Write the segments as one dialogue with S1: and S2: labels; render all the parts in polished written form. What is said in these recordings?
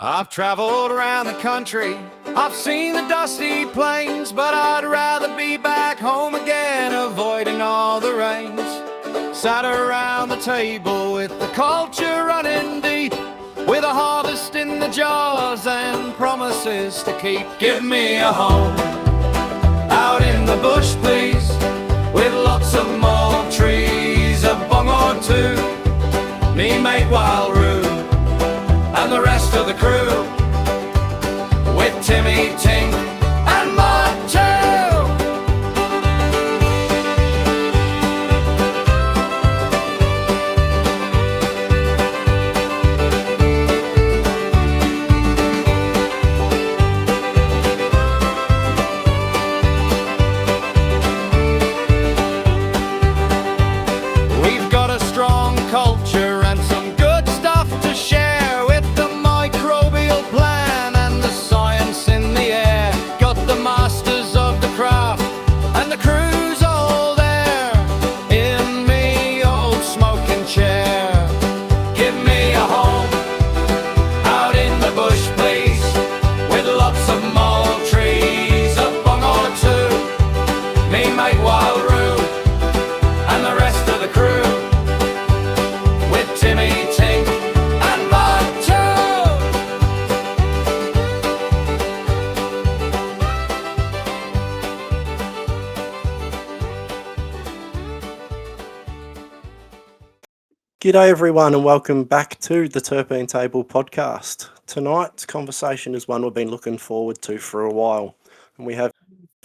S1: I've traveled around the country, I've seen the dusty plains, but I'd rather be back home again, avoiding all the rains. Sat around the table with the culture running deep, with a harvest in the jaws and promises to keep. Give me a home out in the bush, please, with lots of more trees, a bong or two, me mate WRCrew and the rest of the crew, with Timmy, Tink and Mark too. We've got a strong culture and some good stuff to share, with the microbial plan and the science in the air. Got the masters of the craft and the crew's all there, in me old smoking chair. Give me a home out in the bush, please, with lots of more trees, a bong or two, me mate WRCrew and the rest of the crew, with Timmy, Tink and Mark too.
S2: G'day everyone and welcome back to the Terpene Table podcast. Tonight's conversation is one we've been looking forward to for a while, and we have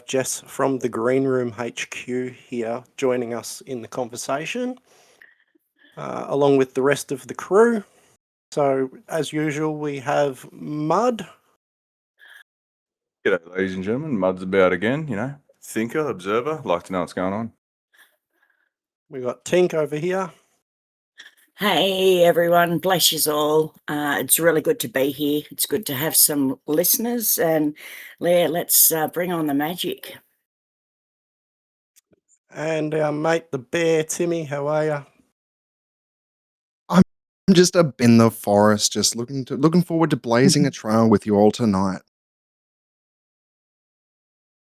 S2: Jess from the Greenroom HQ here joining us in the conversation, along with the rest of the crew. So as usual we have Mud.
S3: G'day, ladies and gentlemen. Mud's about again, thinker, observer, like to know what's going on.
S2: We got Tink over here.
S4: Hey everyone, bless you all. It's really good to be here. It's good to have some listeners, and let's bring on the magic.
S2: And our mate the bear, Timmy. How are you?
S5: I'm just up in the forest, just looking forward to blazing a trail with you all tonight.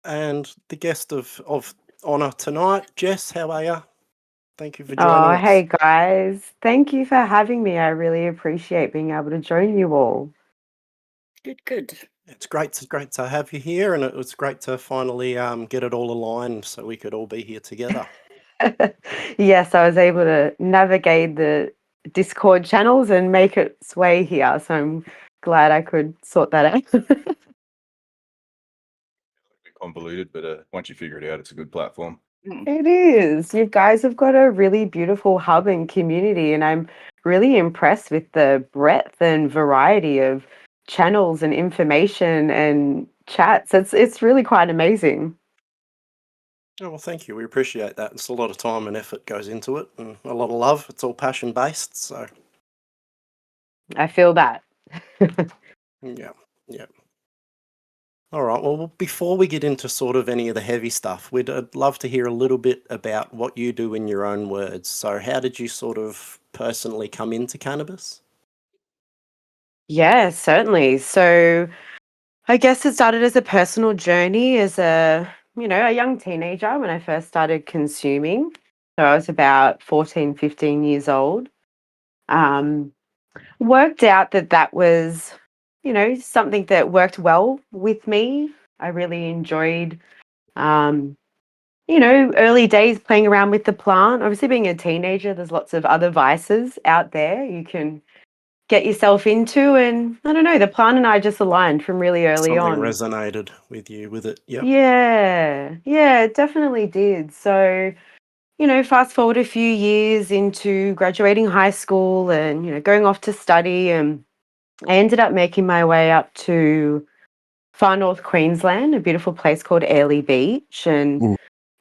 S2: And the guest of honour tonight, Jess. How are you? Thank you for joining
S6: Oh,
S2: us.
S6: hey guys. Thank you for having me. I really appreciate being able to join you all.
S4: Good.
S2: It's great to have you here, and it was great to finally get it all aligned so we could all be here together.
S6: Yes, I was able to navigate the Discord channels and make its way here. So I'm glad I could sort that out.
S3: A bit convoluted, but once you figure it out, it's a good platform.
S6: It is. You guys have got a really beautiful hub and community, and I'm really impressed with the breadth and variety of channels and information and chats. It's really quite amazing.
S2: Oh, well, thank you. We appreciate that. It's a lot of time and effort goes into it, and a lot of love. It's all passion based, so
S6: I feel that.
S2: yeah. All right. Well, before we get into sort of any of the heavy stuff, I'd love to hear a little bit about what you do in your own words. So, how did you sort of personally come into cannabis?
S6: Yeah, certainly. So I guess it started as a personal journey as a young teenager when I first started consuming. So I was about 14, 15 years old. Worked out that was, something that worked well with me. I really enjoyed, early days playing around with the plant. Obviously, being a teenager, there's lots of other vices out there you can get yourself into, and I don't know, the plant and I just aligned from really early
S2: Something
S6: on.
S2: resonated with you with it. Yep.
S6: Yeah, it definitely did. So, fast forward a few years into graduating high school and, going off to study, and I ended up making my way up to far north Queensland, a beautiful place called Airlie Beach, and
S5: Ooh.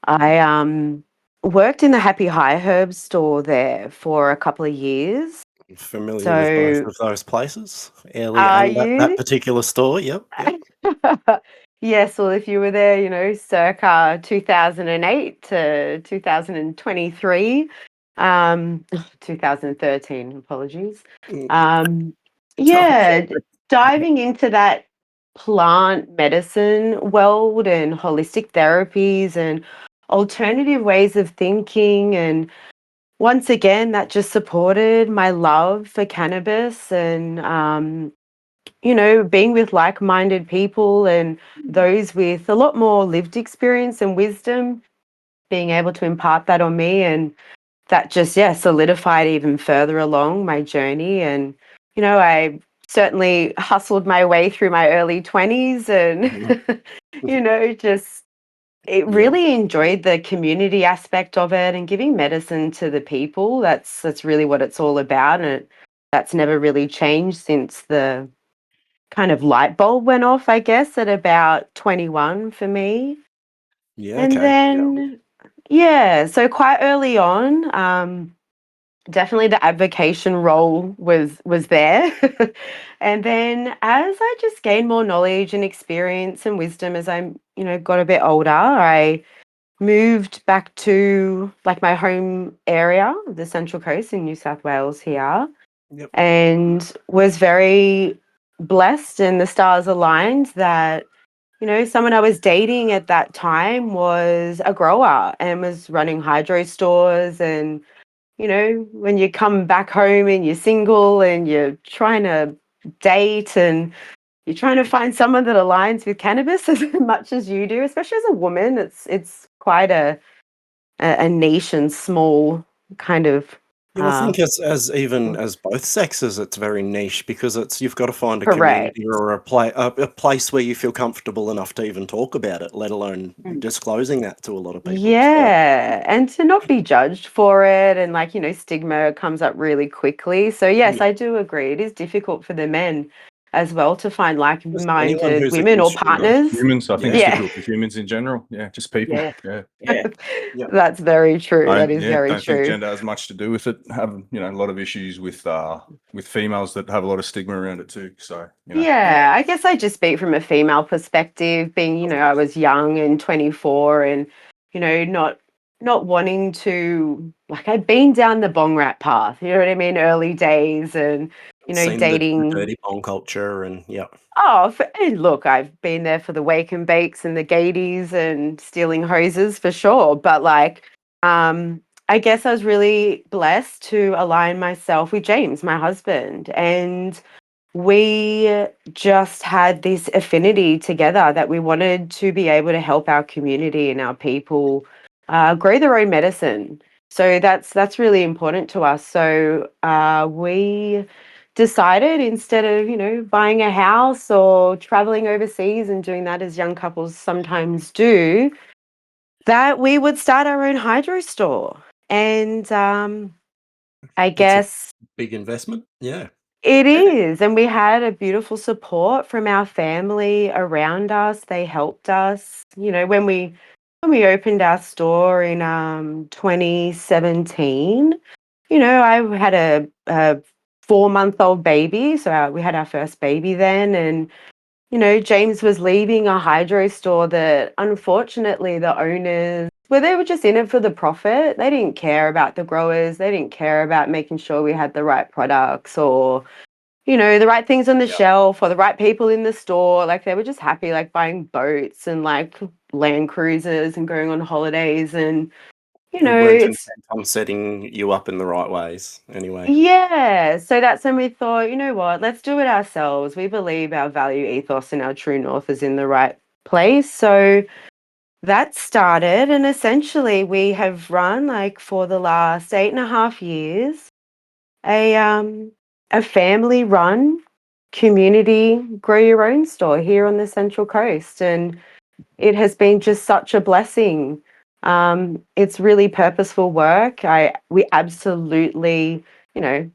S6: I worked in the Happy High Herb store there for a couple of years.
S2: I'm familiar with both of those places, Airlie
S6: Are
S2: and that
S6: you?
S2: particular store. Yep.
S6: Yes, well, if you were there, circa 2008 to 2023, 2013, apologies.
S2: Mm,
S6: Yeah, diving into that plant medicine world and holistic therapies and alternative ways of thinking. And once again, that just supported my love for cannabis and, being with like minded people and those with a lot more lived experience and wisdom, being able to impart that on me. And that just, yeah, solidified even further along my journey. And, I certainly hustled my way through my early 20s and,
S2: Mhm.
S6: just it
S2: Yeah.
S6: really enjoyed the community aspect of it and giving medicine to the people. That's really what it's all about. And that's never really changed since the kind of light bulb went off, I guess, at about 21 for me.
S2: Yeah.
S6: And
S2: Okay. Yeah.
S6: then, yeah, so quite early on, definitely the advocation role was there. And then as I just gained more knowledge and experience and wisdom as I, got a bit older, I moved back to like my home area, the Central Coast in New South Wales here,
S2: Yep.
S6: and was very blessed and the stars aligned that someone I was dating at that time was a grower and was running hydro stores. And when you come back home and you're single and you're trying to date and you're trying to find someone that aligns with cannabis as much as you do, especially as a woman, it's quite a niche and small kind of
S2: Yeah, I think as even
S6: mm,
S2: as both sexes, it's very niche because you've got to find a
S6: correct.
S2: community or a place where you feel comfortable enough to even talk about it, let alone disclosing that to a lot of people. So
S6: Yeah, and to not be judged for it and like, stigma comes up really quickly. So yes,
S2: yeah,
S6: I do agree. It is difficult for the men as well to find
S2: just anyone
S6: like-minded
S2: who's a
S6: women or
S2: consumer.
S6: partners.
S3: Humans, I think it's
S2: Yeah,
S6: Yeah,
S3: difficult for humans in general. Yeah, just people.
S4: Yeah.
S3: Yeah.
S4: Yeah.
S2: yeah,
S6: that's very true. That is
S3: Yeah,
S6: very
S3: don't think
S6: true.
S3: gender has much to do with it. Have a lot of issues with females that have a lot of stigma around it too. So
S6: Yeah, I guess I just speak from a female perspective, being,
S2: of
S6: I
S2: course.
S6: was young and 24 and, not wanting to like I'd been down the bong rat path, you know what I mean, early days and,
S2: Seen the
S6: dating.
S2: dirty bong culture and yeah,
S6: Oh, and look, I've been there for the wake and bakes and the gadies and stealing hoses for sure. But like, I guess I was really blessed to align myself with James, my husband, and we just had this affinity together that we wanted to be able to help our community and our people grow their own medicine. So that's really important to us. So we decided instead of buying a house or traveling overseas and doing that as young couples sometimes do, that we would start our own hydro store. And I
S2: that's a
S6: guess
S2: big investment. Yeah,
S6: it is, and we had a beautiful support from our family around us. They helped us, when we opened our store in 2017. I had a 4-month-old baby, so we had our first baby then, and James was leaving a hydro store that unfortunately the owners, well, they were just in it for the profit. They didn't care about the growers. They didn't care about making sure we had the right products or the right things on the
S2: yeah.
S6: shelf or the right people in the store. Like they were just happy, like buying boats and like land cruisers and going on holidays. And,
S2: We weren't
S6: it's,
S2: intent on setting you up in the right ways. Anyway,
S6: yeah. So that's when we thought, you know what, let's do it ourselves. We believe our value ethos and our true north is in the right place. So that started. And essentially we have run like for the last 8.5 years a family run community grow your own store here on the Central Coast, and it has been just such a blessing. It's really purposeful work. We absolutely,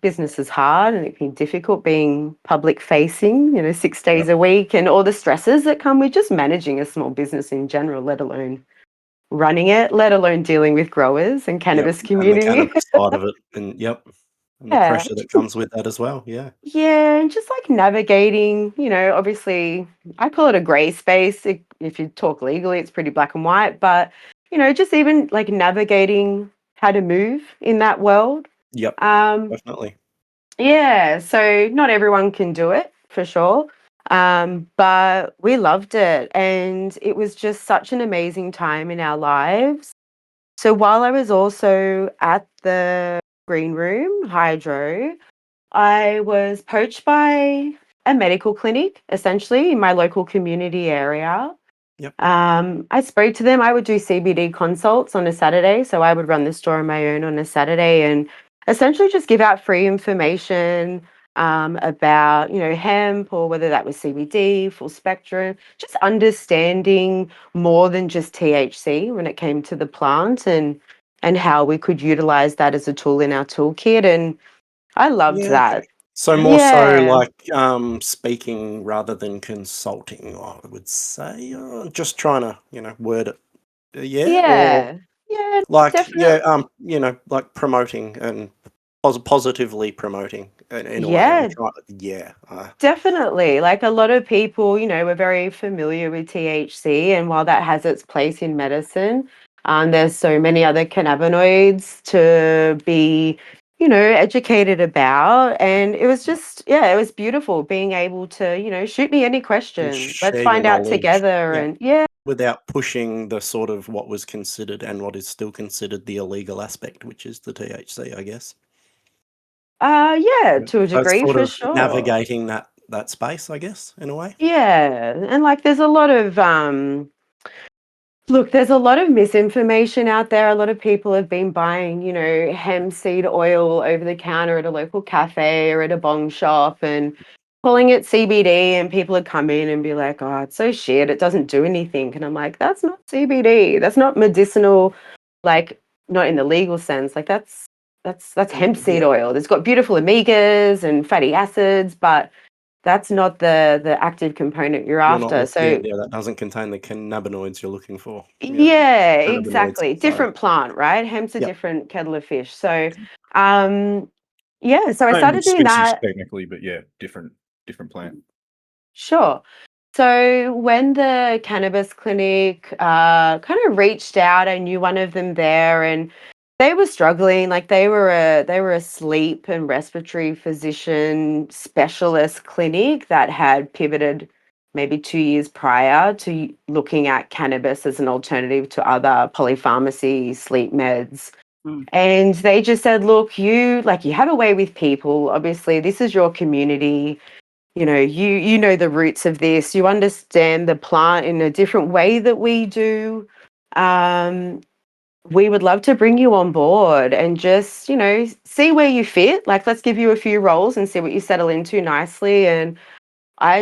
S6: business is hard and it can be difficult being public facing, 6 days
S2: yep.
S6: a week and all the stresses that come with just managing a small business in general, let alone running it, let alone dealing with growers and
S2: Yep,
S6: cannabis
S2: and the
S6: community.
S2: cannabis side of it, and yep, and the
S6: Yeah.
S2: pressure that comes with that as well. Yeah,
S6: Yeah, and just like navigating, obviously, I call it a gray space. If you talk legally, it's pretty black and white, but, just even like navigating how to move in that world.
S2: yep,
S6: Um,
S2: definitely.
S6: yeah, so not everyone can do it for sure. But we loved it, and it was just such an amazing time in our lives. So while I was also at the Greenroom Hydro, I was poached by a medical clinic, essentially, in my local community area.
S2: Yep.
S6: I spoke to them. I would do CBD consults on a Saturday. So I would run the store on my own on a Saturday and essentially just give out free information about, hemp, or whether that was CBD, full spectrum, just understanding more than just THC when it came to the plant, and how we could utilize that as a tool in our toolkit. And I loved
S2: Yeah, okay.
S6: that.
S2: So more so
S6: Yeah.
S2: like speaking rather than consulting, I would say. Just trying to, word it. Yeah, or
S6: Yeah. Yeah,
S2: like
S6: definitely.
S2: like promoting and positively promoting in a way. I'm
S6: Yeah,
S2: trying. Yeah.
S6: definitely. Like a lot of people, were very familiar with THC, and while that has its place in medicine, there's so many other cannabinoids to be, educated about. And it was just, yeah, it was beautiful being able to, shoot me any
S2: And
S6: question. Let's
S2: share your
S6: find out
S2: knowledge.
S6: together.
S2: Yeah.
S6: And yeah,
S2: Without pushing the sort of what was considered and what is still considered the illegal aspect, which is the THC, I guess.
S6: yeah,
S2: Yeah.
S6: to a
S2: So it's
S6: degree
S2: sort
S6: for
S2: of
S6: sure.
S2: navigating that space, I guess, in a way.
S6: Yeah, and like there's a lot of look, there's a lot of misinformation out there. A lot of people have been buying, hemp seed oil over the counter at a local cafe or at a bong shop and calling it CBD, and people would come in and be like, "Oh, it's so shit. It doesn't do anything." And I'm like, "That's not CBD. That's not medicinal, like not in the legal sense. Like that's hemp seed
S2: Yeah.
S6: oil. It's got beautiful omegas and fatty acids, but that's not the active component you're
S2: You're not
S6: after."
S2: looking
S6: So
S2: that doesn't contain the cannabinoids you're looking for. Yeah.
S6: yeah,
S2: Cannabinoids,
S6: exactly.
S2: sorry.
S6: Different plant, right? Hemp's a
S2: Yep.
S6: different kettle of fish. So, yeah, so I
S3: Same
S6: started doing
S3: species
S6: that.
S3: technically, but yeah, different plant.
S6: Sure. So when the cannabis clinic kind of reached out, I knew one of them there, and they were struggling. Like they were a sleep and respiratory physician specialist clinic that had pivoted maybe 2 years prior to looking at cannabis as an alternative to other polypharmacy sleep meds.
S4: Mm.
S6: And they just said, look, you have a way with people. Obviously, this is your community. You know the roots of this. You understand the plant in a different way that we do. Um, we would love to bring you on board and just, see where you fit. Like, let's give you a few roles and see what you settle into nicely. And I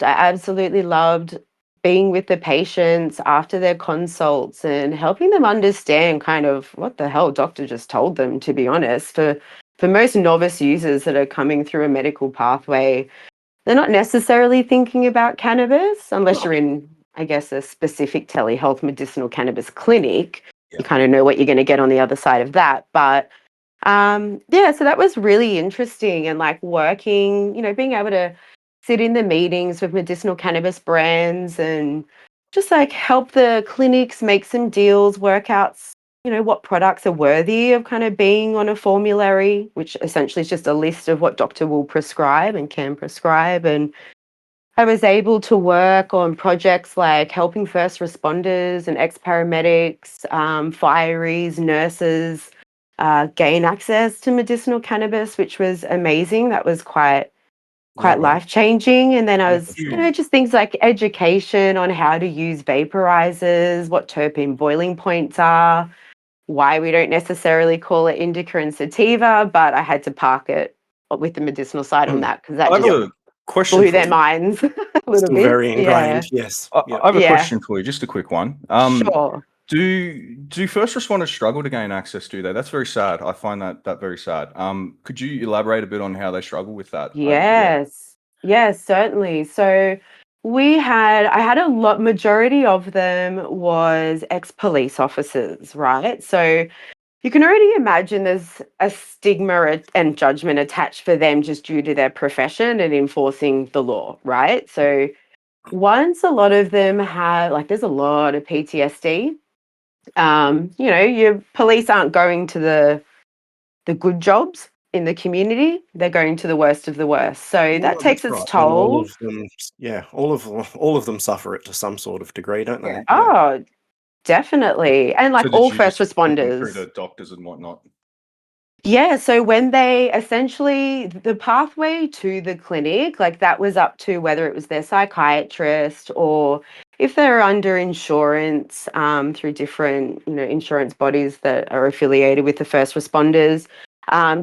S6: absolutely loved being with the patients after their consults and helping them understand kind of what the hell doctor just told them, to be honest. For most novice users that are coming through a medical pathway, they're not necessarily thinking about cannabis unless you're in, I guess, a specific telehealth medicinal cannabis clinic.
S2: Yeah.
S6: You kind of know what you're going to get on the other side of that. But yeah, so that was really interesting, and like working, being able to sit in the meetings with medicinal cannabis brands and just like help the clinics make some deals, work out, what products are worthy of kind of being on a formulary, which essentially is just a list of what doctor will prescribe and can prescribe. And I was able to work on projects like helping first responders and ex-paramedics, fireys, nurses gain access to medicinal cannabis, which was amazing. That was quite
S2: Yeah, right.
S6: life-changing. And then I
S2: Yeah,
S6: was,
S2: for sure.
S6: just things like education on how to use vaporizers, what terpene boiling points are, why we don't necessarily call it indica and sativa, but I had to park it with the medicinal side on that because that
S3: I have
S6: just
S3: a question
S6: blew
S3: for
S6: their
S3: you.
S6: minds a little
S2: Still
S6: bit.
S2: very
S6: Yeah.
S2: ingrained. Yes.
S3: I
S2: Yeah.
S3: I have a
S6: Yeah.
S3: question for you, just a quick one.
S6: Sure.
S3: Do first responders struggle to gain access, do they? That's very sad. I find that very sad. Could you elaborate a bit on how they struggle with that? Yeah.
S6: Yes. Yes, certainly. So I had a lot, majority of them was ex-police officers, right? So you can already imagine there's a stigma and judgment attached for them just due to their profession and enforcing the law, right? So once a lot of them have, like, there's a lot of PTSD. Your police aren't going to the good jobs, in the community, they're going to the worst of the worst. So that
S2: Well,
S6: takes
S2: that's
S6: its
S2: right. And all
S6: toll.
S2: of them, yeah, all of them suffer it to some sort of degree, don't they?
S4: Yeah.
S6: Oh, definitely. And like
S3: So
S6: all
S3: did you
S6: first
S3: just put them through
S6: responders.
S3: to doctors and whatnot?
S6: Yeah, so when they essentially the pathway to the clinic, like that was up to whether it was their psychiatrist or if they're under insurance through different, insurance bodies that are affiliated with the first responders,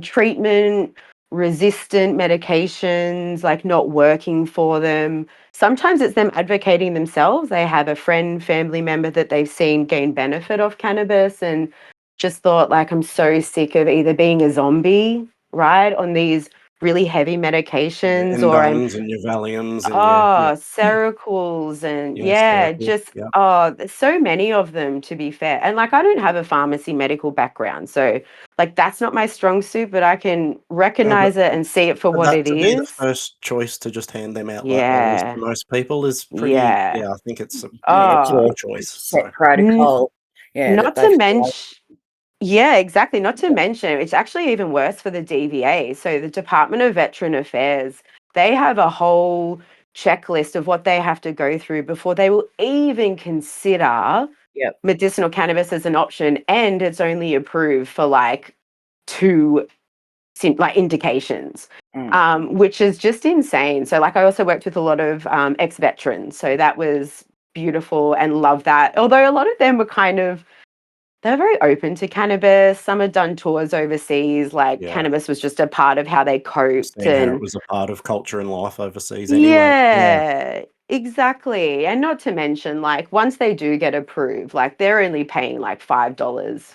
S6: treatment resistant medications like not working for them. Sometimes it's them advocating themselves. They have a friend, family member that they've seen gain benefit of cannabis and just thought like I'm so sick of either being a zombie, right, on these really heavy
S2: Yeah,
S6: medications, or I'm
S2: Endons and your Valiums and your
S6: Sericals and
S2: Seroquel,
S6: just
S2: yeah.
S6: there's so many of them to be fair. And like I don't have a pharmacy medical background, so like that's not my strong suit, but I can
S2: No,
S6: recognize it and see it for
S2: but
S6: what
S2: that
S6: it
S2: to be the
S6: is.
S2: first choice to just hand them out like that is to
S6: Yeah.
S2: most people is pretty.
S6: Yeah.
S2: Yeah, I think it's a
S4: Yeah, it's a
S6: Oh,
S2: poor
S4: good
S2: choice.
S4: set
S2: So
S4: protocol. Yeah, that
S6: not
S4: they've
S6: to
S4: followed.
S6: mention Yeah, exactly. Not to mention, it's actually even worse for the DVA. So the Department of Veteran Affairs, they have a whole checklist of what they have to go through before they will even consider
S4: Yep.
S6: medicinal cannabis as an option, and it's only approved for like two like indications, which is just insane. So like I also worked with a lot of ex-veterans, so that was beautiful and love that. Although a lot of them were they're very open to cannabis. Some had done tours overseas, like
S2: yeah,
S6: cannabis was just a part of how they coped.
S2: seeing how it
S6: And
S2: was a part of culture and life overseas anyway. Yeah,
S6: yeah, exactly. And not to mention, like, once they do get approved, like, they're only paying like $5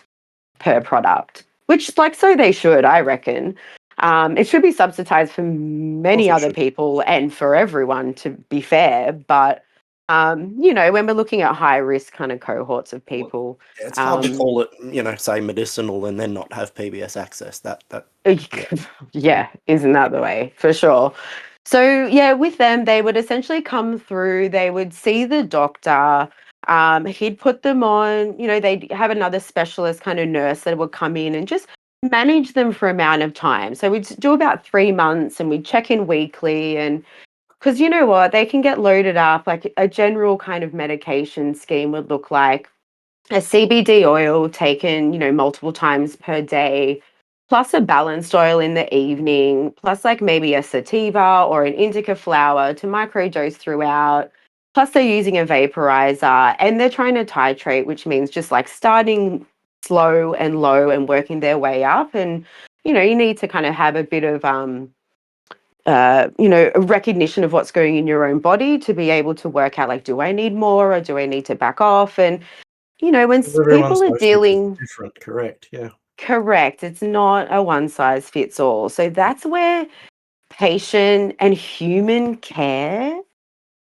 S6: per product, which, like, so they should, I reckon. It should be subsidized for
S2: of course
S6: many
S2: it
S6: other
S2: should.
S6: people and for everyone, to be fair. But, when we're looking at high risk kind of cohorts of
S2: Well,
S6: people,
S2: yeah, it's hard to call it, say medicinal and then not have PBS access. That yeah.
S6: yeah, isn't that the way for sure? So yeah, with them, they would essentially come through. They would see the doctor. He'd put them on. They'd have another specialist kind of nurse that would come in and just manage them for amount of time. So we'd do about 3 months, and we'd check in weekly. And because you know what, they can get loaded up. Like a general kind of medication scheme would look like a CBD oil taken, multiple times per day, plus a balanced oil in the evening, plus like maybe a sativa or an indica flower to microdose throughout. Plus, they're using a vaporizer and they're trying to titrate, which means just like starting slow and low and working their way up. And, you need to kind of have a bit of, a recognition of what's going in your own body to be able to work out like, do I need more or do I need to back off? And when
S2: Everyone's
S6: people are
S2: dosage is
S6: dealing
S2: different. Correct. Yeah.
S6: correct, it's not a one size fits all. So that's where patient and human care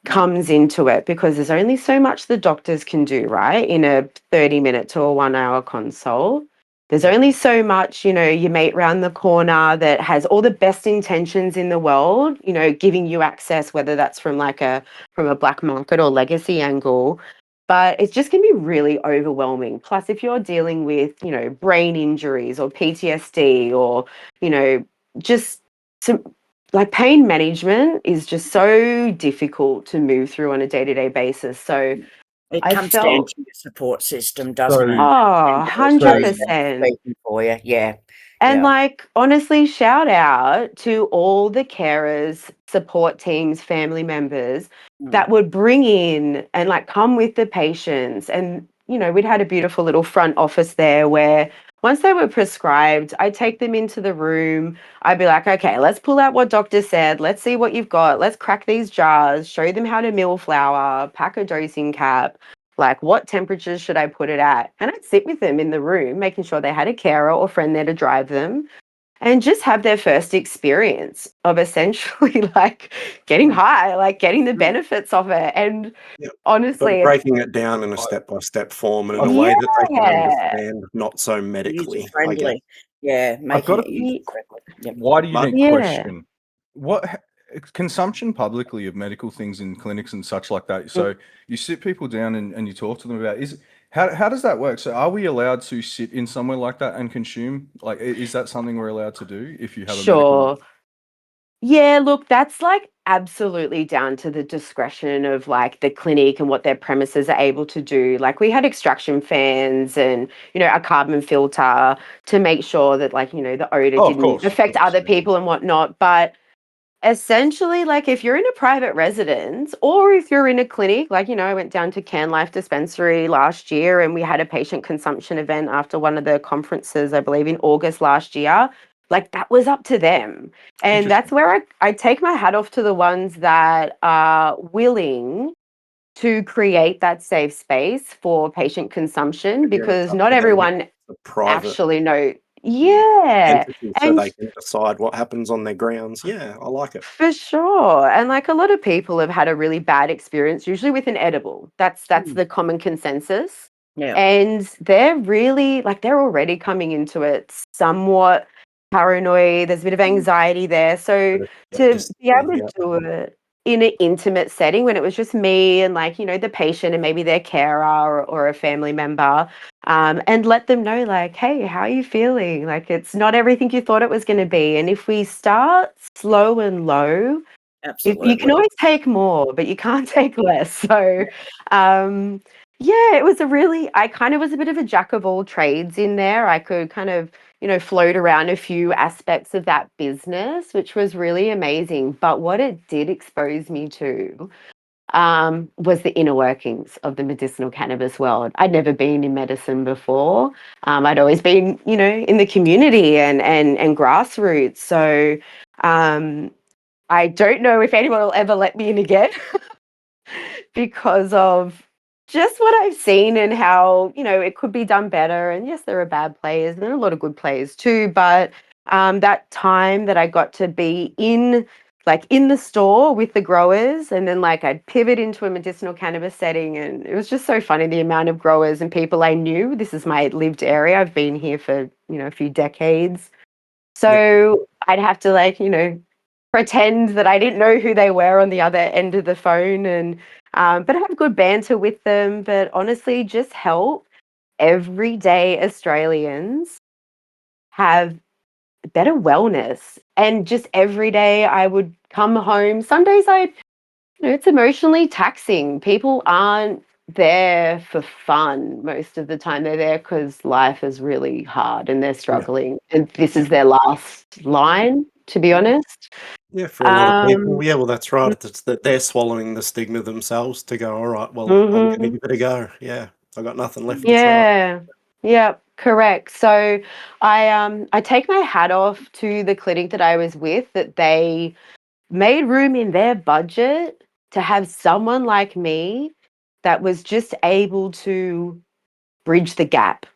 S6: comes into it, because there's only so much the doctors can do, right? In a 30-minute to a 1 hour consult. There's only so much, your mate round the corner that has all the best intentions in the world, giving you access, whether that's from a black market or legacy angle. But it's just going to be really overwhelming. Plus, if you're dealing with, brain injuries or PTSD or, just some like pain management is just so difficult to move through on a day-to-day basis. So
S4: It
S6: I
S4: comes down
S6: felt,
S4: to your support system, doesn't it?
S3: So,
S6: oh,
S4: Those days that
S6: 100%.
S4: speaking for you. Yeah.
S6: And
S4: Yeah.
S6: like, honestly, shout out to all the carers, support teams, family members that would bring in and like come with the patients. And, we'd had a beautiful little front office there where once they were prescribed, I'd take them into the room. I'd be like, okay, let's pull out what doctor said. Let's see what you've got. Let's crack these jars, show them how to mill flour, pack a dosing cap. Like, what temperatures should I put it at? And I'd sit with them in the room, making sure they had a carer or friend there to drive them and just have their first experience of essentially like getting high, like getting the benefits of it. And
S2: Yeah. But
S6: honestly,
S2: breaking it down in a
S3: I-
S2: step-by-step form and in a
S3: I've-
S2: way that they can
S6: yeah.
S2: understand, not so medically, I guess.
S4: User-friendly. Yeah,
S3: I've got
S4: making it user-friendly. Yep.
S3: Why do you
S2: But-
S3: need
S6: Yeah.
S3: question? What consumption publicly of medical things in clinics and such like that? So you sit people down and you talk to them about, How does that work? So are we allowed to sit in somewhere like that and consume? Like, is that something we're allowed to do if you have a medical?
S6: Sure. Yeah, look, that's like absolutely down to the discretion of like the clinic and what their premises are able to do. Like we had extraction fans and, a carbon filter to make sure that like, the odor
S3: Oh, of
S6: didn't
S3: course, of
S6: affect
S3: course.
S6: other
S3: Yeah.
S6: people and whatnot. But essentially, like if you're in a private residence or if you're in a clinic, like, I went down to Can Life Dispensary last year and we had a patient consumption event after one of the conferences, I believe in August last year. Like that was up to them. And that's
S3: Interesting.
S6: where I take my hat off to the ones that are willing to create that safe space for patient consumption
S2: Yeah, it's
S6: because
S2: up
S6: not
S2: to them. Yeah,
S6: everyone
S2: it's a private
S6: actually know. Yeah.
S2: entity, so
S6: And
S2: they can decide what happens on their grounds. Yeah, I like it.
S6: for sure. And like a lot of people have had a really bad experience, usually with an edible. That's the common consensus.
S4: Yeah.
S6: And they're really like they're already coming into it somewhat paranoid. There's a bit of anxiety there. So to be able to
S2: Yeah.
S6: do it in an intimate setting when it was just me and like, the patient and maybe their carer or a family member, and let them know like, hey, how are you feeling? Like it's not everything you thought it was going to be. And if we start slow and low, you can
S4: Absolutely.
S6: always take more, but you can't take less. So, yeah, it was I kind of was a bit of a jack of all trades in there. I could kind of, float around a few aspects of that business, which was really amazing. But what it did expose me to was the inner workings of the medicinal cannabis world. I'd never been in medicine before. I'd always been, in the community and grassroots. So, I don't know if anyone will ever let me in again because of just what I've seen and how, it could be done better. And yes, there are bad players and there are a lot of good players too. But that time that I got to be in the store with the growers and then like I'd pivot into a medicinal cannabis setting and it was just so funny the amount of growers and people I knew. This is my lived area. I've been here for, a few decades. So I'd have to like, pretend that I didn't know who they were on the other end of the phone and but have good banter with them, but honestly just help everyday Australians have better wellness. And just every day I would come home. Some days it's emotionally taxing. People aren't there for fun most of the time. They're there because life is really hard and they're struggling. And this is their last line, to be honest.
S2: Yeah, for a lot of people.
S6: Um,
S2: Yeah, well, that's right. It's that they're swallowing the stigma themselves to go, all right, well, I'm going to
S6: mhm.
S2: give it a go. Yeah, I got nothing left to try.
S6: Yeah. Yeah, correct. So I take my hat off to the clinic that I was with that they made room in their budget to have someone like me that was just able to bridge the gap.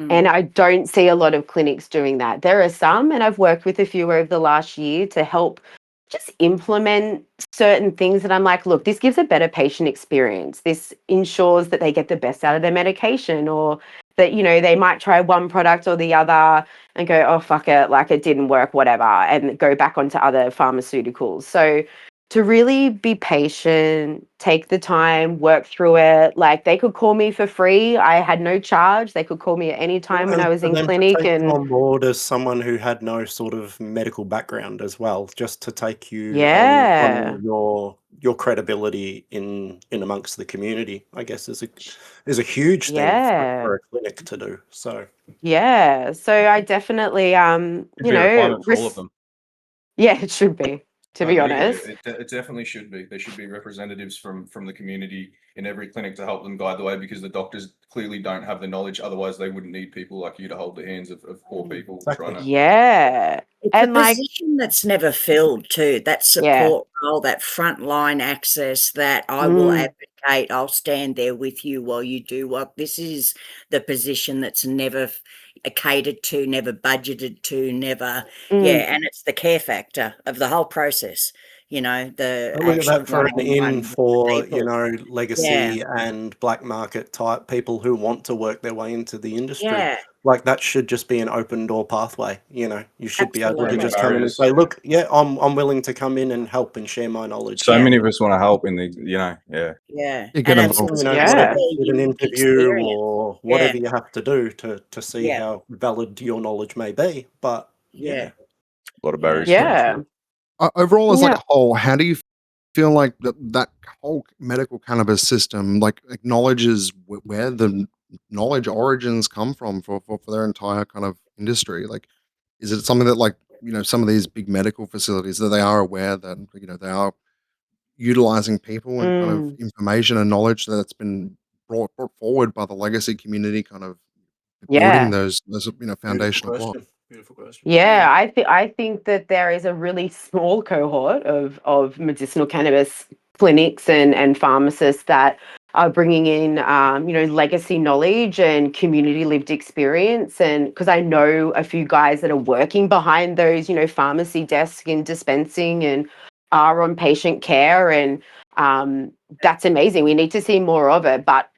S6: And I don't see a lot of clinics doing that. There are some, and I've worked with a few over the last year to help just implement certain things that I'm like, look, this gives a better patient experience. This ensures that they get the best out of their medication, or that, they might try one product or the other and go, oh, fuck it, like it didn't work, whatever, and go back onto other pharmaceuticals. So to really be patient, take the time, work through it. Like they could call me for free. I had no charge. They could call me at any time when
S2: And
S6: I was
S2: for
S6: in
S2: them to
S6: clinic.
S2: take you
S6: And
S2: on board as someone who had no sort of medical background as well, just to take you
S6: yeah,
S2: on your credibility in amongst the community, I guess is a huge thing
S6: yeah,
S2: for a clinic to do. So
S6: yeah. So I definitely,
S3: It'd be a requirement for all of them.
S6: yeah, it should be, to
S3: I
S6: be
S3: agree.
S6: honest.
S3: It definitely should be. There should be representatives from the community in every clinic to help them guide the way, because the doctors clearly don't have the knowledge. Otherwise, they wouldn't need people like you to hold the hands of poor people
S2: exactly.
S3: trying to.
S6: Yeah.
S4: It's a
S6: And like,
S4: position that's never filled too. That
S6: yeah.
S4: support role, that frontline access, that I will
S6: Mm,
S4: advocate, I'll stand there with you while you do what. This is the position that's never catered to, never budgeted to, never.
S6: mm,
S4: Yeah, and it's the care factor of the whole process. The
S2: Look at
S4: actual
S2: that for an in
S4: one-on-one with
S2: for,
S4: people.
S2: legacy and black market type people who want to work their way into the industry.
S4: Yeah.
S2: like that should just be an open door pathway. You should be able to
S4: Absolutely.
S2: just come in and
S3: barriers.
S2: say, look, yeah, I'm willing to come in and help and share my knowledge.
S3: So
S4: Yeah.
S3: many of us want to help in the, yeah.
S4: Yeah.
S5: You get
S4: And
S5: them
S4: it's
S5: all.
S4: just
S2: Whether
S6: Yeah.
S2: it's with an
S4: your
S2: interview
S4: experience.
S2: or
S4: Yeah.
S2: whatever you have to do to see
S4: Yeah.
S2: how valid your knowledge may be. But
S4: Yeah.
S3: A lot of
S4: Yeah.
S3: barriers to
S6: Yeah.
S3: entry.
S5: Overall, as like
S6: Yeah.
S5: a whole, how do you feel like that whole medical cannabis system like acknowledges where the knowledge origins come from for their entire kind of industry? Like, is it something that like some of these big medical facilities that they are aware that they are utilizing people and kind of
S6: Mm.
S5: information and knowledge that's been brought forward by the legacy community, kind of building
S6: Yeah.
S5: those
S2: beautiful
S5: foundational blocks?
S2: question. Beautiful question.
S6: Yeah, I think that there is a really small cohort of medicinal cannabis clinics and pharmacists that are bringing in legacy knowledge and community lived experience. And because I know a few guys that are working behind those pharmacy desks and dispensing and are on patient care, and that's amazing. We need to see more of it, but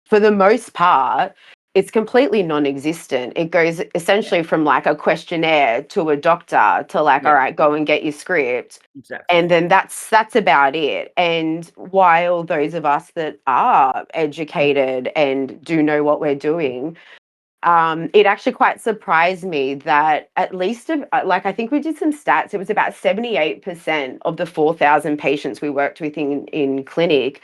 S6: for the most part, it's completely non-existent. It goes essentially from like a questionnaire to a doctor to like, all
S4: Yeah.
S6: right, go and get your script.
S4: Exactly.
S6: And then that's about it. And while those of us that are educated and do know what we're doing, it actually quite surprised me that at least like I think we did some stats. It was about 78% of the 4,000 patients we worked with in clinic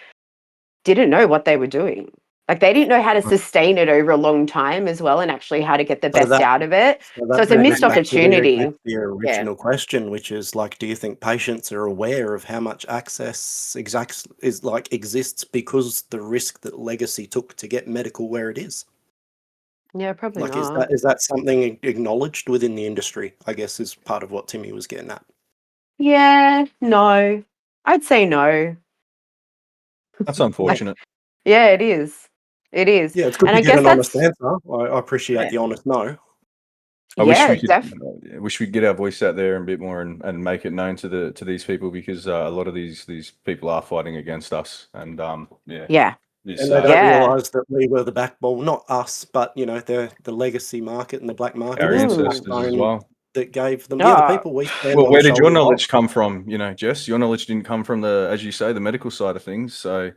S6: didn't know what they were doing. Like they didn't know how to sustain it over a long time as well, and actually how to get the
S2: So
S6: best
S2: that
S6: out of it.
S2: so
S6: So
S2: that
S6: it's a
S2: brings
S6: missed
S2: us back to
S6: opportunity.
S2: the original question, which is like, do you think patients are aware of how much access exists because the risk that legacy took to get medical where it is?
S6: Yeah, probably
S2: Like,
S6: not.
S2: is that something acknowledged within the industry? I guess is part of what Timmy was getting at.
S6: Yeah, no. I'd say no.
S3: That's
S6: Like,
S3: unfortunate.
S6: yeah, it is. It is.
S2: Yeah, it's good
S6: And
S2: to
S6: I
S2: get
S6: guess
S2: an honest
S6: that's
S2: answer. I appreciate
S4: Yeah.
S2: the honest no.
S3: I wish
S6: yeah,
S3: we could. I wish we'd get our voice out there a bit more and make it known to these people, because a lot of these people are fighting against us, and
S6: yeah.
S3: it's
S2: And they don't
S6: Yeah.
S2: realise that we were the backbone, not us, but the legacy market and the black market
S3: our
S2: was the
S3: ancestors as
S2: backbone
S3: well.
S2: that gave them.
S6: Oh,
S2: The people we stand
S3: Well,
S2: on
S3: where
S2: the
S3: did your
S2: shoulders
S3: knowledge
S2: of.
S3: come from? Jess, your knowledge didn't come from as you say, the medical side of things. So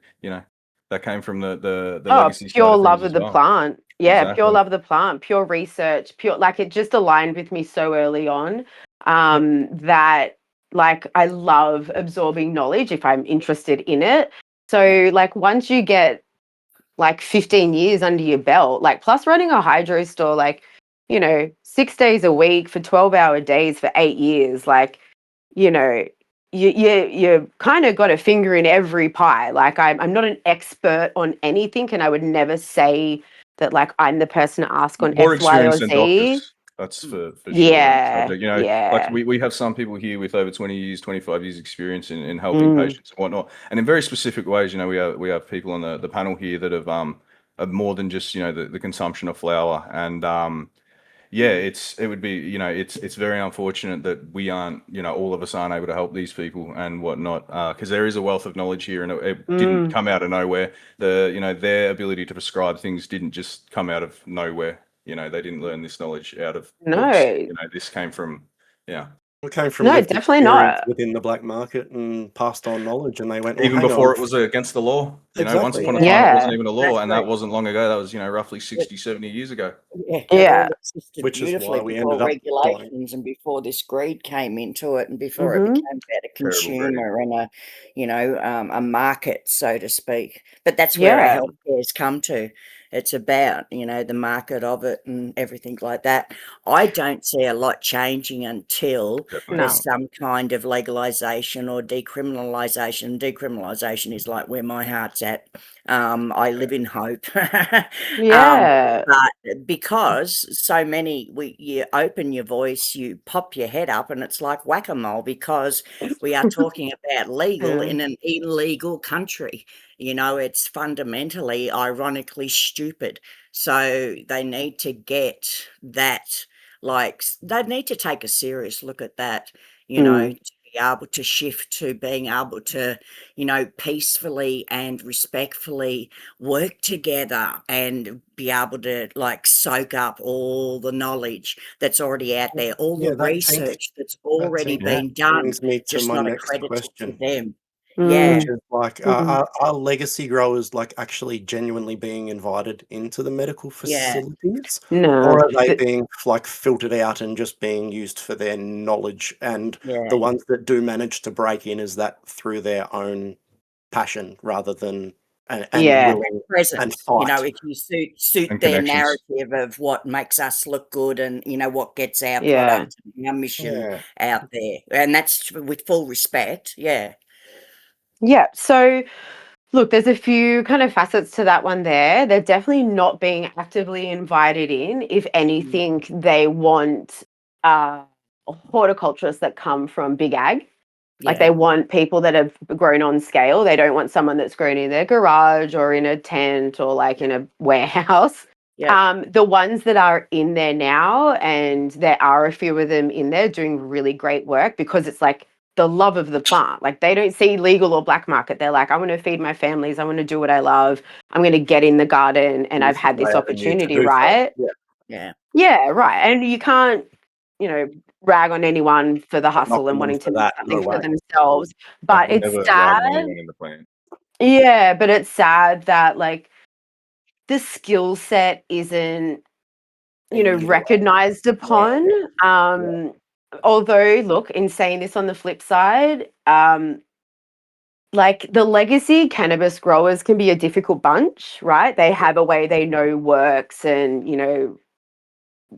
S3: that came from the legacy side
S6: pure
S3: of things
S6: love of
S3: as
S6: the
S3: well.
S6: plant. Yeah, pure
S3: Exactly.
S6: love of the plant, pure research, pure like it just aligned with me so early on. That like I love absorbing knowledge if I'm interested in it. So like once you get like 15 years under your belt, like plus running a hydro store, like 6 days a week for 12-hour days for 8 years, like you know you kind of got a finger in every pie. Like I'm not an expert on anything, and I would never say that like I'm the person to ask on
S3: More
S6: X, Y, or
S3: experienced than
S6: Z.
S3: doctors. That's for sure on the
S6: Yeah,
S3: subject. Like
S6: yeah.
S3: we have some people here with over 20 years, 25 years experience in helping
S6: Mm,
S3: patients and whatnot. And in very specific ways, we have people on the panel here that have more than just, the consumption of flour. And yeah, it would be, it's very unfortunate that we aren't, all of us aren't able to help these people and whatnot, because there is a wealth of knowledge here, and it didn't
S6: mm.
S3: come out of nowhere. Their ability to prescribe things didn't just come out of nowhere. They didn't learn this knowledge out of books.
S6: No,
S3: This came from, yeah.
S2: It came from
S6: no,
S2: lived
S6: definitely
S2: experience
S6: not.
S2: within the black market and passed on knowledge, and they went, well,
S3: Even
S2: hang on.
S3: before it was against the law, once
S2: Exactly.
S3: upon a time, it wasn't
S6: Yeah,
S3: even a law,
S4: That's
S3: and that
S4: right.
S3: wasn't long ago. That was, roughly 60, 70 years ago.
S4: Yeah, it
S6: yeah.
S4: all existed
S2: Which is
S4: beautifully
S2: why we
S4: before
S2: ended up dying.
S4: regulations and before this greed came into it, and before it
S6: Mm-hmm.
S4: became about a
S3: Terrible greed.
S4: consumer and a market, so to speak. But that's where our
S6: Yeah.
S4: healthcare has come to. It's about the market of it and everything like that. I don't see a lot changing until
S3: Definitely
S6: No.
S4: there's some kind of legalization or decriminalization. Decriminalization is like where my heart's at. I live in hope.
S6: Yeah.
S4: But because so many, you open your voice, you pop your head up, and it's like whack-a-mole, because we are talking about legal
S6: Yeah.
S4: in an illegal country. It's fundamentally, ironically stupid. So they need to get that, like, they need to take a serious look at that,
S6: Mm.
S4: to be able to shift to being able to, peacefully and respectfully work together and be able to like soak up all the knowledge that's already out there, all the
S2: that
S4: research that's
S2: that
S4: already
S2: seems
S4: been done,
S2: brings me to
S4: just
S2: my
S4: not
S2: next
S4: accredited to
S2: question,
S4: them.
S6: Mm.
S2: which is like,
S6: Mm.
S2: are legacy growers like actually genuinely being invited into the medical
S4: Yeah.
S2: facilities,
S6: No.
S2: or are they
S6: The-
S2: being like filtered out and just being used for their knowledge? And
S4: Yeah.
S2: the ones that do manage to break in, is that through their own passion rather than and
S6: Yeah.
S2: willing and
S4: Presence,
S2: fight?
S4: if you suit
S3: And
S4: their
S3: connections.
S4: narrative of what makes us look good and what gets our
S6: Yeah.
S4: product and our mission
S2: Yeah.
S4: out there, and that's with full respect. Yeah.
S6: Yeah. So, look, there's a few kind of facets to that one there. They're definitely not being actively invited in. If anything, they want horticulturists that come from big ag. Like
S4: Yeah.
S6: they want people that have grown on scale. They don't want someone that's grown in their garage or in a tent or like in a warehouse.
S4: Yeah.
S6: The ones that are in there now, and there are a few of them in there doing really great work because it's like the love of the plant. Like they don't see legal or black market. They're like, I want to feed my families. I want to do what I love. I'm going to get in the garden, and I've
S2: This is
S6: had this
S2: my avenue to
S6: opportunity,
S2: do so.
S6: right?
S2: Yeah.
S4: Yeah.
S6: Yeah, right. And you can't, rag on anyone for the
S2: Not
S6: hustle and
S2: knocking them
S6: wanting to
S2: for
S6: make
S2: that,
S6: something
S2: no
S6: for
S2: way.
S6: themselves.
S3: I
S6: But
S3: would
S6: it's
S3: never
S6: sad.
S3: rag on anyone in the plant.
S6: Yeah, but it's sad that like the skill set isn't,
S2: Being utilised.
S6: recognized upon. Although, look, in saying this on the flip side, like the legacy cannabis growers can be a difficult bunch, right? They have a way they know works, and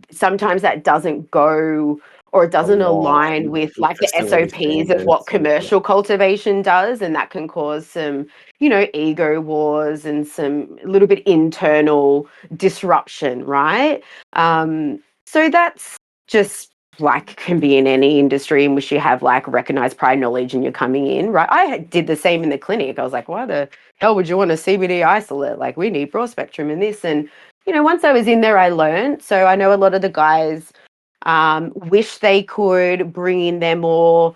S6: sometimes that doesn't go, or it doesn't align with like the
S2: facility
S6: SOPs of what
S2: standards and-
S6: commercial cultivation does, and that can cause some, ego wars and some a little bit internal disruption, right? So that's just like can be in any industry in which you have like recognized prior knowledge and you're coming in, right? Did the same in the clinic. I was like, why the hell would you want a CBD isolate? Like we need broad spectrum in this. And once I was in there, I learned. So I know a lot of the guys wish they could bring in their more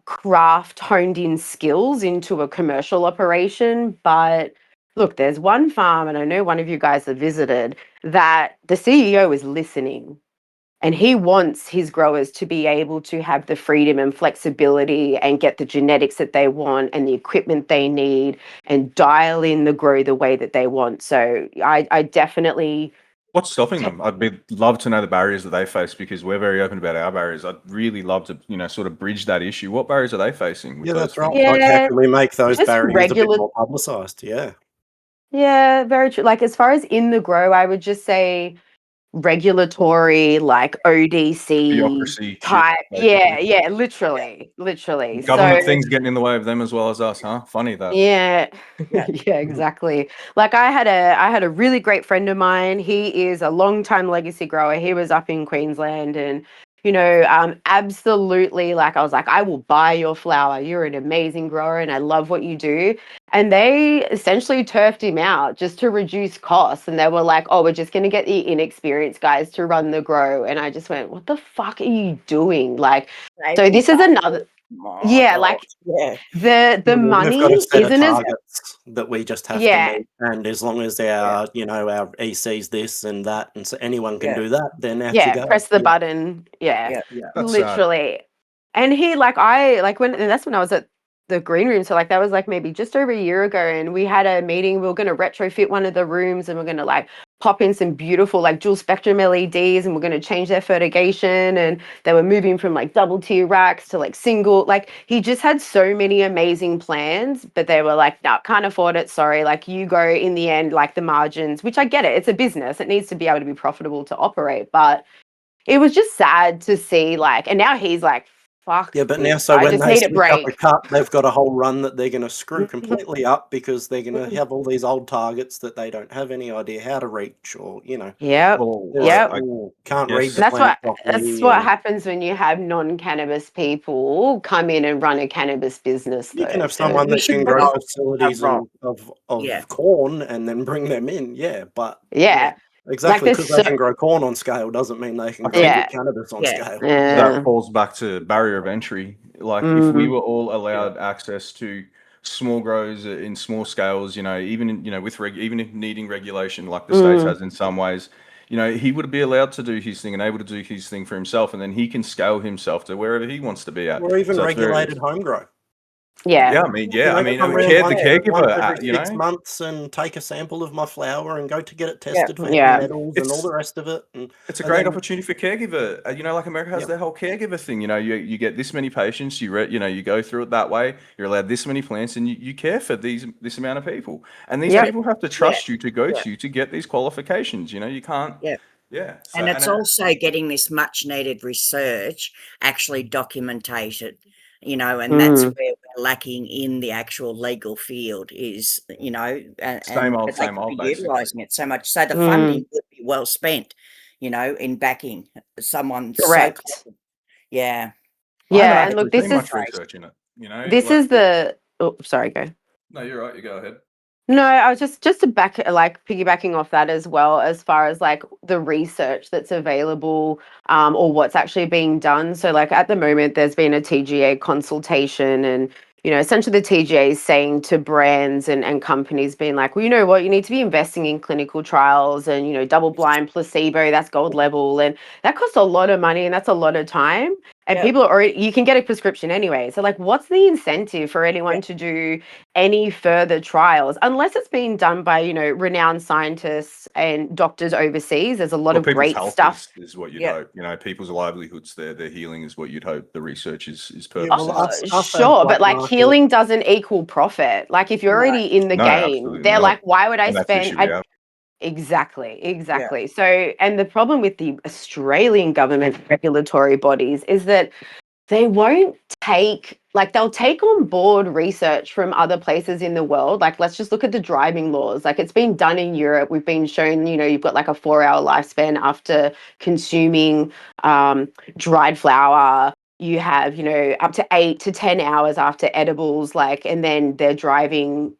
S6: craft honed in skills into a commercial operation. But look, there's one farm, and I know one of you guys have visited, that the CEO is listening. And he wants his growers to be able to have the freedom and flexibility and get the genetics that they want and the equipment they need and dial in the grow the way that they want. So I definitely.
S3: What's stopping them? Love to know the barriers that they face, because we're very open about our barriers. I'd really love to, sort of bridge that issue. What barriers are they facing? With
S2: Yeah,
S3: those
S2: that's right.
S3: things?
S2: Like, how can we make those
S6: just
S2: barriers a bit more publicised? Yeah.
S6: Yeah, very true. Like as far as in the grow, I would just say regulatory, like ODC
S3: Bureaucracy,
S6: type.
S3: shit,
S6: Yeah, literally.
S3: Government
S6: So
S3: things getting in the way of them as well as us, huh? Funny that.
S6: yeah.
S4: Yeah.
S6: Yeah, exactly. Like I had a really great friend of mine. He is a long-time legacy grower. He was up in Queensland, and absolutely, like I was like, I will buy your flower. You're an amazing grower and I love what you do. And they essentially turfed him out just to reduce costs. And they were like, oh, we're just going to get the inexperienced guys to run the grow. And I just went, what the fuck are you doing? Like, so this is another, yeah, like
S4: yeah.
S6: the
S2: We've
S6: money
S2: got a set of
S6: isn't as,
S2: targets that we just have to
S6: yeah,
S2: meet, and as long as our our EC's this and that, and so anyone can do that, then out you
S6: yeah,
S2: go.
S6: press the button. Yeah,
S2: Yeah.
S3: That's sad.
S6: literally. And he and that's when I was at the Greenroom. So like that was like maybe just over a year ago, and we had a meeting. We were going to retrofit one of the rooms, and we're going to like pop in some beautiful like dual spectrum LEDs, and we're going to change their fertigation. And they were moving from like double tier racks to like single. Like he just had so many amazing plans, but they were like, no, can't afford it. Sorry. Like you go in the end, like the margins, which I get it. It's a business. It needs to be able to be profitable to operate, but it was just sad to see, like, and now he's like, fuck.
S2: Yeah, but now,
S6: this.
S2: so
S6: I
S2: when
S6: just
S2: they
S6: need a
S2: switch up a
S6: break.
S2: cut, they've got a whole run that they're going to screw
S6: Mhm.
S2: completely up, because they're going to have all these old targets that they don't have any idea how to reach, or
S6: Yep.
S3: Well,
S6: Yep.
S2: can't
S3: Yes.
S2: read the
S6: That's
S2: plant
S6: what
S2: properly.
S6: happens when you have non-cannabis people come in and run a cannabis business,
S2: You
S6: though.
S2: can have
S6: So
S2: someone
S4: You
S2: that
S4: should
S2: can
S4: not
S2: grow
S4: are
S2: facilities
S4: wrong.
S2: of
S4: Yeah.
S2: corn and then bring them in. Yeah, but
S6: yeah,
S2: exactly,
S6: there's
S2: because they can grow corn on scale doesn't mean they can
S3: I
S2: grow
S3: think
S6: Yeah.
S2: cannabis on
S4: Yeah.
S2: scale.
S6: yeah,
S3: that falls back to barrier of entry. like if we were all allowed access to small grows in small scales, even even if needing regulation like the states has in some ways, he would be allowed to do his thing and able to do his thing for himself, and then he can scale himself to wherever he wants to be at.
S2: Or even
S3: So it's very,
S2: regulated home grow.
S6: Yeah.
S3: yeah, I mean,
S2: You know,
S3: I
S2: come
S3: mean,
S2: round
S3: the
S2: once
S3: caregiver,
S2: every 6 months and take a sample of my flower and go to get it tested for heavy
S6: Yeah.
S2: metals and all
S3: It's
S2: the rest of it.
S3: it's a
S2: And
S3: great
S2: then,
S3: opportunity for caregiver. Like America has
S2: Yep.
S3: their whole caregiver thing. You get this many patients. You go through it that way. You're allowed this many plants, and you care for this amount of people. And these
S6: Yep.
S3: people have to trust you to go to you to get these qualifications. You can't.
S4: Yeah.
S3: Yeah. So,
S4: And it's also getting this much needed research actually documented, and that's where we're lacking in the actual legal field is, and
S3: Same old,
S4: but they
S3: same
S4: could
S3: old,
S4: be
S3: basically.
S4: utilising it so much. So the funding would be well spent, in backing someone so
S6: Correct.
S4: clever. Yeah.
S3: I haven't
S6: Yeah. And
S3: actually
S6: look, this
S3: seen
S6: is
S3: much research in it.
S6: this
S3: like
S6: is the. Oh, sorry, go.
S3: no, you're right. You go ahead.
S6: No, I was just to back like piggybacking off that as well, as far as like the research that's available, or what's actually being done. So like at the moment there's been a TGA consultation, and essentially the TGA is saying to brands and companies, being like, well, you know what, you need to be investing in clinical trials and double blind placebo, that's gold level, and that costs a lot of money and that's a lot of time. And
S4: Yeah.
S6: people are already, you can get a prescription anyway. So like what's the incentive for anyone to do any further trials unless it's being done by renowned scientists and doctors overseas? There's a lot of
S3: People's
S6: great
S3: health
S6: stuff.
S3: is what you'd
S4: Yeah.
S3: hope. People's livelihoods, their healing is what you'd hope. The research is
S2: Yeah,
S3: purpose.
S2: well, us as
S6: Sure,
S2: black
S6: but like
S2: market,
S6: healing doesn't equal profit. Like if you're
S4: No.
S6: already in the
S3: No,
S6: game,
S3: absolutely
S6: they're
S3: not.
S6: like, why would I
S3: And that's the
S6: spend?
S3: issue we have.
S6: Exactly. So, and the problem with the Australian government regulatory bodies is that they won't they'll take on board research from other places in the world. Like, let's just look at the driving laws. Like, it's been done in Europe. We've been shown, you've got like a 4-hour lifespan after consuming dried flower. You have, up to 8 to 10 hours after edibles, and then they're driving,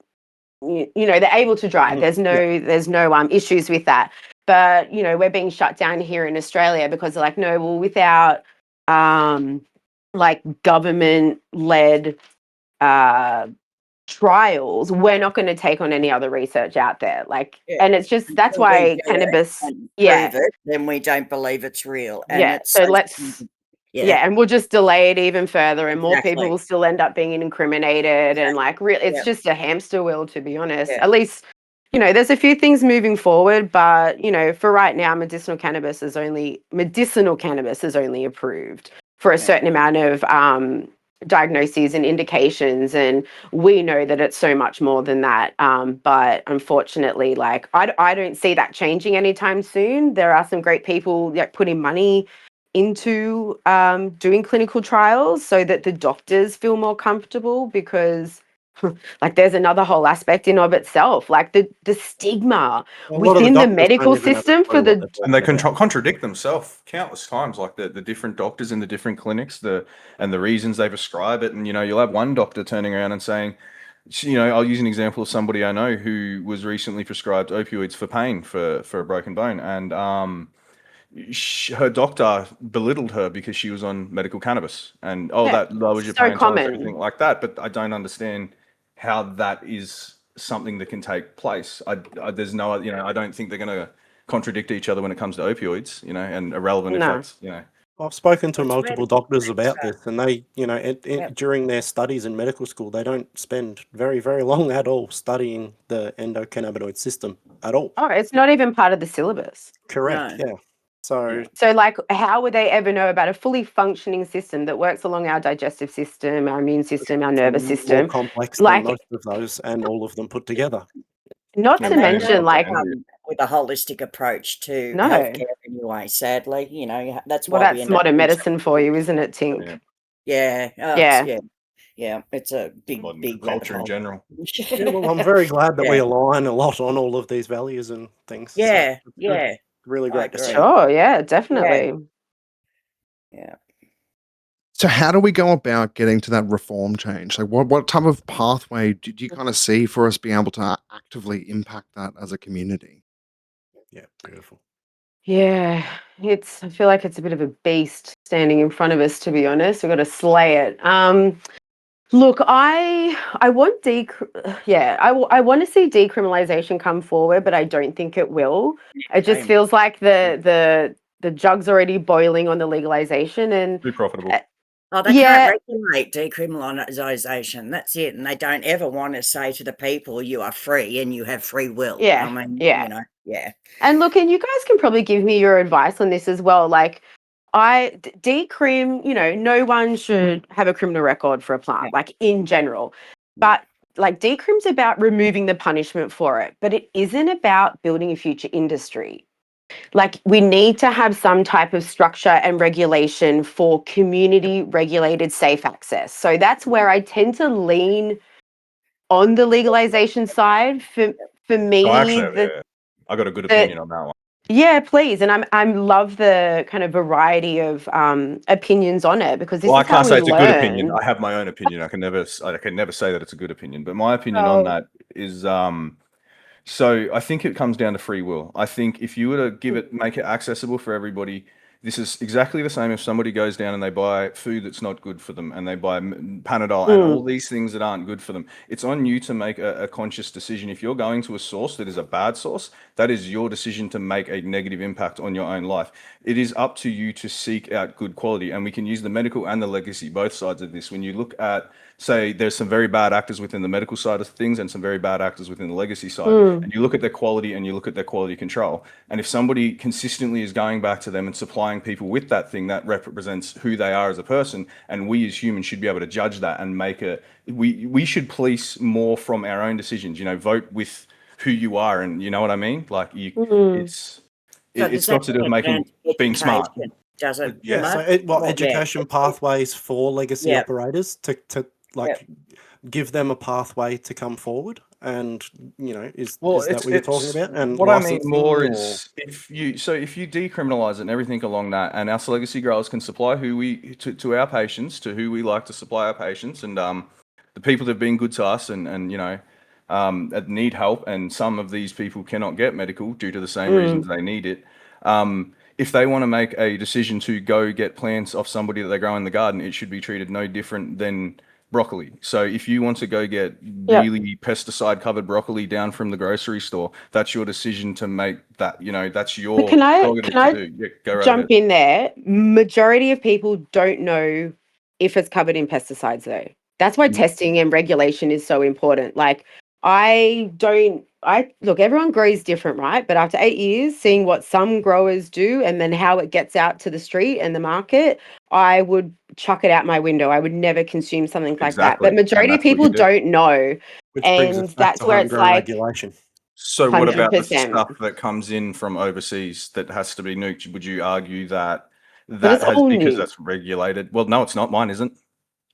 S6: they're able to drive. There's no issues with that. But, we're being shut down here in Australia because they're like, no, well, without government-led trials, we're not going to take on any other research out there. And it's just, that's
S4: Until we
S6: why
S4: do it
S6: cannabis,
S4: and prove it, then we don't believe it's real. And it's
S6: so let's,
S4: stupid.
S6: and we'll just delay it even further, and more people
S4: Exactly.
S6: will still end up being incriminated. And it's
S4: Yeah.
S6: just a hamster wheel, to be honest.
S4: Yeah.
S6: At least, there's a few things moving forward, but for right now, medicinal cannabis is only approved for a certain amount of diagnoses and indications, and we know that it's so much more than that. But unfortunately, I don't see that changing anytime soon. There are some great people putting money into doing clinical trials so that the doctors feel more comfortable, because there's another whole aspect in of itself, the stigma
S2: a lot of the
S6: within the
S2: doctors
S6: medical
S2: don't even have a
S6: system
S2: clue
S6: for
S2: what
S6: the
S2: they're
S3: And they
S2: talking about.
S3: contradict themselves countless times, like the different doctors in the different clinics, and the reasons they prescribe it. And you'll have one doctor turning around and saying, I'll use an example of somebody I know who was recently prescribed opioids for pain for a broken bone, and her doctor belittled her because she was on medical cannabis, and that lowers your
S6: so
S3: pain tolerance,
S6: common.
S3: everything like that. But I don't understand how that is something that can take place. There's no, I don't think they're going to contradict each other when it comes to opioids, and irrelevant if
S6: No.
S3: that's,
S2: I've spoken to
S4: It's
S2: multiple
S4: medical
S2: doctors about
S4: research.
S2: this, and they, during their studies in medical school, they don't spend very, very long at all studying the endocannabinoid system at all.
S6: Oh, it's not even part of the syllabus.
S2: Correct.
S4: No.
S2: Yeah. So
S6: So how would they ever know about a fully functioning system that works along our digestive system, our immune system, our nervous
S2: more
S6: system?
S2: complex than most of those, and all of them put together.
S6: Not to
S4: And they
S6: mention
S4: don't come with a holistic approach to
S6: No.
S4: healthcare anyway, sadly. That's
S6: well,
S4: why we
S6: that's
S4: end up
S6: modern
S4: in
S6: medicine for you, isn't it, Tink?
S3: Yeah.
S4: It's a big
S3: modern
S4: rabbit
S3: culture in
S4: hole.
S3: general.
S2: Yeah, well, I'm very glad that we
S4: Yeah.
S2: align a lot on all of these values and things. So
S4: Yeah,
S2: it's good. Really
S4: I
S2: great to see.
S4: agree.
S6: Sure, yeah, definitely.
S4: Yeah.
S5: So how do we go about getting to that reform change? Like what type of pathway do you kind of see for us being able to actively impact that as a community?
S2: Yeah, beautiful.
S6: Yeah, I feel like it's a bit of a beast standing in front of us, to be honest. We've got to slay it. Look, I want I want to see decriminalization come forward, but I don't think it will. It just
S4: Same.
S6: feels like the jug's already boiling on the legalization, and
S3: Too profitable.
S4: They
S6: yeah,
S4: can't regulate decriminalisation. That's it. And they don't ever want to say to the people, you are free and you have free will.
S6: yeah,
S4: I mean,
S6: yeah.
S4: you know, yeah.
S6: And look, and you guys can probably give me your advice on this as well. Like, decrim, no one should have a criminal record for a plant,
S4: Yeah.
S6: like in general. But like decrim's about removing the punishment for it, but it isn't about building a future industry. Like, we need to have some type of structure and regulation for community regulated safe access. So that's where I tend to lean on the legalization side. For
S3: Oh,
S6: me,
S3: actually, yeah, I got a good opinion on that one.
S6: yeah, please. And I'm love the kind of variety of opinions on it, because this
S3: Well, I
S6: is how
S3: can't say
S6: we
S3: it's a good opinion.
S6: learn.
S3: I have my own opinion. I can never say that it's a good opinion. But my opinion on
S6: Oh,
S3: that is, so I think it comes down to free will. I think if you were to make it accessible for everybody, this is exactly the same if somebody goes down and they buy food that's not good for them, and they buy Panadol and all these things that aren't good for them. It's on you to make a conscious decision. If you're going to a source that is a bad source, that is your decision to make a negative impact on your own life. It is up to you to seek out good quality, and we can use the medical and the legacy, both sides of this. When you look at, say, there's some very bad actors within the medical side of things and some very bad actors within the legacy side, and you look at their quality and you look at their quality control, and if somebody consistently is going back to them and supplying people with that thing that represents who they are as a person, and we as humans should be able to judge that and we should police more from our own decisions. Vote with who you are, and you know what I mean. Like it's
S4: So
S3: it's
S4: does
S3: got
S4: that
S3: to do with
S4: come down
S3: being
S4: to
S3: smart.
S4: education? Does it?
S3: Yeah.
S2: So,
S4: Mark?
S2: what
S4: Yeah.
S2: education pathways for legacy
S4: Yeah.
S2: operators to like give them a pathway to come forward? And is that what you're talking about? And
S3: what I mean
S2: licensing,
S3: more
S2: or-
S3: is if you decriminalize it and everything along that, and our legacy growers can supply to our patients, to who we like to supply our patients, and the people that have been good to us, and that need help, and some of these people cannot get medical due to the same reasons they need it. If they want to make a decision to go get plants off somebody that they grow in the garden, it should be treated no different than broccoli. So if you want to go get really pesticide covered broccoli down from the grocery store, that's your decision to make. That that's your
S6: But can I
S3: prerogative to do. Yeah, go right
S6: jump
S3: ahead.
S6: in there? Majority of people don't know if it's covered in pesticides, though. That's why testing and regulation is so important. Like, look, everyone grows different, right? But after 8 years, seeing what some growers do and then how it gets out to the street and the market, I would chuck it out my window. I would never consume something like that.
S3: Exactly.
S6: But majority
S3: And
S6: of
S3: that's what you
S6: people
S3: do.
S6: don't know.
S2: which brings us
S6: And
S2: back to
S6: that's where it's
S2: homegrown
S6: like
S2: regulation.
S3: So what about the
S6: 100%.
S3: stuff that comes in from overseas that has to be nuked? Would you argue that
S6: But it's
S3: has,
S6: all
S3: because
S6: new.
S3: that's regulated? Well, no, it's not. Mine isn't.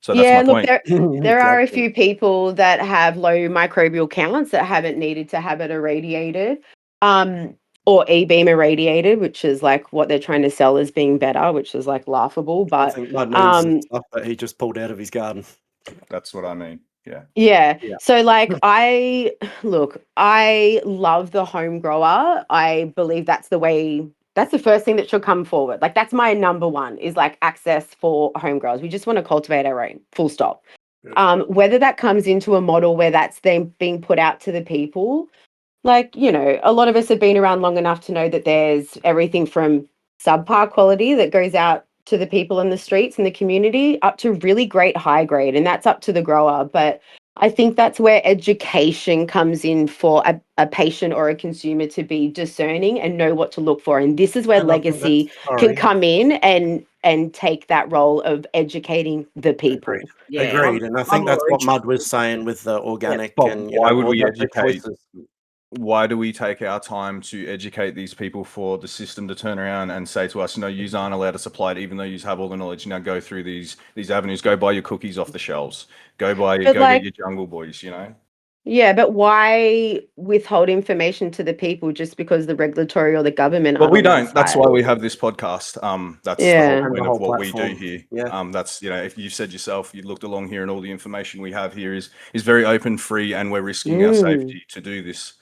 S3: So that's
S6: Yeah,
S3: my
S6: look,
S3: point.
S6: there are a
S2: Exactly.
S6: few people that have low microbial counts that haven't needed to have it irradiated, or e-beam irradiated, which is like what they're trying to sell as being better, which is like laughable.
S2: I
S6: But
S2: think Mud means stuff that he just pulled out of his garden.
S3: That's what I mean. Yeah.
S6: yeah.
S2: Yeah.
S6: So like I love the home grower. I believe that's the first thing that should come forward. Like, that's my number one, is like access for home growers. We just want to cultivate our own, full stop. Whether that comes into a model where that's then being put out to the people, like, a lot of us have been around long enough to know that there's everything from subpar quality that goes out to the people in the streets and the community, up to really great high grade, and that's up to the grower. But I think that's where education comes in for a patient or a consumer to be discerning and know what to look for. And this is where
S2: And I think
S6: legacy
S2: that's-
S6: can
S2: sorry.
S6: come in and take that role of educating the people.
S2: Agreed.
S4: Yeah,
S2: Agreed. And I think that's what Mud was saying with the organic
S3: But
S2: and
S3: why would
S2: all
S3: we
S2: the
S3: educate?
S2: choices.
S3: Why do we take our time to educate these people for the system to turn around and say to us, no, you aren't allowed to supply it, even though you have all the knowledge? Now go through these avenues. Go buy your cookies off the shelves. Go get your Jungle Boys.
S6: Yeah, but why withhold information to the people just because the regulatory or the government?
S3: Well, we
S6: aren't on their
S3: don't. That's
S6: side?
S3: why we have this podcast. That's the
S6: Yeah.
S3: whole
S2: And the
S3: point
S2: whole
S3: of what we do
S2: platform.
S3: here.
S2: Yeah.
S3: That's if you said yourself, you looked along here, and all the information we have here is very open, free, and we're risking our safety to do this.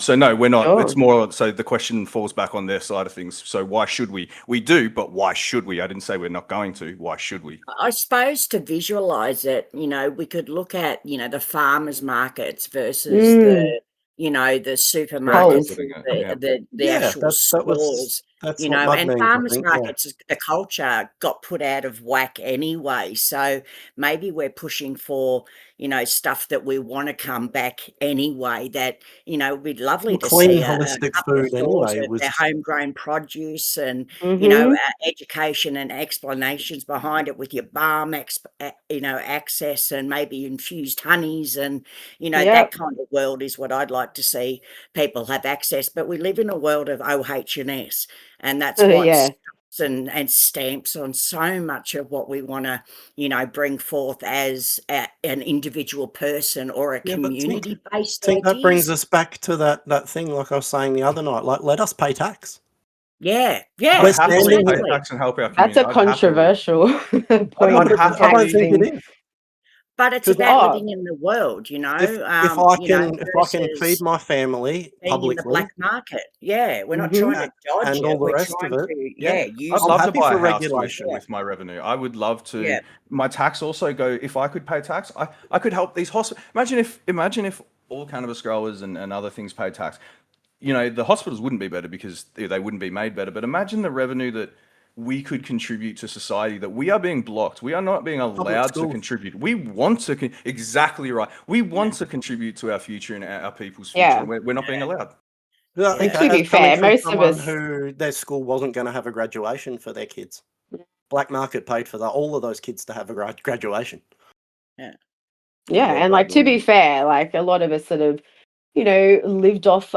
S3: So no, we're not.
S6: Sure.
S3: It's more so the question falls back on their side of things. So why should we? We do, but why should we? I didn't say we're not going to. Why should we?
S4: I suppose to visualize it, we could look at, the farmers markets versus the, the supermarkets,
S6: Coles.
S4: the actual stores,
S2: that's what Mud
S4: and
S2: means, I
S4: farmers
S2: think. Yeah.
S4: markets, the culture got put out of whack anyway. So maybe we're pushing for, stuff that we want to come back anyway, that, it'd be lovely
S2: Well,
S4: to
S2: clean,
S4: see a
S2: holistic
S4: couple of
S2: food
S4: stores
S2: anyway
S4: of
S2: was
S4: their homegrown produce and,
S6: Mm-hmm.
S4: education and explanations behind it with your balm, access and maybe infused honeys and, that
S6: Yep.
S4: kind of world is what I'd like to see people have access. But we live in a world of OH&S, and that's what
S6: Yeah.
S4: and stamps on so much of what we want to, bring forth as an individual person or a
S2: Yeah, but
S4: community-based
S2: I think that brings
S4: ideas.
S2: us back to that thing, like I was saying the other night. Like, let us pay tax.
S4: Yeah,
S3: I'd
S2: We're
S3: happily
S2: standing
S3: pay
S2: here.
S3: tax and help our
S6: That's
S3: community.
S6: a
S3: I'd happily.
S6: controversial point.
S3: I'd
S6: The
S2: I
S3: happily-
S2: don't
S6: tax
S2: think
S6: thing.
S2: it is.
S4: but it's
S2: 'Cause
S4: about
S6: Oh,
S4: living in the world,
S2: If I can
S4: versus
S2: feed my family
S4: being in the
S2: publicly,
S4: black market. Yeah, we're not
S6: Mhm.
S4: trying to dodge
S2: and
S4: it.
S2: all the
S4: We're
S2: rest of
S4: trying
S2: it,
S4: to,
S2: yeah,
S4: use
S3: I'd
S2: I'm
S3: love to
S2: happy
S3: buy
S2: for
S3: a house
S2: regulation.
S3: with my revenue. I would love to.
S4: Yeah.
S3: My tax also go. If I could pay tax, I could help these hospitals. Imagine if all cannabis growers and other things paid tax. The hospitals wouldn't be better because they wouldn't be made better. But imagine the revenue that we could contribute to society, that we are being blocked. We are not being allowed to
S2: schools.
S3: contribute. We want to, exactly right. We want to contribute to our future and our people's future.
S6: Yeah.
S3: And we're not being allowed.
S2: Yeah,
S6: And
S2: okay,
S6: to be
S2: as coming
S6: fair,
S2: from
S6: most of
S2: someone
S6: us.
S2: who their school wasn't going to have a graduation for their kids, black market paid for all of those kids to have a graduation.
S6: Yeah,
S3: Well
S6: and like, to be fair, like, a lot of us sort of, lived off,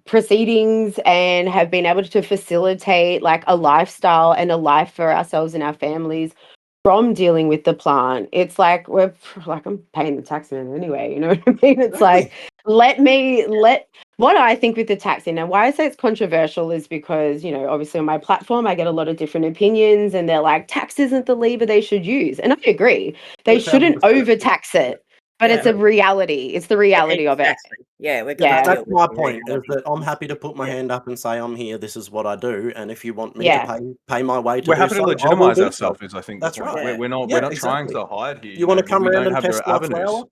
S6: proceedings and have been able to facilitate like a lifestyle and a life for ourselves and our families from dealing with the plant. It's like I'm paying the tax man anyway, you know what I mean? It's like, let what I think with the taxing, and why I say it's controversial is because, obviously on my platform I get a lot of different opinions, and they're like, tax isn't the lever they should use. And I agree. They shouldn't
S2: 1000%.
S6: overtax it. But it's
S4: Yeah.
S6: a reality. It's the reality of it.
S4: Exactly. Yeah, we're
S6: Yeah.
S4: going to
S2: That's my point, is that I'm happy to put my
S4: Yeah.
S2: hand up and say I'm here, this is what I do, and if you want me
S6: Yeah.
S2: to pay my way to
S3: We're
S2: do
S3: happy to
S2: so, I will
S3: legitimize
S2: do so.
S3: ourselves. Is I think
S2: That's
S3: the point.
S2: right.
S3: We're not
S2: Yeah,
S3: trying
S2: exactly.
S3: to hide here.
S2: You want to
S3: but
S2: come
S3: we
S2: around
S3: don't
S2: and
S3: have the
S2: test my
S3: avenues.
S2: flower?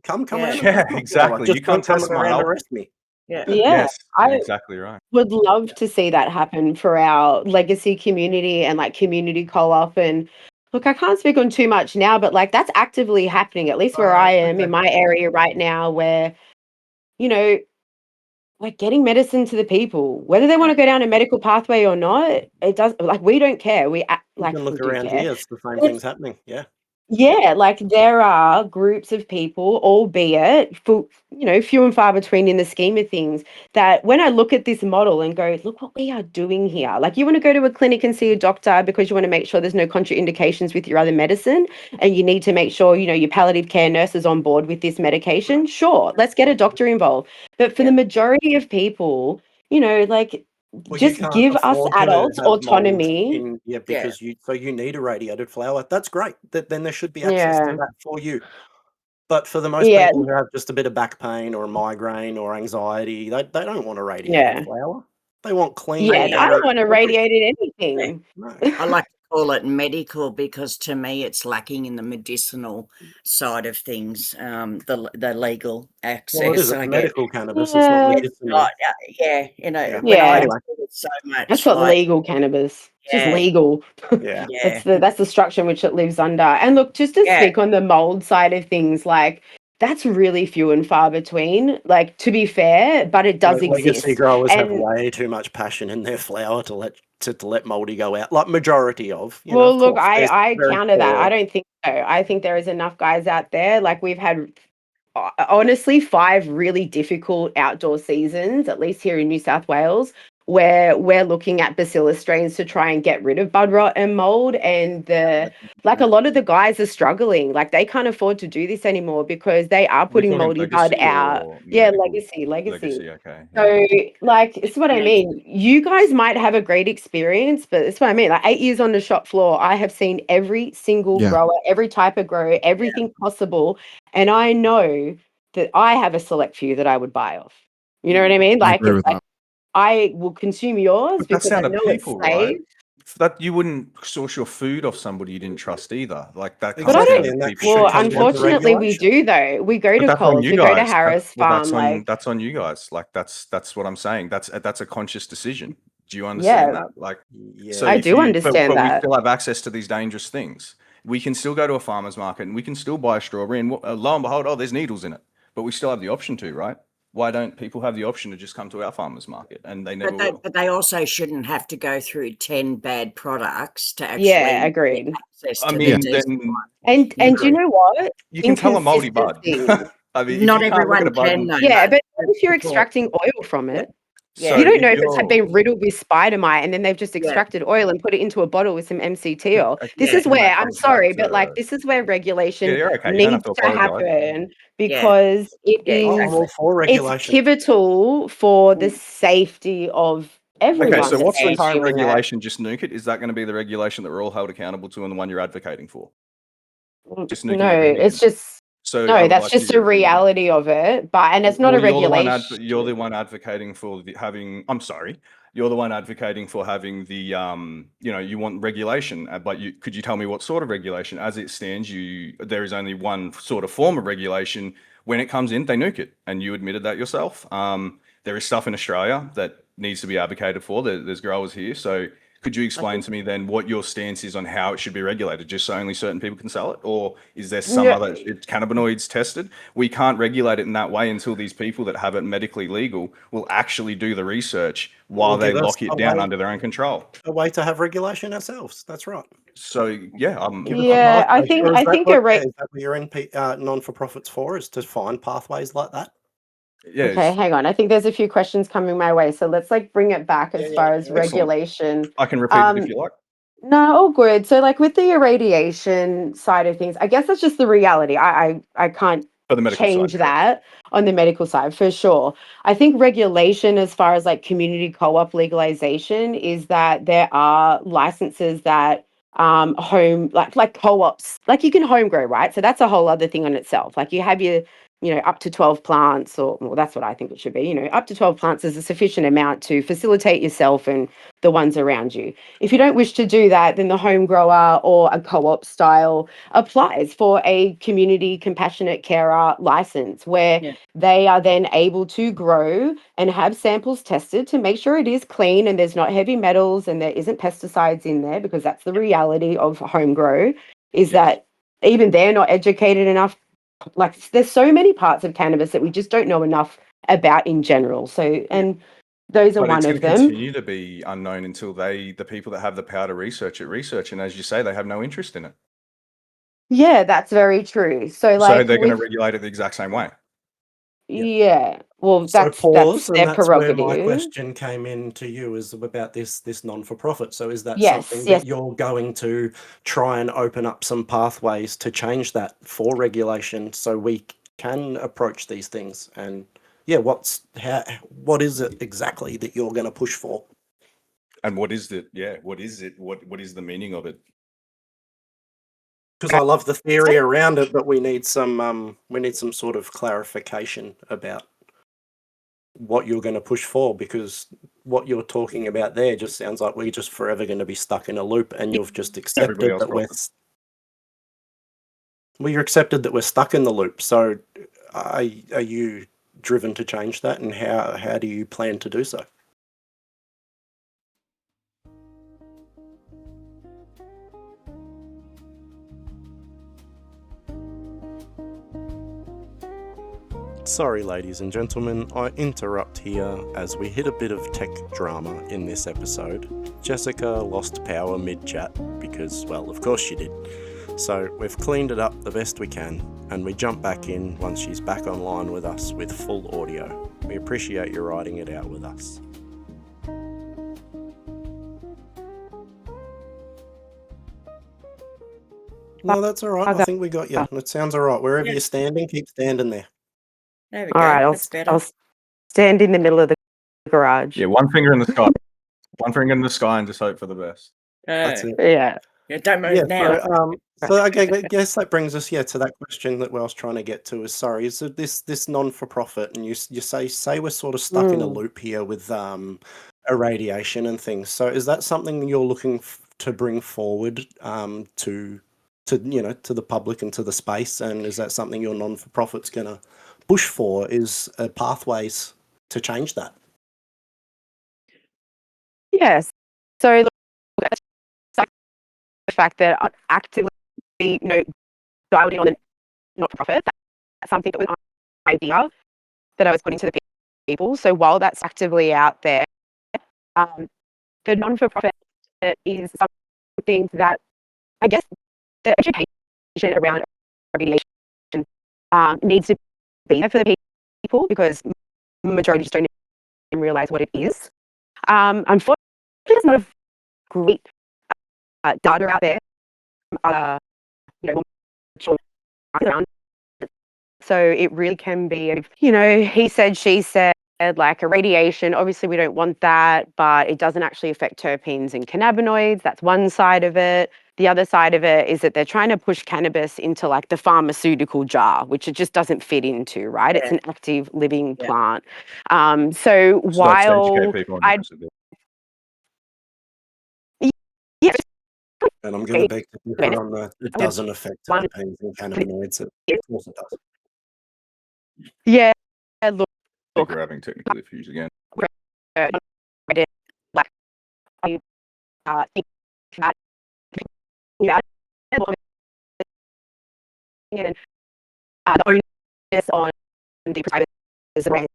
S2: Come
S4: Yeah.
S2: around and
S3: Yeah,
S2: test my flower.
S3: exactly.
S2: Just
S3: You can't
S2: don't
S3: test
S2: come
S3: mine.
S2: around and
S3: I'll-
S2: arrest me.
S4: Yeah.
S6: Yeah.
S3: Yes,
S6: I
S3: exactly right.
S6: would love to see that happen for our legacy community and like community co-op. And look, I can't speak on too much now, but like, that's actively happening, at least where I am in my area right now, where, we're getting medicine to the people, whether they want to go down a medical pathway or not. It does, like, we don't care. We
S2: You can look
S6: we do
S2: around
S6: care.
S2: here, it's the same
S6: It's-
S2: things happening. Yeah.
S6: Yeah, like, there are groups of people, albeit few and far between in the scheme of things, that when I look at this model and go, look what we are doing here. Like, you want to go to a clinic and see a doctor because you want to make sure there's no contraindications with your other medicine, and you need to make sure, your palliative care nurse is on board with this medication. Sure, let's get a doctor involved. But for the majority of people, like,
S2: Well, you
S6: just
S2: can't
S6: give us
S2: afford to
S6: adults
S2: have mold
S6: autonomy.
S2: because you need irradiated flour. That's great. Then there should be access to
S6: Yeah.
S2: that for you. But for the most
S6: Yeah.
S2: people who have just a bit of back pain or a migraine or anxiety, they don't want irradiated
S6: Yeah.
S2: flour. They want clean.
S6: Yeah, I don't want to radiate anything.
S2: No.
S4: I like to call it medical because to me it's lacking in the medicinal side of things, the legal access.
S2: Well, it is.
S4: I
S2: It's
S4: guess.
S2: medical cannabis.
S6: Yeah.
S2: It's not
S4: It's
S2: medicinal.
S4: not, when
S6: Yeah.
S4: I
S2: Anyway.
S4: do it so much.
S6: That's what
S4: like,
S6: legal cannabis. It's just
S4: Yeah.
S6: legal.
S2: Yeah.
S4: yeah,
S6: That's the structure in which it lives under. And look, just to
S4: Yeah.
S6: speak on the mold side of things, like, that's really few and far between, like, to be fair, but it does
S2: Legacy
S6: exist.
S2: growers have
S6: And
S2: way too much passion in their flour to let moldy go out. Like majority of.
S6: well,
S2: Of
S6: look,
S2: course, there's
S6: I
S2: very
S6: counter that.
S2: poor-
S6: I don't think so. I think there is enough guys out there. Like, we've had honestly 5 really difficult outdoor seasons, at least here in New South Wales, where we're looking at bacillus strains to try and get rid of bud rot and mold. And a lot of the guys are struggling. Like, they can't afford to do this anymore because they are putting moldy bud out. Yeah, legacy.
S3: Legacy, okay.
S6: So, like, it's what I mean. You guys might have a great experience, but it's what I mean. Like, 8 years on the shop floor, I have seen every single
S5: Yeah.
S6: grower, every type of grower, everything possible. And I know that I have a select few that I would buy off. You know what I mean?
S5: I
S6: Like,
S5: agree
S6: it's
S5: with
S6: like
S5: that.
S6: I will consume yours
S3: But that's
S6: because I
S3: down to
S6: know it's
S3: people, right?
S6: safe.
S3: That you wouldn't source your food off somebody you didn't trust either. Like that
S6: But I
S3: comes down
S6: don't.
S3: to
S2: and that
S3: people.
S2: should
S6: Well,
S2: come down to
S6: unfortunately, we
S2: regulation.
S6: do though. We go
S3: But
S6: to
S3: that's on
S6: Coles,
S3: you
S6: we go to
S3: guys.
S6: Harris Farm, like
S3: That's on you guys. Like that's what I'm saying. That's a conscious decision. Do you understand
S6: yeah,
S3: that? Like,
S2: Yeah,
S3: so
S6: I
S3: if
S6: do
S3: you,
S6: understand
S3: but we
S6: that.
S3: still have access to these dangerous things. We can still go to a farmer's market and we can still buy a strawberry, and lo and behold, oh, there's needles in it. But we still have the option to, right? Why don't people have the option to just come to our farmer's market? And they never will.
S4: But they also shouldn't have to go through 10 bad products to actually
S6: Yeah,
S4: get
S6: agreed.
S4: access
S3: I
S4: to the
S3: mean,
S4: decent
S3: then
S4: one.
S6: And
S3: you,
S6: do you know what?
S3: you can tell a moldy bud.
S6: Inconsistency.
S3: I mean, if
S4: Not
S3: you can't look at a
S4: everyone
S3: bud
S4: can
S3: and
S4: though.
S6: Yeah,
S4: mate.
S6: but what if you're
S4: That's all.
S6: extracting oil from it?
S3: so
S6: You don't
S3: if
S6: know if it's
S3: you're
S6: been riddled with spider mite and then they've just
S4: Yeah.
S6: extracted oil and put it into a bottle with some MCT oil. This
S3: again,
S6: is
S3: that
S6: where, I'm
S3: comes back
S6: sorry, but like
S3: to
S6: this is where
S3: yeah,
S6: regulation
S3: you're okay. You don't have
S6: needs
S3: to
S6: to
S3: apologize.
S6: happen because it
S4: Yeah,
S6: is
S2: I'm all for
S6: it's
S2: regulation.
S6: pivotal for the safety of everyone
S3: Okay, so
S6: that's
S3: what's the current
S6: consuming it.
S3: regulation? Just nuke it. Is that going to be the regulation that we're all held accountable to and the one you're advocating for? Just nuking
S6: No,
S3: it to
S6: it's
S3: vegan.
S6: just
S3: So I
S6: no,
S3: would
S6: that's
S3: like
S6: just a
S3: your opinion.
S6: reality of it. But and it's not
S3: Well,
S6: a
S3: you're the one
S6: regulation.
S3: you're the one advocating for having. I'm sorry, you're the one advocating for having the you know, you want regulation, but could you tell me what sort of regulation? As it stands, there is only one sort of form of regulation. When it comes in, they nuke it, and you admitted that yourself. There is stuff in Australia that needs to be advocated for. There's growers here, so could you explain to me then what your stance is on how it should be regulated? Just so only certain people can sell it, or is there some
S6: No,
S3: other cannabinoids tested? We can't regulate it in that way until these people that have it medically legal will actually do the research while
S2: Well,
S3: they
S2: give us
S3: lock it
S2: a
S3: down
S2: way-
S3: under their own control.
S2: A way to have regulation ourselves. That's right.
S3: So yeah,
S2: Give us a
S6: yeah, I
S2: pathway.
S6: think
S2: Or is
S6: I
S2: that
S6: think
S2: what-
S6: you're right.
S2: Is that what your non-for-profits for? Is to find pathways like that?
S3: yeah.
S6: Okay, hang on. I think there's a few questions coming my way. So let's like bring it back as far as
S3: Excellent.
S6: regulation.
S3: I can repeat it if you like.
S6: No, all good. So like with the irradiation side of things, I guess that's just the reality. I can't
S3: For the medical
S6: change
S3: side,
S6: that on the medical side for sure. I think regulation as far as like community co-op legalization is that there are licenses that home like co-ops, like you can home grow, right? So that's a whole other thing on itself. Like you have your up to 12 plants, or well, that's what I think it should be. Up to 12 plants is a sufficient amount to facilitate yourself and the ones around you. If you don't wish to do that, then the home grower or a co-op style applies for a community compassionate carer license, where they are then able to grow and have samples tested to make sure it is clean and there's not heavy metals and there isn't pesticides in there, because that's the reality of home grow, is that even they're not educated enough. Like there's so many parts of cannabis that we just don't know enough about in general. So, and those are
S3: But
S6: one
S3: it's going
S6: of
S3: to
S6: them.
S3: continue to be unknown until the people that have the power to research, and as you say, they have no interest in it.
S6: Yeah, that's very true. So like
S3: they're going to
S6: with,
S3: regulate it the exact same way.
S6: yeah, well,
S2: So
S6: that's
S2: pause, and
S6: their
S2: that's where my
S6: prerogative.
S2: question came in to you, is about this non-for-profit. So is that
S6: Yes,
S2: something
S6: yes.
S2: that you're going to try and open up some pathways to change that for regulation, so we can approach these things? And what is it exactly that you're going to push for?
S3: And what is it? Yeah, what is it? What is the meaning of it?
S2: Because I love the theory around it, but we need some sort of clarification about what you're going to push for, because what you're talking about there just sounds like we're just forever going to be stuck in a loop, and you've just accepted you're accepted that we're stuck in the loop. So are you driven to change that, and how do you plan to do so? Sorry, ladies and gentlemen, I interrupt here as we hit a bit of tech drama in this episode. Jessica lost power mid-chat because, well, of course she did. So we've cleaned it up the best we can, and we jump back in once she's back online with us with full audio. We appreciate you riding it out with us. No, that's all right. I think we got you. It sounds all right. Wherever you're standing, keep standing there.
S4: There we
S6: All
S4: go.
S6: right,
S4: That's better.
S6: I'll stand in the middle of the garage.
S3: Yeah, one finger in the sky. One finger in the sky and just hope for the best.
S2: That's it.
S6: Yeah.
S4: Don't move
S2: Yeah,
S4: now.
S2: so I guess that brings us, to that question that I was trying to get to is, sorry, is that this non-for-profit, and you say we're sort of stuck in a loop here with irradiation and things. So is that something you're looking to bring forward to to the public and to the space? And is that something your non-for-profit's going to push for? Is pathways to change that?
S6: Yes. So look, it's the fact that I'm actively, dialed in on the not-for-profit. That's something that was an idea that I was putting to the people. So while that's actively out there, the non-for-profit is something that I guess the education around remediation needs to be there for the people, because majority just don't even realise what it is. Unfortunately, there's not a great data out there. More mature around. So it really can be, he said, she said, like irradiation. Obviously, we don't want that, but it doesn't actually affect terpenes and cannabinoids. That's one side of it. The other side of it is that they're trying to push cannabis into like the pharmaceutical jar, which it just doesn't fit into, right? It's an active living plant. So
S3: So that's to
S6: while
S3: educate people on the rest of it.
S6: yeah,
S2: And I'm going to beg to differ on that. It doesn't affect terpenes and cannabinoids. Of course it does.
S6: yeah, look,
S3: I think we're having technical issues again.
S6: like, and the onus on the prescribers around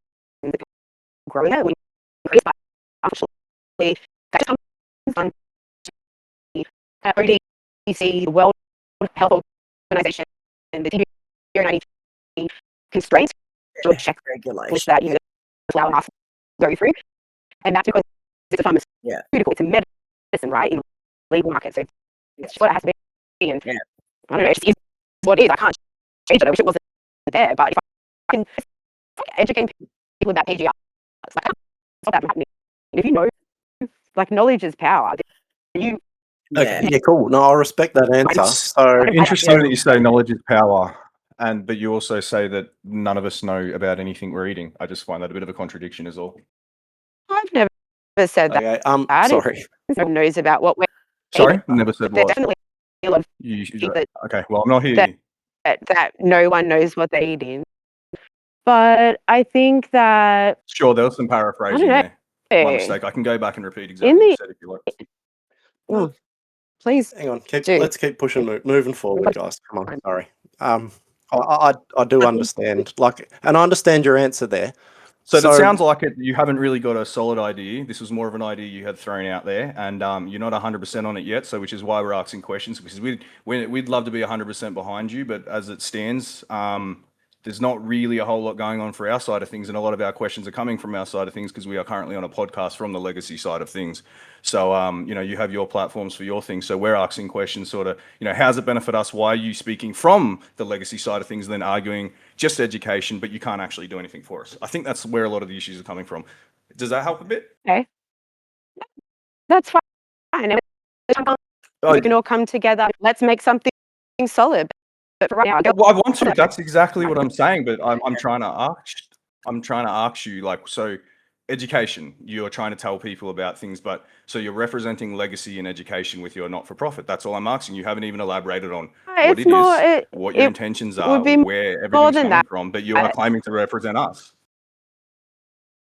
S6: growing it will increase, but unfortunately, that just comes from the ODC, the World Health Organization, and the TBO constraints or check
S4: Regulation.
S6: that the flower must go through, and that's because it's a pharmaceutical, it's a medicine, right, in legal market, so it's just what it has to be, and I don't know, it just is what it is. I can't change it. I wish it wasn't there, but if I can educate people about PGR, it's like, stop that from happening. And if you know, like, knowledge is power, then you.
S2: Okay, yeah, cool. No, I respect that answer.
S3: It's
S2: So
S3: interesting that you say knowledge is power, but you also say that none of us know about anything we're eating. I just find that a bit of a contradiction, is all.
S6: I've never said that.
S2: okay, sorry.
S6: No one knows about what we're
S3: Sorry,
S6: eating.
S3: never said
S6: There's
S3: what.
S6: definitely a lot of
S3: Okay, well, I'm not here.
S6: that no one knows what they're eating. But I think that
S3: Sure, there was some paraphrasing there. My mistake. I can go back and repeat exactly what you said if you like.
S6: Please,
S2: hang on. Let's keep pushing, moving forward, guys. Come on. Sorry. I do understand, and I understand your answer there.
S3: So it sounds like you haven't really got a solid idea. This was more of an idea you had thrown out there, and you're not 100% on it yet. So, which is why we're asking questions, because we'd love to be 100% behind you, but as it stands, there's not really a whole lot going on for our side of things, and a lot of our questions are coming from our side of things because we are currently on a podcast from the legacy side of things. So, you have your platforms for your things. So we're asking questions, sort of, how does it benefit us? Why are you speaking from the legacy side of things, and then arguing just education, but you can't actually do anything for us? I think that's where a lot of the issues are coming from. Does that help a bit?
S6: Okay, that's fine. We can all come together. Let's make something solid. But for right now,
S3: well, I want to. That's exactly what I'm saying. But I'm trying to ask you, like, so education. You're trying to tell people about things, but so you're representing legacy and education with your not-for-profit. That's all I'm asking. You haven't even elaborated on what it is, what your intentions are, where everything's coming from. But you are claiming to represent us.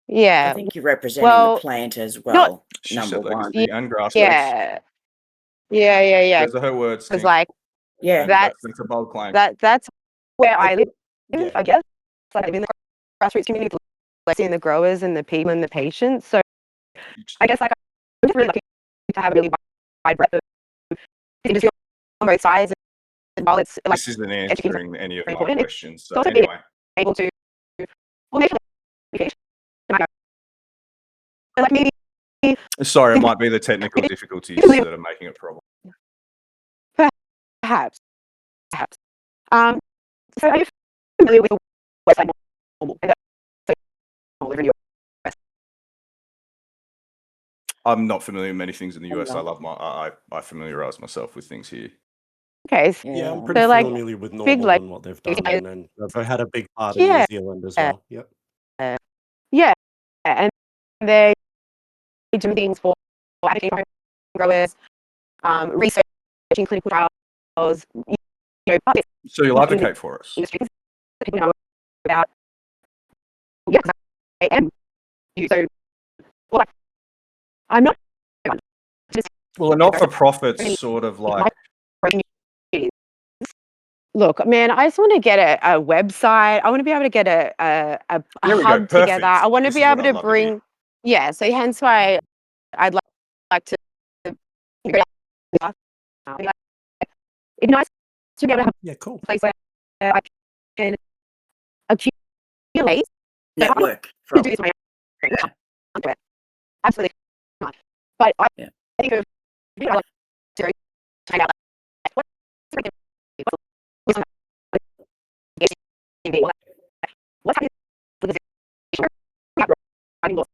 S6: Yeah,
S4: I think you're representing the plant as well.
S3: She
S4: number
S3: said
S4: one.
S3: legacy and grassroots.
S6: Yeah.
S3: Those are her words.
S6: It's like,
S3: that's a bold claim.
S6: That's where I live, I guess. I live in the grassroots community, seeing the growers and the people and the patients. So I guess, like, I'm just really lucky to have a really wide breadth of industry on both sides. And while it's like,
S3: this isn't answering any of my questions. So
S6: also
S3: anyway,
S6: able to like maybe.
S3: Sorry, it might be the technical difficulties that are making it a problem.
S6: Perhaps. So are you familiar with the website normal?
S3: I'm not familiar with many things in the
S4: I'm
S3: US.
S4: not.
S3: I familiarize myself with things here.
S6: Okay, so
S2: Yeah, I'm
S4: Yeah.
S2: pretty
S6: like
S2: familiar with
S6: big
S2: Normal
S6: like
S2: and what they've done, and they've had a big part in New
S6: yeah,
S2: Zealand as well. Yep.
S6: yeah, and they're doing things for advocating home growers, researching clinical trials, part of
S3: So you'll advocate for us.
S6: industries that people know about. Yeah, 'cause I am. So, well, I'm not. Just
S3: Well, a not-for-profit's sort of
S6: my
S3: like
S6: community. Look, man, I just want to get a website. I want to be able to get a
S3: there we go.
S6: hub together.
S3: Perfect.
S6: I want to
S3: This
S6: be
S3: is what
S6: able
S3: I'd
S6: to
S3: love to hear.
S6: bring, yeah. So hence why I'd like to. It's nice to be able to have
S2: Yeah, cool.
S6: a place where I can accumulate.
S4: Network
S6: To
S4: from.
S6: do this my own.
S4: Yeah.
S6: Absolutely not. But I
S4: Yeah.
S6: think of like to find out like what's what's happening with the writing laws.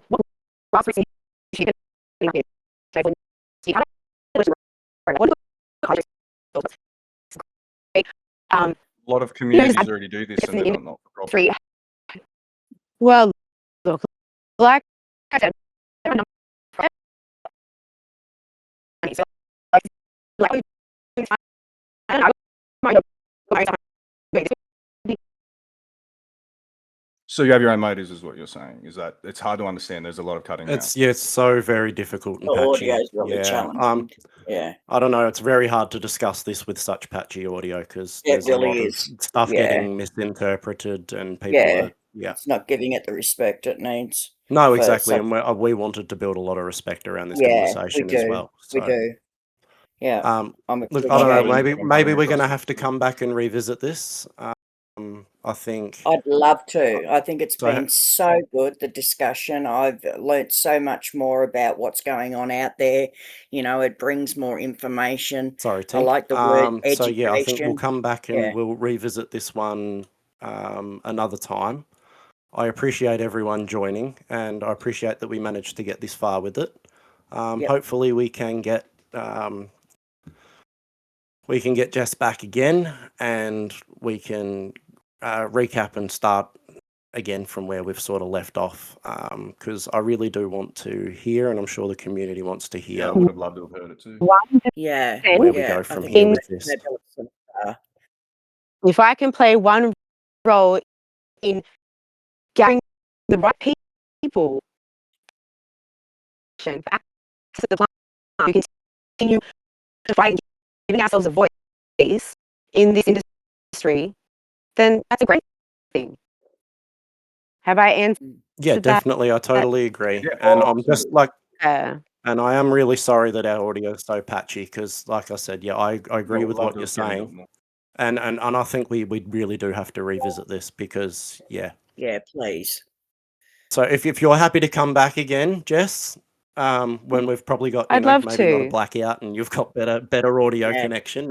S6: What grassroots initiative so when you have what
S3: A lot of communities already do this, and they're not not-for-profit.
S6: three. Well, look, like I said, there are so like I don't know.
S3: So you have your own motives, is what you're saying? Is that it's hard to understand? There's a lot of cutting out.
S2: It's so very difficult and
S4: The
S2: patchy.
S4: audio is really
S2: Yeah.
S4: challenging. Yeah.
S2: I don't know. It's very hard to discuss this with such patchy audio because
S4: It
S2: there's a
S4: really
S2: lot
S4: is.
S2: of stuff
S4: Yeah.
S2: getting misinterpreted, and people
S4: Yeah.
S2: are
S4: It's not giving it the respect it needs.
S2: No,
S4: for
S2: exactly.
S4: such-
S2: And we wanted to build a lot of respect around this
S4: Yeah,
S2: conversation
S4: we
S2: as
S4: do.
S2: well.
S4: We
S2: So,
S4: do. Yeah. I'm
S2: look, I don't know.
S4: appreciating.
S2: Maybe we're going to have to come back and revisit this. I think.
S4: I'd love to. I think it's
S2: So-
S4: been so good, the discussion. I've learnt so much more about what's going on out there. You know, it brings more information.
S2: Sorry,
S4: I
S2: Tim.
S4: like the word
S2: So yeah, I think we'll
S4: education.
S2: come back and
S4: Yeah.
S2: we'll revisit this one another time. I appreciate everyone joining, and I appreciate that we managed to get this far with it.
S4: Yep.
S2: Hopefully, we can get Jess back again, and we can recap and start again from where we've sort of left off. Because I really do want to hear, and I'm sure the community wants to
S3: Yeah,
S2: hear
S3: I would have loved to have heard it too.
S4: Yeah.
S2: where we
S4: yeah,
S2: go
S4: I
S2: from
S4: think
S2: here
S4: it's
S2: with this.
S4: fabulous so far.
S6: If I can play one role in getting the right people for access to the plant, we continue to fight, giving ourselves a voice in this industry, then that's a great thing. Have I answered?
S2: Yeah,
S6: that-
S2: definitely. I totally agree.
S3: Yeah,
S2: And
S3: oh,
S2: I'm just like,
S6: Uh,
S2: and I am really sorry that our audio is so patchy because, like I said, yeah, I agree
S3: I'd
S2: with
S3: love
S2: what
S3: to
S2: you're
S3: have given it
S2: saying.
S3: more.
S2: And I think we really do have to revisit this because, yeah.
S4: Yeah, please.
S2: So if you're happy to come back again, Jess, when we've probably got,
S6: I'd love
S2: maybe not a
S6: to.
S2: blackout and you've got better audio
S4: Yeah.
S2: connection,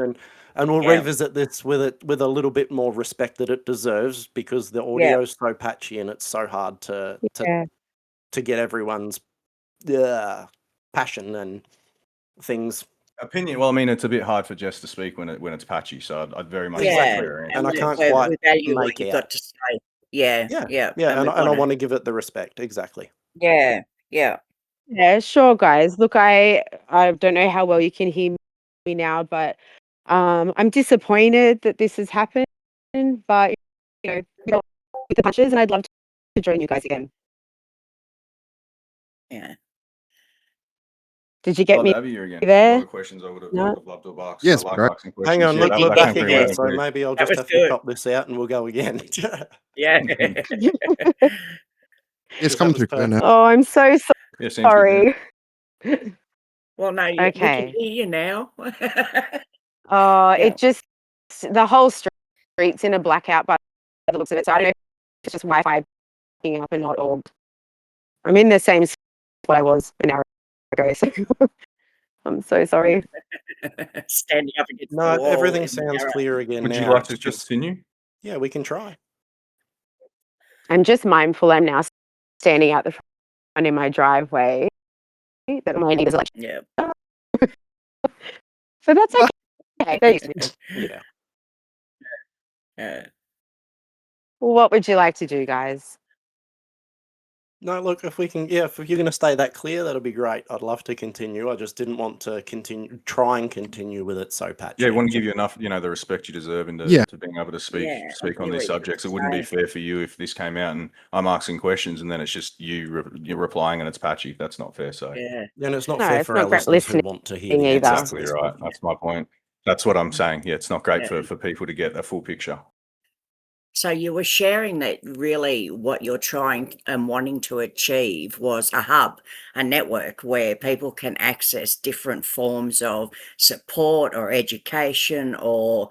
S2: and we'll
S4: Yeah.
S2: revisit this with a little bit more respect that it deserves because the audio is so patchy and it's so hard to get everyone's passion and things.
S3: Opinion. Well, I mean, it's a bit hard for Jess to speak when it's patchy, so I'd very much like
S4: Yeah.
S3: to hear her answer.
S2: And I
S4: we-
S2: can't
S4: we
S2: quite
S4: value what
S2: make
S4: you've
S2: out.
S4: got to say. Yeah.
S2: Yeah,
S4: we
S2: and I
S4: wanna-
S2: want to give it the respect. Exactly.
S4: Yeah.
S6: Yeah, sure, guys. Look, I don't know how well you can hear me now, but I'm disappointed that this has happened. But with the punches, and I'd love to join you guys again.
S4: Yeah.
S6: Did you get
S3: Love
S6: me
S3: to have you here again.
S6: there?
S3: A lot of questions I would have
S6: No?
S3: loved to have asked.
S5: Yes,
S3: I like
S5: great.
S3: asking questions.
S2: Hang on,
S3: Yeah,
S2: look,
S3: that
S2: we're
S3: came
S2: back
S3: pretty
S2: again,
S3: well,
S2: so
S3: great.
S2: maybe I'll
S4: That
S2: just
S4: was
S2: have to
S4: good.
S2: cop this out and we'll go again.
S4: Yeah.
S5: It's
S2: That
S5: coming
S2: was
S5: through clear now.
S6: Oh, I'm so
S3: Yeah, seems good, yeah.
S6: sorry.
S4: Well, no, we can
S6: Okay.
S4: hear you now.
S6: Oh,
S4: Yeah.
S6: it just the whole street's in a blackout by the looks of it. So I don't know if it's just Wi-Fi picking up and not, or I'm in the same spot I was an hour ago. So I'm so sorry.
S4: Standing up against the
S2: No,
S4: wall.
S2: everything
S4: in the
S2: sounds
S4: garage.
S2: clear again
S3: Would
S2: now.
S3: you like
S2: It's
S3: to
S2: just
S3: continue?
S2: yeah, we can try.
S6: I'm just mindful. I'm now standing out the in my driveway that my neighbors are like,
S4: Yeah.
S6: so that's okay.
S2: Yeah.
S4: Yeah.
S6: What would you like to do, guys?
S2: No, look, if we can, yeah, if you're going to stay that clear, that'll be great. I'd love to continue. I just didn't want to try and continue with it so patchy.
S3: Yeah, I want to give you enough, the respect you deserve into
S5: Yeah.
S3: to being able to speak
S4: Yeah,
S3: speak
S4: I
S3: on
S4: hear
S3: these
S4: what you're
S3: subjects. It wouldn't be
S4: saying.
S3: fair for you if this came out and I'm asking questions and then it's just you're replying and it's patchy. That's not fair. So
S4: Yeah.
S2: And it's not
S6: No,
S2: fair
S6: it's
S2: for
S6: not
S2: our
S6: great
S2: listeners who
S6: listening
S2: want to hear the
S6: either.
S2: answers to
S3: exactly
S2: this
S3: right.
S2: question.
S3: That's my point. That's what I'm saying. Yeah, it's not great
S4: Yeah.
S3: for people to get a full picture.
S4: So you were sharing that really what you're trying and wanting to achieve was a hub, a network where people can access different forms of support or education or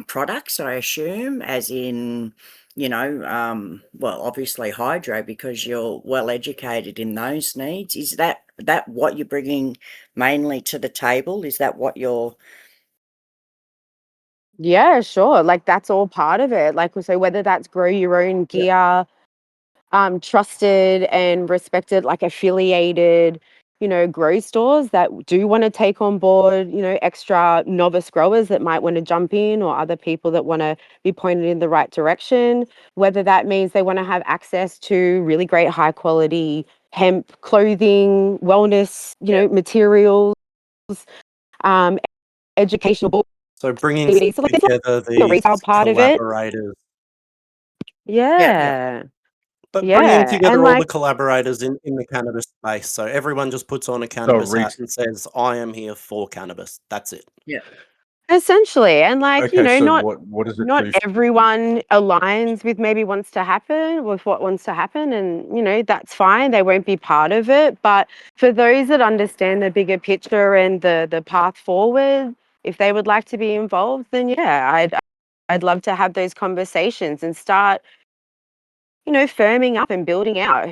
S4: products, I assume, as in, well, obviously hydro because you're well educated in those needs. Is that what you're bringing mainly to the table? Is that what you're?
S6: Yeah, sure. Like that's all part of it. Like we say, whether that's grow your own gear, trusted and respected, like affiliated, grow stores that do want to take on board, extra novice growers that might want to jump in or other people that want to be pointed in the right direction. Whether that means they want to have access to really great high quality hemp clothing, wellness, materials, um, educational books.
S2: So bringing
S6: So like there's
S2: together
S6: like the
S2: these
S6: retail part of it.
S2: collaborators,
S4: Yeah.
S2: but bringing
S6: Yeah. And
S2: together all the
S6: like
S2: collaborators in the cannabis space. So everyone just puts on a
S3: So
S2: cannabis hat and says, I am here for cannabis. That's it.
S4: Yeah.
S6: essentially, and like,
S3: okay, so
S6: not
S3: what does it
S6: not
S3: do?
S6: everyone aligns with maybe wants to happen with what wants to happen, and that's fine, they won't be part of it. But for those that understand the bigger picture and the path forward, if they would like to be involved, then yeah, I'd love to have those conversations and start firming up and building out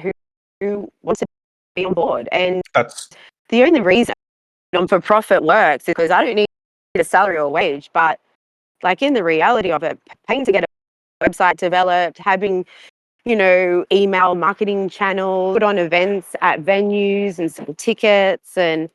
S6: who wants to be on board. And
S3: That's
S6: the only reason non-for-profit works is because I don't need a salary or wage, but like in the reality of it, paying to get a website developed, having, email marketing channels, put on events at venues and sell tickets and,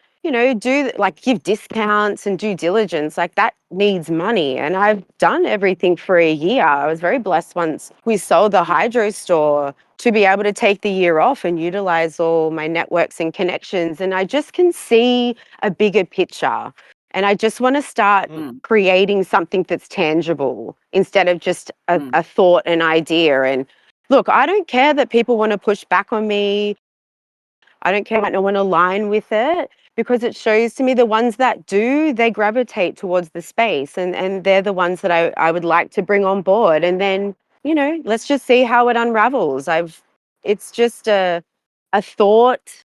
S6: do like give discounts and due diligence, like that needs money. And I've done everything for a year. I was very blessed once we sold the hydro store to be able to take the year off and utilize all my networks and connections. And I just can see a bigger picture. And I just want to start creating something that's tangible instead of just a thought, an idea. And look, I don't care that people want to push back on me. I don't care, I might not want to align with it because it shows to me the ones that do, they gravitate towards the space and they're the ones that I would like to bring on board. And then, let's just see how it unravels. It's just a thought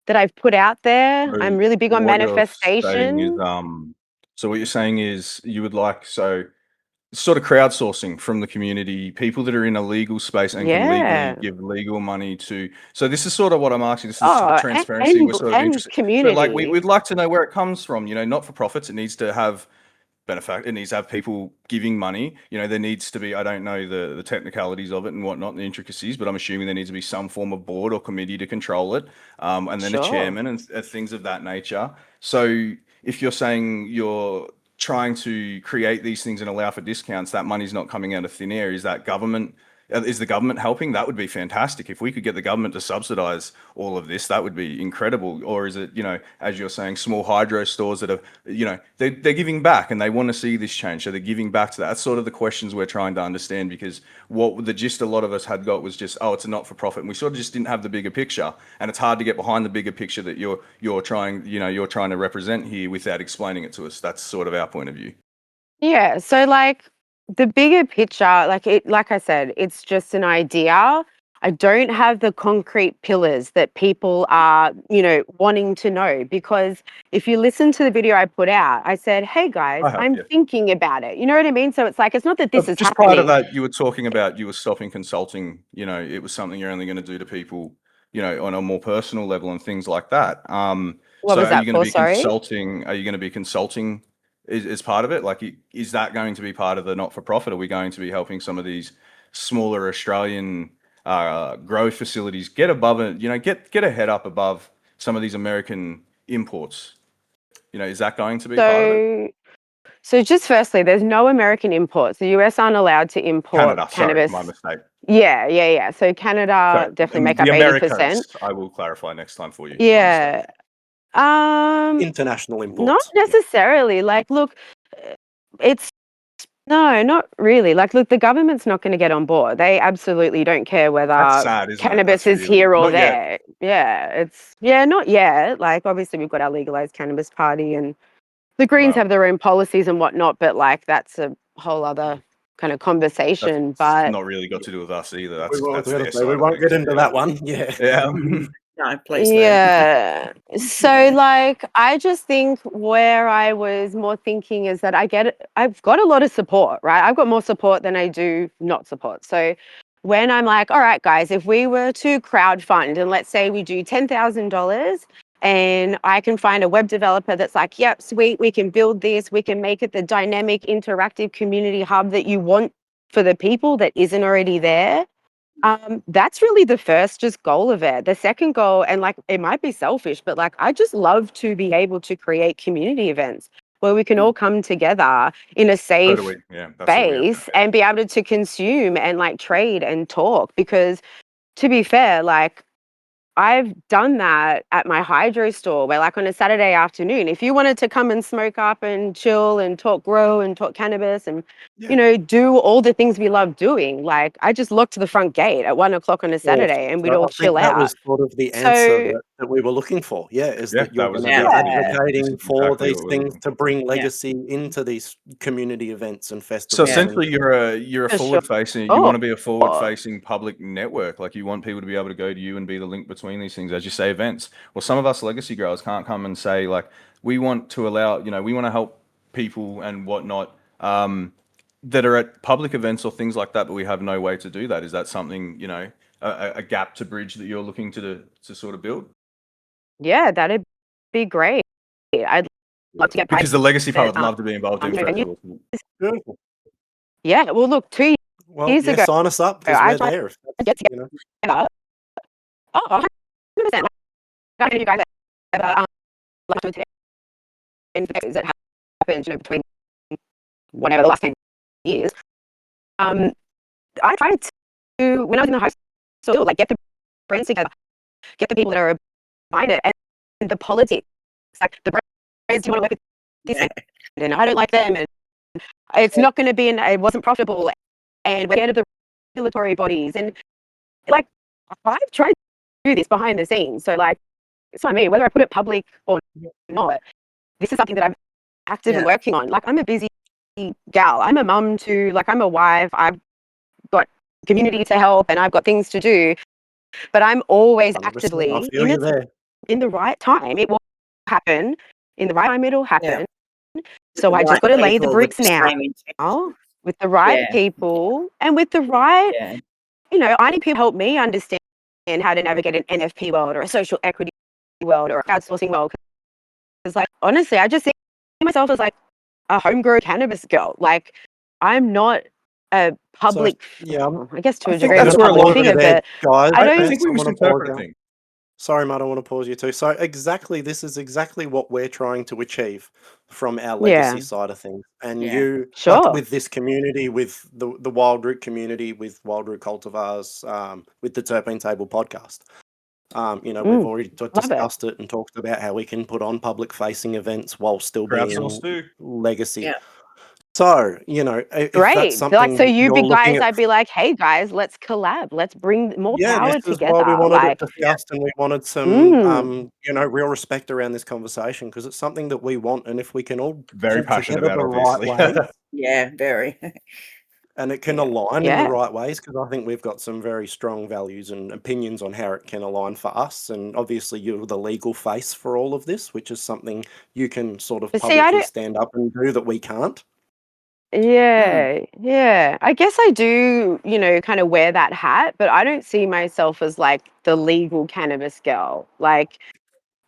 S6: that I've put out there.
S3: so
S6: I'm really big on
S3: what you're stating is
S6: manifestation.
S3: so what you're saying is you would like sort of crowdsourcing from the community, people that are in a legal space and can legally
S6: Yeah.
S3: give legal money to. So this is sort of what I'm asking. This is the
S6: Oh,
S3: transparency we're sort of
S6: and
S3: interested. So like
S6: community.
S3: we'd like to know where it comes from. Not for profits. It needs to have benefit. It needs to have people giving money. There needs to be. I don't know the technicalities of it and whatnot, the intricacies, but I'm assuming there needs to be some form of board or committee to control it, and then a
S6: Sure.
S3: chairman and things of that nature. So if you're saying you're trying to create these things and allow for discounts, that money's not coming out of thin air. Is that government? Is the government helping? That would be fantastic. If we could get the government to subsidize all of this, that would be incredible. Or is it, as you're saying, small hydro stores that are, they're giving back and they want to see this change. So they're giving back to that. That's sort of the questions we're trying to understand, because what the gist a lot of us had got was just, oh, it's a not-for-profit. And we sort of just didn't have the bigger picture. And it's hard to get behind the bigger picture that you're trying to represent here without explaining it to us. That's sort of our point of view.
S6: Yeah. So like the bigger picture, like I said, it's just an idea. I don't have the concrete pillars that people are, wanting to know, because if you listen to the video I put out, I said, hey guys,
S3: I have,
S6: I'm
S3: yeah.
S6: thinking about it. You know what I mean? So it's like, it's not that this is
S3: Just prior to
S6: happening.
S3: that, you were talking about you were stopping consulting. It was something you're only going to do to people, on a more personal level and things like that.
S6: What
S3: So
S6: was
S3: are you
S6: that
S3: going to
S6: for?
S3: be
S6: Sorry.
S3: consulting? Are you going to be consulting as part of it? Like, is that going to be part of the not-for-profit? Are we going to be helping some of these smaller Australian grow facilities get above it, get a head up above some of these American imports. Is that going to be part of it?
S6: So just firstly, there's no American imports. The US aren't allowed to import
S3: Canada, sorry,
S6: cannabis.
S3: my mistake.
S6: Yeah. So Canada
S3: So
S6: definitely make
S3: the
S6: up 80%.
S3: Americas, I will clarify next time for you. My mistake.
S6: Yeah.
S2: International
S6: Not
S2: imports.
S6: necessarily. Like, look, it's no, not really. Like, look, the government's not going to get on board. They absolutely don't care
S3: That's
S6: whether
S3: sad, isn't it?
S6: cannabis
S3: That's
S6: is here or
S3: not yet.
S6: there. Yeah, not yet. Like, obviously, we've got our legalized cannabis party, and the Greens
S3: Wow.
S6: have their own policies and whatnot. But like, that's a whole other kind of conversation.
S3: That's
S6: But
S3: not really got to do with us either.
S2: We won't,
S3: That's their side
S2: we
S3: of
S2: won't
S3: things.
S2: get into that one. Yeah.
S3: Yeah.
S4: No, please do.
S6: yeah. So like I just think where I was more thinking is that I've got a lot of support, right? I've got more support than I do not support. So when I'm like, all right, guys, if we were to crowdfund and let's say we do $10,000 and I can find a web developer that's like, yep, sweet, we can build this, we can make it the dynamic, interactive community hub that you want for the people that isn't already there. That's really the first just goal of it. The second goal, and like it might be selfish, but like I just love to be able to create community events where we can all come together in a
S3: So
S6: safe
S3: do we. Yeah, that's what we have.
S6: space and be able to consume and like trade and talk. Because to be fair, like I've done that at my hydro store where like on a Saturday afternoon, if you wanted to come and smoke up and chill and talk grow and talk cannabis and, do all the things we love doing, like I just looked to the front gate at 1:00 on a Saturday and we'd all
S2: I think
S6: chill
S2: that
S6: out.
S2: was sort of the answer
S6: So
S2: that we were looking for. Yeah, is
S3: Yeah,
S2: that you're
S3: that was
S2: going to be
S4: exactly
S2: advocating for
S3: exactly
S2: these
S3: what we're
S2: things
S3: looking
S2: to
S3: for.
S2: bring legacy into these community events and
S3: So
S2: festivals.
S3: essentially, you're a
S6: For sure.
S3: forward-facing. You want to be a forward-facing public network. Like you want people to be able to go to you and be the link between these things, as you say, events. Well, some of us legacy growers can't come and say like we want to allow. We want to help people and whatnot that are at public events or things like that, but we have no way to do that. Is that something a gap to bridge that you're looking to sort of build?
S6: yeah, that'd be great. I'd love to get
S3: Because the legacy part would
S6: private,
S3: love to be involved in
S6: venues.
S3: festivals.
S2: Beautiful.
S6: Yeah, well, look, 2
S2: Well,
S6: years ago,
S2: sign us up because
S6: I
S2: we're
S6: tried
S2: there.
S6: to get together. Oh, 100%. Like, I don't know if you guys ever like in things that happened, between whatever the last 10 years. I tried to, when I was in the high school, like get the friends together, get the people that are behind it, and the politics, like the brands, do you want to work with this and I don't like them, and it's not going to be, it wasn't profitable, and we're scared of the regulatory bodies, and like I've tried to do this behind the scenes, so like it's what I mean, whether I put it public or not, this is something that I'm actively working on. Like I'm a busy gal, I'm a mum too, like I'm a wife, I've got community to help and I've got things to do, but I'm always
S2: 100%.
S6: actively
S2: I feel you there.
S6: in the right time. It will happen. In the right time, it'll happen. So
S4: the
S6: I just
S4: right
S6: got to lay the
S4: people with
S6: bricks
S4: the
S6: now
S4: same intentions.
S6: with the right people and with the right,
S4: Yeah.
S6: I need people to help me understand how to navigate an NFP world or a social equity world or a crowdsourcing world. Because like honestly, I just see myself as like a homegrown cannabis girl. Like I'm not a public, I guess to a degree, I'm a
S3: that's where a lot
S6: public
S3: of
S6: figure,
S2: there,
S6: but
S2: guys.
S6: I
S3: think we
S2: want to
S3: misinterpret
S2: pause you.
S3: things.
S2: Sorry, Matt, I want to pause you too. So this is exactly what we're trying to achieve from our legacy side of things. And you, like with this community, with the Wild Root community, with Wild Root cultivars, with the Terpene Table podcast. We've already discussed it and talked about how we can put on public-facing events while still being legacy.
S4: Yeah.
S2: So, if
S6: great.
S2: that's something
S6: Like, so you
S2: you're
S6: big guys,
S2: looking at,
S6: I'd be like, hey guys, let's collab. Let's bring more power
S2: this is
S6: together.
S2: why we wanted
S6: Like,
S2: it discussed and we wanted some, real respect around this conversation because it's something that we want. And if we can all
S3: very passionate
S2: together
S3: about,
S2: the right
S3: obviously.
S2: way,
S4: Yeah, very.
S2: and it can align in the right ways because I think we've got some very strong values and opinions on how it can align for us. And obviously you're the legal face for all of this, which is something you can sort of publicly stand up and do that we can't.
S6: Yeah. I guess I do, kind of wear that hat, but I don't see myself as like the legal cannabis girl. Like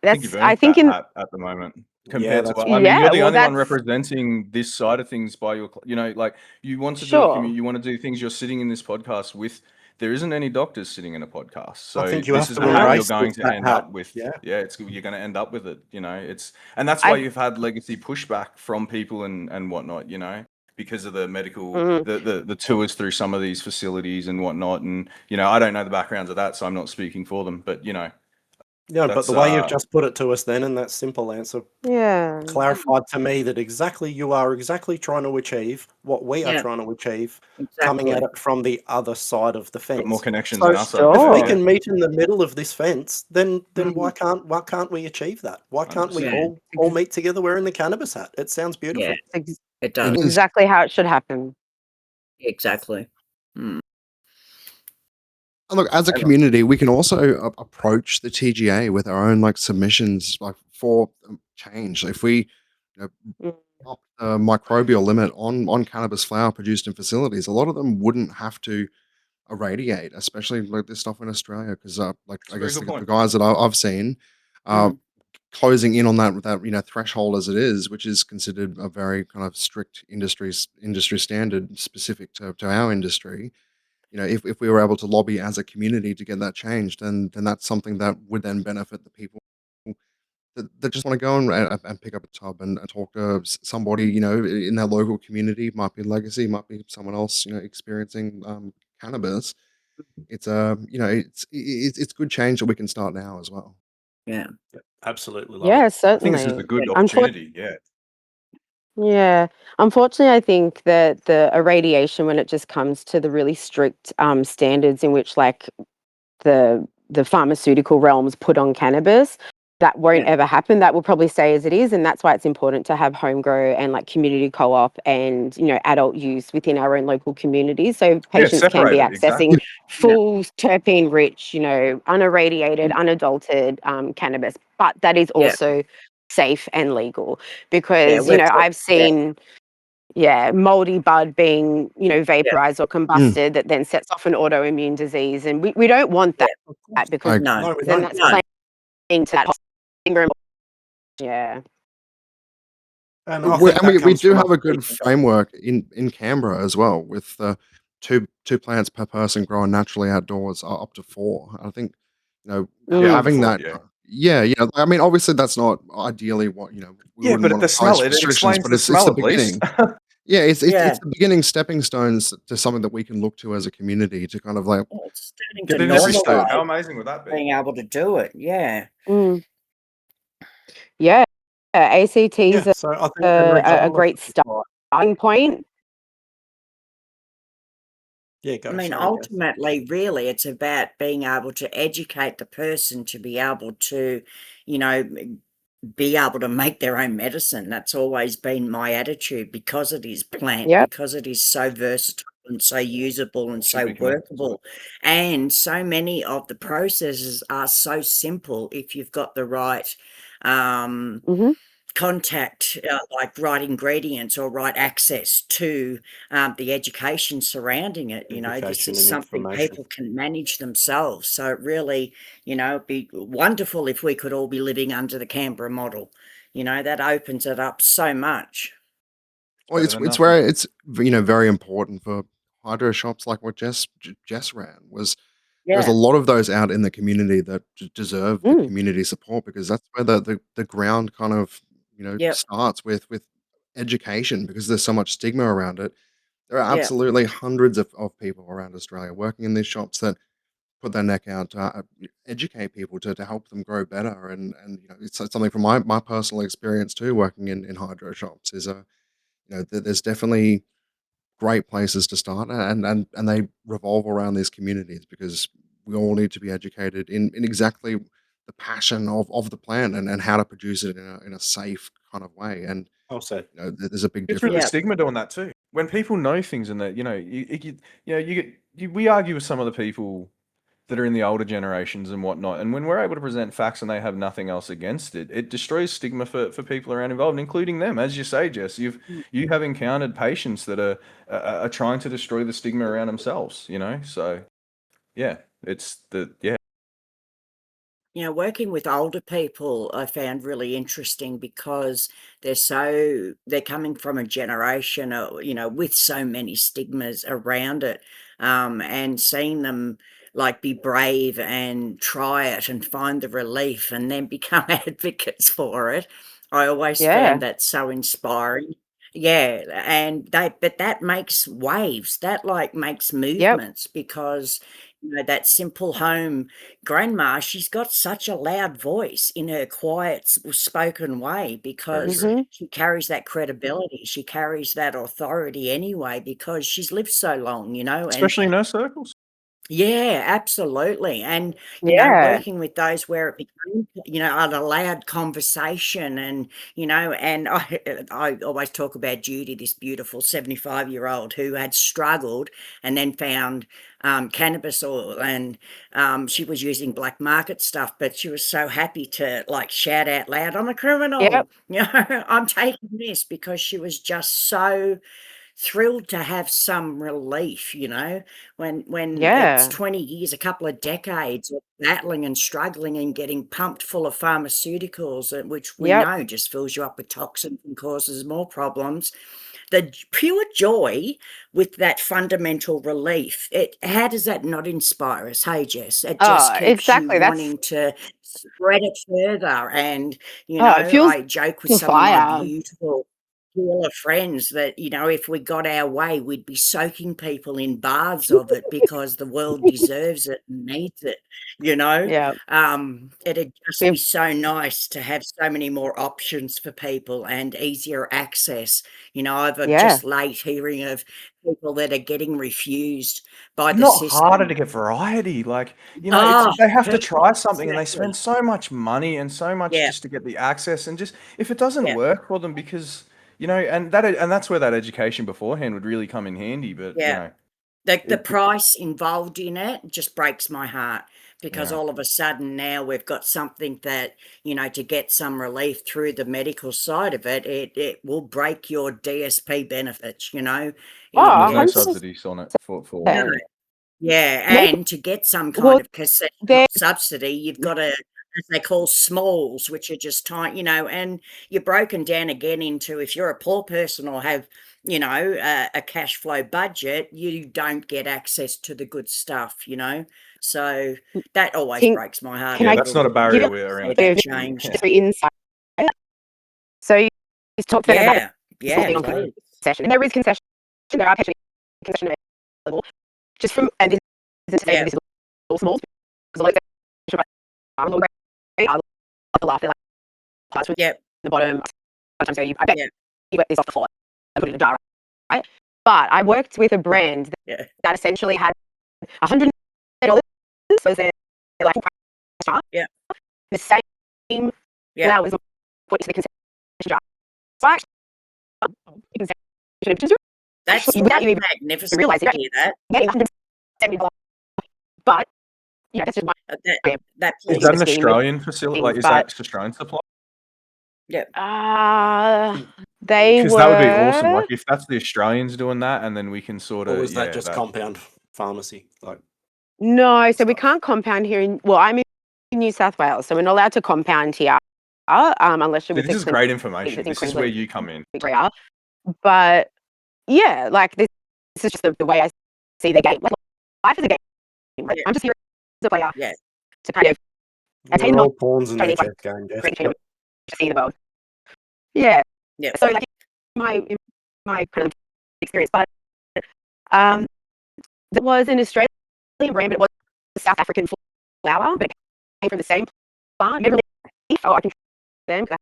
S6: that's,
S3: I think you've earned that hat at the moment. Compared to, I mean, you're the only one representing this side of things by your, like you want to do you want to do things. You're sitting in this podcast with there isn't any doctors sitting in a podcast. So
S2: I think you
S3: this
S2: have
S3: is
S2: to
S3: how you're
S2: embrace
S3: going to
S2: that
S3: end
S2: hat.
S3: up with,
S2: Yeah.
S3: you're going to end up with it, and that's why
S6: I
S3: you've had legacy pushback from people and whatnot, because of the medical,
S6: mm,
S3: the tours through some of these facilities and whatnot. And, I don't know the backgrounds of that, so I'm not speaking for them, but,
S2: Yeah, but
S3: that's,
S2: the way you've just put it to us then, in that simple answer,
S6: yeah.
S2: clarified to me that you are exactly trying to achieve what we are
S4: Yeah,
S2: trying to achieve, coming at
S4: exactly.
S2: it from the other side of the
S3: got more
S2: fence.
S3: connections
S2: So
S3: on our side of
S2: if
S3: the
S2: we
S3: fence,
S6: Sure.
S3: yeah.
S2: can meet in the middle of this fence, then
S4: Mhm.
S2: why can't we achieve that? Why can't we
S3: 100%.
S6: Yeah.
S2: all meet together wearing the cannabis hat? It sounds
S4: Yeah,
S2: beautiful.
S6: Ex-
S4: it
S5: It
S4: does.
S5: is.
S6: exactly how it should happen.
S4: Exactly. Mm.
S5: And look, as a
S2: And
S5: community, we can also approach the TGA with our own like submissions, like for change. So if we
S6: Mm,
S5: up the microbial limit on cannabis flower produced in facilities, a lot of them wouldn't have to irradiate, especially like this stuff in Australia, because like
S3: That's
S5: I
S3: a very
S5: guess
S3: good
S5: the
S3: point.
S5: guys that I've seen, uh,
S4: Mm.
S5: closing in on that threshold as it is, which is considered a very kind of strict industry standard specific to our industry. If we were able to lobby as a community to get that changed, then that's something that would then benefit the people that just want to go and pick up a tub and talk to somebody, in their local community. Might be legacy, might be someone else, experiencing cannabis. It's it's good change that we can start now as well.
S4: Yeah.
S2: absolutely love it.
S6: yeah,
S3: I think this is
S6: certainly.
S3: a good
S6: Unfortunately,
S3: opportunity. Yeah.
S6: yeah. Unfortunately, I think that the irradiation, when it just comes to the really strict standards in which like the pharmaceutical realms put on cannabis, that won't
S4: Yeah.
S6: ever happen. That will probably stay as it is, and that's why it's important to have home grow and like community co-op and adult use within our own local communities, so
S3: Yeah,
S6: patients can be
S3: separated, exactly.
S6: accessing
S4: Yeah.
S6: full terpene rich, unirradiated, unadulterated cannabis, but that is
S4: Yeah.
S6: also safe and legal,
S4: Yeah.
S6: because
S4: We've
S6: I've seen moldy bud being,
S4: yeah.
S6: vaporized or
S5: Mm,
S6: combusted that then sets off an autoimmune disease. And we don't want that,
S2: Of course.
S6: because
S5: I
S4: No.
S2: No, we
S6: then
S2: don't.
S6: that's
S4: No.
S6: playing to that syndrome. Yeah.
S2: And I
S5: we,
S2: think
S5: and
S2: that
S5: we
S2: comes
S5: do
S2: from
S5: have
S2: us
S5: a good
S2: speaking up.
S5: framework in Canberra as well, with two plants per person growing naturally outdoors, up to four. I think
S3: Yeah, up to
S5: having
S3: 4,
S5: that.
S3: yeah.
S5: I mean, obviously that's not ideally what we
S3: Yeah,
S5: wouldn't
S3: but
S5: want
S3: the
S5: to impose
S3: smell, it
S5: restrictions,
S3: explains
S5: but
S3: the
S5: it's the
S3: smell at least.
S5: beginning. Yeah, it's
S4: Yeah.
S5: the beginning stepping stones to something that we can look to as a community to kind of like
S4: Yeah, it's starting
S3: Get
S4: to
S3: it in every
S5: this is
S3: state.
S5: good.
S3: How
S4: normalise
S3: amazing would that be?
S4: being able to do it. Yeah.
S6: Mm. Yeah. ACT
S2: Yeah,
S6: is
S2: so I think
S6: a
S2: regardless
S6: great
S2: of the
S6: starting point.
S2: yeah,
S4: I
S2: go.
S4: mean,
S2: Sorry, Jess.
S4: ultimately, really, it's about being able to educate the person to be able to, you know, be able to make their own medicine. That's always been my attitude, because it is plant,
S6: Yep.
S4: because it is so versatile and so usable and
S3: Should
S4: so
S3: be connected as well.
S4: workable. And so many of the processes are so simple if you've got the right
S6: Hmm.
S4: contact, like right ingredients or right access to the education surrounding it. This
S2: Education
S4: is
S2: and
S4: something
S2: information.
S4: people can manage themselves. So it really, it'd be wonderful if we could all be living under the Canberra model. That opens it up so much.
S5: Well,
S3: Better
S5: it's
S3: than
S5: it's
S3: nothing.
S5: where it's very important for hydro shops like what Jess ran. There's a
S4: Yeah,
S5: lot of those out in the community that deserve the
S6: Mm.
S5: community support, because that's where the ground kind of
S4: yep,
S5: starts with education, because there's so much stigma around it. There are
S4: yep,
S5: absolutely hundreds of people around Australia working in these shops that put their neck out to educate people to help them grow better, and it's something from my personal experience too, working in hydro shops, is there's definitely great places to start, and they revolve around these communities, because we all need to be educated in exactly the passion of the plant, and how to produce it in a safe kind of way. And
S2: Well said.
S5: there's a big
S3: Gets rid of the
S5: difference.
S4: yep,
S3: stigma doing that too. When people know things and that, we argue with some of the people that are in the older generations and whatnot. And when we're able to present facts and they have nothing else against it, it destroys stigma for people around involved, including them. As you say, Jess, you have encountered patients that are trying to destroy the stigma around themselves. So yeah, it's the
S4: Working with older people I found really interesting because they're coming from a generation, with so many stigmas around it, and seeing them like be brave and try it and find the relief and then become advocates for it. I always
S6: Yeah.
S4: found that so inspiring. Yeah, and that makes waves. That like makes
S6: Yep.
S4: movements because that simple home grandma, she's got such a loud voice in her quiet spoken way
S3: Very
S4: because
S3: true.
S6: hmm
S4: she carries that credibility. She carries that authority anyway because she's lived so long, and
S3: Especially in our circles.
S4: yeah, absolutely. And,
S6: Yeah.
S4: working with those where it became, an allowed conversation and I always talk about Judy, this beautiful 75-year-old who had struggled and then found cannabis oil and she was using black market stuff, but she was so happy to like shout out loud, I'm a
S6: Yep.
S4: criminal, I'm taking this because she was just so thrilled to have some relief, when it's
S6: Yeah.
S4: 20 years, a couple of decades of battling and struggling and getting pumped full of pharmaceuticals, which we
S6: Yep.
S4: know just fills you up with toxins and causes more problems. The pure joy with that fundamental relief, how does that not inspire us? Hey, Jess, it just
S6: Oh,
S4: keeps you
S6: exactly. That's
S4: wanting to spread it further. And,
S6: it fuels
S4: I joke with
S6: the
S4: some of my
S6: fire.
S4: beautiful of friends that, if we got our way, we'd be soaking people in baths of it because the world deserves it and needs it, you know?
S6: Yeah.
S4: It'd just be
S6: We've
S4: so nice to have so many more options for people and easier access. I've
S6: yeah.
S4: just late hearing of people that are getting refused by the
S3: Not harder to
S4: system.
S3: get variety. Like, it's
S4: Oh,
S3: they have to
S4: perfect.
S3: try something and they
S4: Exactly.
S3: spend so much money and so much
S4: Yeah,
S3: just to get the access and just if it doesn't
S4: yeah.
S3: work for them because and that's where that education beforehand would really come in handy. But
S4: Yeah. The
S3: it,
S4: price involved in it just breaks my heart because
S3: yeah,
S4: all of a sudden now we've got something that, to get some relief through the medical side of it, it will break your DSP benefits,
S6: Oh,
S3: and there's no
S4: It's
S6: 100%.
S3: subsidies on it for
S4: no. Yeah,
S6: Maybe
S4: and to get some kind
S6: well,
S4: of concessional
S6: there.
S4: subsidy, you've got to, as they call smalls, which are just tiny, and you're broken down again into if you're a poor person or have, a cash flow budget, you don't get access to the good stuff, So that always
S6: Can
S4: breaks my heart
S6: can
S4: a
S3: yeah,
S6: I
S3: that's
S4: little
S3: not a
S6: give
S3: barrier
S6: a
S3: we're
S4: see
S3: around
S6: bit
S4: that
S6: of
S4: changed.
S3: yeah.
S6: history insight? So you talked there about
S4: Yeah,
S6: a small
S4: yeah,
S6: thing on
S4: please.
S6: concession, and there is concession. There are actually concession available just from and this isn't to say that
S4: Yeah,
S6: this is all small because a lot of concession are a little great. I love to laugh. They're like parts from
S4: yeah,
S6: the bottom. Sometimes go, I bet
S4: yeah,
S6: you wet this off the floor and put it in a jar, right? But I worked with a brand
S4: yeah,
S6: that essentially had $100 was their like full price jar.
S4: yeah,
S6: The same
S4: yeah.
S6: flowers put into the concession jar. So I actually concession, which is
S4: That's
S6: actually without you even
S4: magnificent
S6: realize
S4: to
S6: it,
S4: hear that.
S6: getting $170. But that's just my
S4: That
S6: way of
S4: that
S3: Is
S6: thinking
S3: that
S6: the
S3: an
S4: pleases me.
S6: scheme of
S3: Australian facility? Like,
S6: things.
S3: is that
S6: But
S3: Australian supply?
S4: Yeah,
S6: they
S3: Because that would be awesome.
S6: were
S3: Like, if that's the Australians doing that, and then we can sort
S2: Or
S3: of,
S2: was that
S3: yeah,
S2: just
S3: that.
S2: compound pharmacy like
S6: no. So we
S2: stuff?
S6: can't compound here. I'm in New South Wales, so we're not allowed to compound here, unless you're
S3: See,
S6: with
S3: this
S6: a
S3: is
S6: clinic
S3: great information.
S6: that's in
S3: This is where
S6: Queensland,
S3: you come in.
S6: Victoria. But yeah, like this is just the way I see the game. Like, life is a game. Right?
S4: yeah,
S6: I'm just here as a player
S4: yeah,
S6: to kind of attain
S2: We're
S6: the
S2: all pawns in their
S6: knowledge, like
S2: chess game, Jeff.
S6: create the freedom to see the world. Yeah.
S4: yeah,
S6: So like in my kind of experience, but um, there was an Australian brand, but it was a South African flower, but it came from the same plant. Never leaf. Oh, I can them because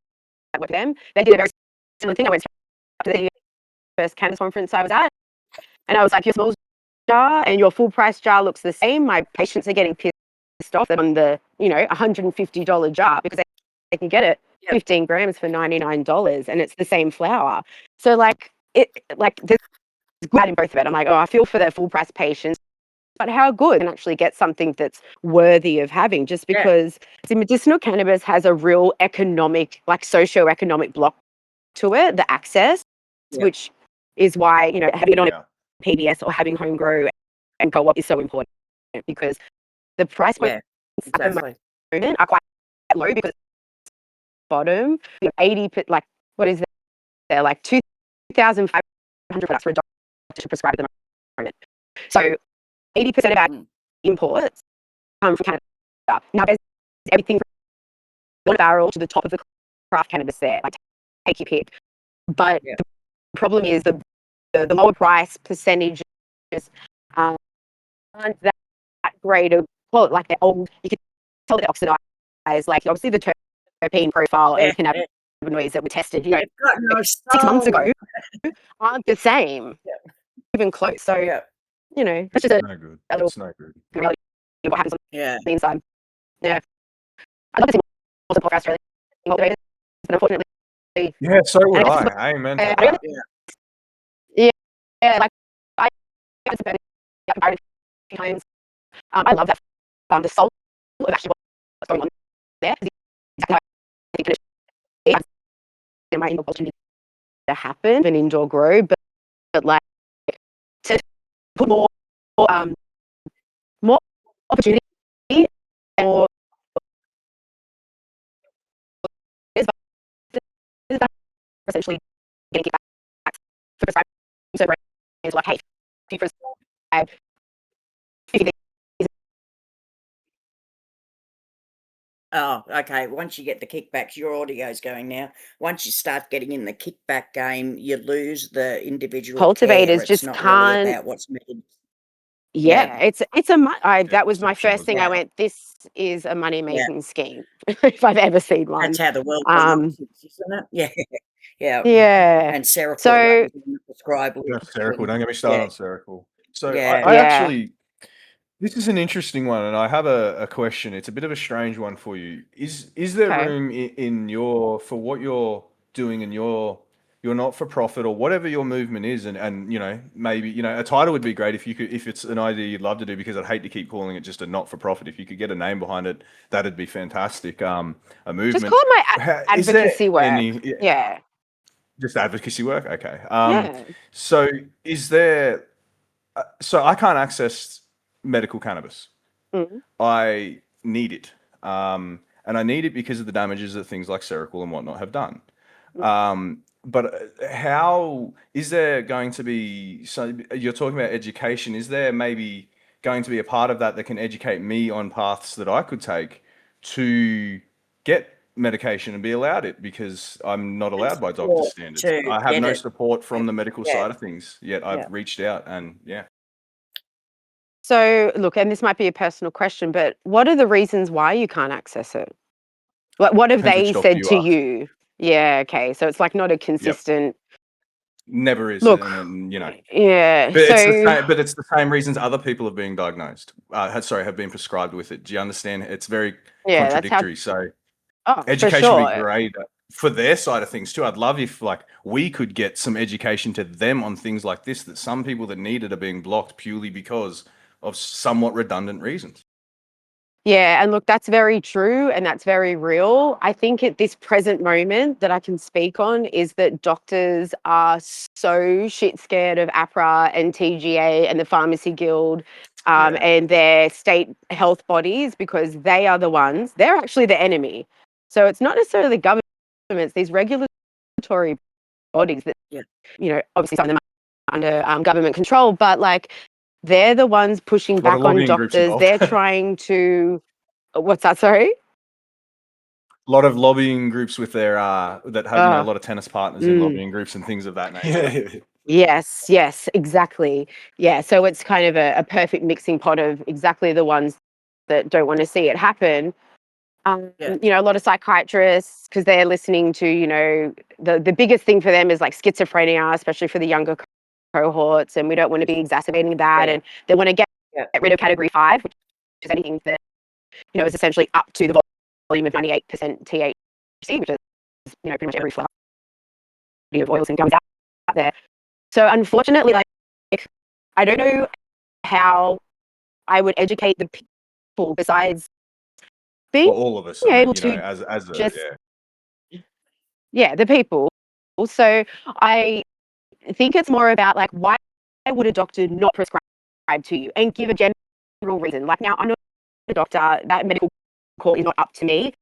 S6: I work with them. They did a very similar thing. I went to the first cannabis conference I was at, and I was like, your small jar and your full price jar looks the same. My patients are getting pissed off on the $150 jar because they can get it
S4: yeah,
S6: 15 grams for $99 and it's the same flower. So there's good in both of it. I'm like, oh, I feel for the full price patients, but how good and actually get something that's worthy of having just
S4: yeah,
S6: because the medicinal cannabis has a real economic, like socio-economic block to it, the access,
S4: yeah,
S6: which is why, having it on
S3: Yeah.
S6: a PBS or having home grow and co-op is so important because the price points
S4: yeah,
S6: at the
S4: exactly.
S6: moment are quite low because bottom, 80, like, what is there, like 2,500 products for a doctor to prescribe at the moment. So 80% of our imports come from Canada. Now, there's everything from the barrel to the top of the craft cannabis there, like take your pick. But the problem is the lower price percentages aren't that great of, well, like they're old, you can tell they're oxidized, like obviously the terpene profile and cannabinoids that were tested, you know,
S4: got no
S6: 6 months
S4: soul.
S6: ago aren't the same, even close. So, you know, that's just a
S3: No good.
S6: little
S3: It's no good.
S6: reality of what happens on
S4: Yeah.
S6: the inside. Yeah. I'd love to see more support for Australian cultivators, but unfortunately,
S3: Yeah, so would
S6: and I guess
S3: I. Amen to
S6: I
S3: that.
S6: yeah, like I have been a few times. I love that the soul of actually what's going on there. Is exactly how I think it is. In my indoor culture needs to happen, an indoor grow, but like to put more opportunity and more is essentially getting kickback for prescribing. So brands like, hey, if you prescribe 50
S4: Oh, okay. Once you get the kickbacks, your audio's going now. Once you start getting in the kickback game, you lose the individual
S6: cultivators
S4: care.
S6: just
S4: It's not really
S6: can't.
S4: about what's needed.
S6: Yeah, it's that was my
S3: perception
S6: first
S3: was
S6: thing. I
S3: right.
S6: went, this is a money
S4: Yeah.
S6: making scheme if I've ever seen one.
S4: That's how the world looks, isn't it? Yeah. Yeah.
S6: Yeah.
S4: And Seroquel,
S6: So
S4: that was on the prescribed
S3: Yeah,
S4: list
S3: Serical.
S4: when,
S3: Don't get me started
S4: yeah,
S3: on Serical. So
S4: yeah.
S3: I
S6: yeah.
S3: actually, this is an interesting one, and I have a question. It's a bit of a strange one for you. Is there
S6: Okay.
S3: room in your for what you're doing in your not for profit or whatever your movement is, and you know maybe you know a title would be great if you could if it's an idea you'd love to do because I'd hate to keep calling it just a not for profit. If you could get a name behind it, that'd be fantastic. A
S6: Just
S3: movement.
S6: call it my
S3: Is there
S6: advocacy work.
S3: any
S6: Yeah.
S3: just advocacy work? Okay.
S6: Yeah.
S3: So is there? So I can't access medical cannabis.
S6: Mm.
S3: I need it. And I need it because of the damages that things like Seroquel and whatnot have done. But how is there going to be? So you're talking about education. Is there maybe going to be a part of that that can educate me on paths that I could take to get medication and be allowed it because I'm not allowed by doctor
S4: Support
S3: standards.
S4: to
S3: I have
S4: get
S3: no
S4: it.
S3: support from the medical
S4: Yeah.
S3: side of things, yet I've reached out and yeah.
S6: So look, and this might be a personal question, but what are the reasons why you can't access it? What have
S3: Depends
S6: they
S3: which doctor
S6: said
S3: you
S6: to
S3: ask.
S6: you? Yeah, okay. So it's like not a
S3: Yep.
S6: consistent
S3: Never is,
S6: look.
S3: and you know,
S6: Yeah.
S3: but it's the
S6: So
S3: same. But it's the same reasons other people are being diagnosed. Have been prescribed with it. Do you understand? It's very
S6: yeah, that's how.
S3: contradictory. So
S6: Oh, for
S3: education would be
S6: sure.
S3: great for their side of things too. I'd love if like we could get some education to them on things like this that some people that need it are being blocked purely because of somewhat redundant reasons.
S6: Yeah, and look, that's very true and that's very real. I think at this present moment that I can speak on is that doctors are so shit scared of APRA and TGA and the Pharmacy Guild
S3: Yeah.
S6: and their state health bodies because they are the ones, they're actually the enemy. So it's not necessarily the government, it's these regulatory bodies that,
S4: Yeah.
S6: you know, obviously some of them are under government control, but like they're the ones pushing
S3: A lot of
S6: back on
S3: lobbying groups
S6: doctors.
S3: involved.
S6: They're trying to, what's that, sorry?
S3: A lot of lobbying groups with their that have a lot of tennis partners in
S6: Mm.
S3: lobbying groups and things of that nature.
S6: Yes, exactly. Yeah, so it's kind of a perfect mixing pot of exactly the ones that don't want to see it happen.
S4: Yeah.
S6: You know, a lot of psychiatrists, because they're listening to, you know, the biggest thing for them is like schizophrenia, especially for the younger cohorts, and we don't want to be exacerbating that.
S4: Yeah.
S6: And they want to get
S4: Yeah.
S6: rid of category 5, which is anything that, you know, is essentially up to the volume of 98% THC, which is, you know, pretty much every flower of oils and gums out there. So unfortunately, like, I don't know how I would educate the people besides being
S3: Well, all of us, I mean,
S6: able
S3: you know,
S6: to
S3: as a
S6: just,
S3: yeah.
S6: the people. So I think it's more about like, why would a doctor not prescribe to you and give a general reason? Like now, I'm not a doctor, that medical call is not up to me.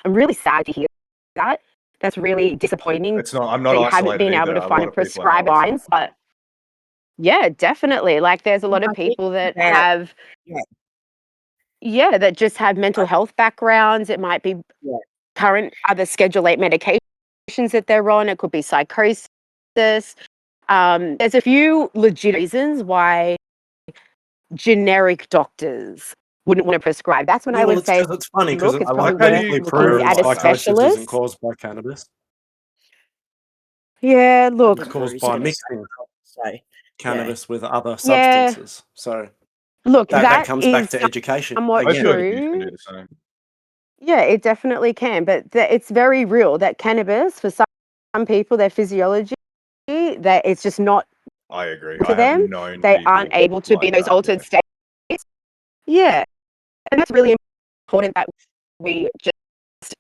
S6: I'm really sad to hear that. That's really disappointing
S3: It's not. I'm not
S6: that you haven't
S3: isolated
S6: been able
S3: either.
S6: to
S3: A
S6: find
S3: lot
S6: a
S3: of people are
S6: prescribed
S3: not.
S6: lines, but yeah, definitely. Like there's a lot of
S4: I think
S6: people that
S4: about
S6: have,
S4: yeah,
S6: that just have mental health backgrounds. It might be
S4: yeah.
S6: current other Schedule 8 medications that they're on. It could be psychosis. There's a few legit reasons why generic doctors wouldn't want to prescribe. That's when
S2: Yeah,
S6: I
S2: well,
S6: would say,
S2: it's funny because
S6: look, it's
S3: I
S6: probably
S3: like how
S6: worth
S3: you
S2: scientifically
S6: looking
S2: proven
S6: at a
S3: clarify that.
S2: psychosis isn't
S6: specialist.
S2: caused by cannabis.
S6: Yeah,
S4: I
S6: look,
S2: It's
S4: think
S2: caused
S4: Rue's
S2: by
S4: going to say,
S2: mixing
S4: so yeah,
S2: cannabis with other
S6: yeah,
S2: substances. So
S6: look,
S2: that
S6: that
S2: comes back
S6: is
S2: to education
S6: somewhat
S3: Opioid
S2: again.
S3: abuse can do
S6: true.
S3: the same.
S6: Yeah, it definitely can, but it's very real that cannabis, for some people, their physiology, that it's just not
S3: I agree.
S6: to
S3: I have
S6: them.
S3: known
S6: They aren't
S3: people
S6: able to be
S3: like
S6: in those
S3: that.
S6: altered states. Yeah, and that's really important that we just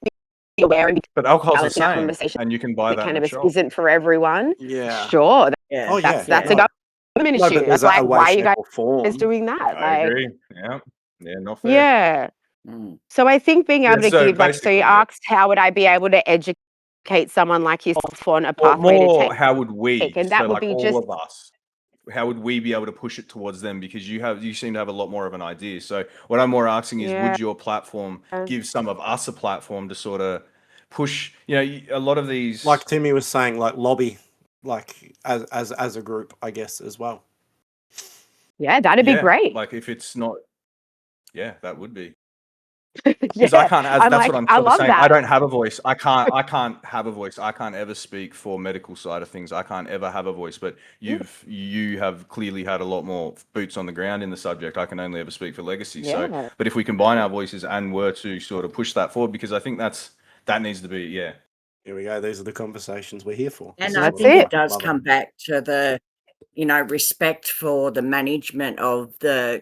S6: be aware and be
S3: But alcohol's the
S6: balanced in our
S3: same,
S6: conversation
S3: and you can buy
S6: that
S3: that in the
S6: cannabis
S3: shop.
S6: isn't for everyone.
S2: Yeah.
S6: Sure,
S4: yeah,
S2: Oh yeah.
S6: that's a
S2: No.
S6: government
S2: No, but
S6: issue.
S2: there's
S6: That's like,
S2: a way,
S6: why are you
S2: shape,
S6: guys
S2: or form.
S6: doing that?
S3: I
S6: Like,
S3: agree. Yeah. Yeah. Not fair.
S6: yeah.
S4: mm.
S6: So I think being
S3: Yeah.
S6: able to
S3: So
S6: give, like, so you
S3: basically, yeah.
S6: asked, how would I be able to educate someone like yourself on a
S3: Or
S6: pathway to
S3: more,
S6: take?
S3: how would we?
S6: And
S3: So
S6: that would
S3: like
S6: be
S3: all
S6: just,
S3: of us, how would we be able to push it towards them? Because you seem to have a lot more of an idea. So what I'm more asking is,
S6: yeah.
S3: would your platform give some of us a platform to sort of push? A lot of these.
S2: Like Timmy was saying, like lobby, like as a group, I guess, as well.
S6: Yeah, that'd be
S3: Yeah,
S6: great.
S3: like if it's not, yeah, that would be. Because I
S6: Yeah,
S3: can't,
S6: I'm
S3: that's
S6: like,
S3: what I'm
S6: I
S3: sort of
S6: love
S3: saying. I
S6: that.
S3: don't have a voice. I can't have a voice. I can't ever speak for medical side of things. I can't ever have a voice. But you have clearly had a lot more boots on the ground in the subject. I can only ever speak for legacy. So,
S6: Yeah.
S3: but if we combine our voices and were to sort of push that forward, because I think that needs to be, yeah.
S2: Here we go. These are the conversations we're here for.
S4: And
S2: This is
S4: I
S6: That's
S2: what
S4: think
S2: I
S6: it.
S4: it
S2: like.
S4: does
S2: Love it.
S4: come back to the respect for the management of the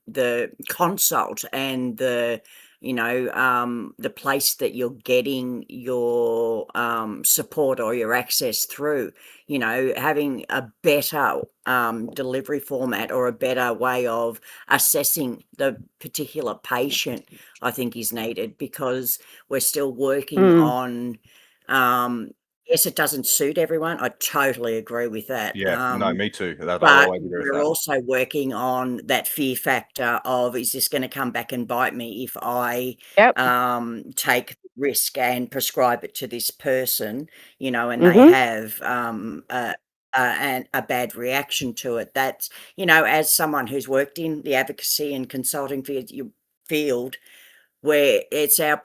S4: the consult and the the place that you're getting your support or your access through. Having a better delivery format or a better way of assessing the particular patient, I think, is needed, because we're still working
S6: Mm.
S4: on yes, it doesn't suit everyone. I totally agree with that.
S3: Yeah, no, me too. I'll
S4: But
S3: always agree with
S4: we're
S3: that.
S4: also working on that fear factor of, is this going to come back and bite me if I
S6: Yep.
S4: take risk and prescribe it to this person, and they
S6: Mhm.
S4: have a bad reaction to it. That's, as someone who's worked in the advocacy and consulting field, where it's our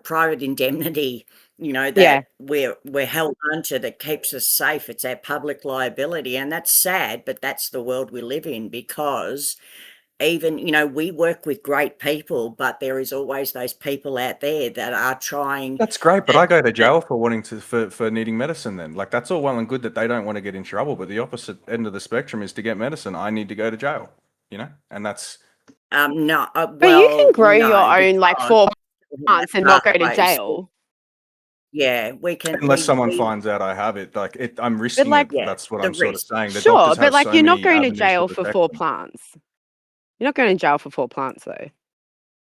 S4: private indemnity,
S6: Yeah.
S4: that we're held onto, that keeps us safe. It's our public liability, and that's sad, but that's the world we live in. Because even we work with great people, but there is always those people out there that are trying.
S3: That's great, but I go to jail for wanting to for needing medicine then. Like that's all well and good that they don't want to get in trouble, but the opposite end of the spectrum is to get medicine. I need to go to jail, and that's
S4: No,
S6: But you can
S4: well,
S6: grow your
S4: no,
S6: own, like,
S4: because
S6: 4
S4: we have
S6: plants and not go to
S4: pathways.
S6: jail.
S4: Yeah, we can.
S3: unless someone
S4: We
S3: finds out I have it, like I'm
S6: But,
S3: risking
S6: like,
S3: it.
S4: yeah,
S3: That's what
S4: the
S3: I'm sort of
S4: risk.
S3: saying. The
S6: sure,
S3: doctors
S6: but,
S3: have
S6: like,
S3: so
S6: you're not
S3: many
S6: going to
S3: avenues to
S6: jail for
S3: protect
S6: 4
S3: them.
S6: plants. You're not going to jail for 4 plants, though.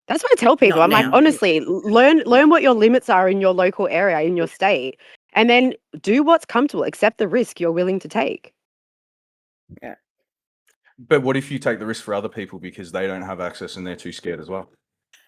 S6: That's what I tell people.
S4: Not
S6: I'm like,
S4: now.
S6: honestly, learn what your limits are in your local area, in your state, and then do what's comfortable. Accept the risk you're willing to take.
S4: Yeah.
S3: But what if you take the risk for other people because they don't have access and they're too scared as well?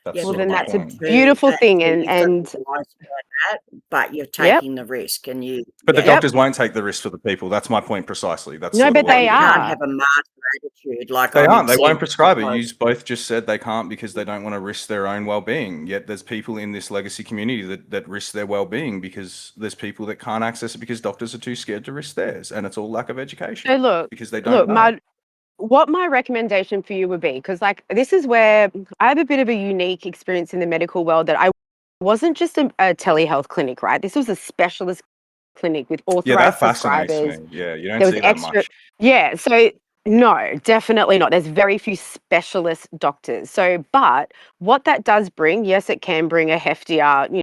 S3: That's
S4: Yeah,
S6: Well,
S3: sort
S4: but
S3: of
S6: then
S3: my
S6: that's a
S3: point.
S6: beautiful thing,
S4: you've got to
S6: and
S4: realise that, but you're
S6: yep,
S4: taking the risk, and
S3: But the
S6: yep.
S3: doctors won't take the risk for the people. That's my point precisely. That's
S6: No,
S3: sort of
S6: but
S3: what I'm
S6: they
S4: you
S3: getting
S4: can't
S3: at.
S6: are.
S4: have a martyr attitude like
S3: They
S4: I'm
S3: aren't. They won't
S4: exempt
S3: prescribe it.
S4: because
S3: You both just said they can't because they don't want to risk their own well-being. Yet there's people in this legacy community that risk their well-being because there's people that can't access it because doctors are too scared to risk theirs, and it's all lack of
S6: So
S3: education
S6: look,
S3: because they don't know.
S6: what my recommendation for you would be, because, like, this is where I have a bit of a unique experience in the medical world, that I wasn't just a telehealth clinic, right? This was a specialist clinic with
S3: Yeah, that
S6: authorized
S3: fascinates
S6: prescribers.
S3: me. Yeah, you don't
S6: There was
S3: see that
S6: extra,
S3: much.
S6: yeah. So no, definitely not. There's very few specialist doctors. So, but what that does bring, yes, it can bring a heftier,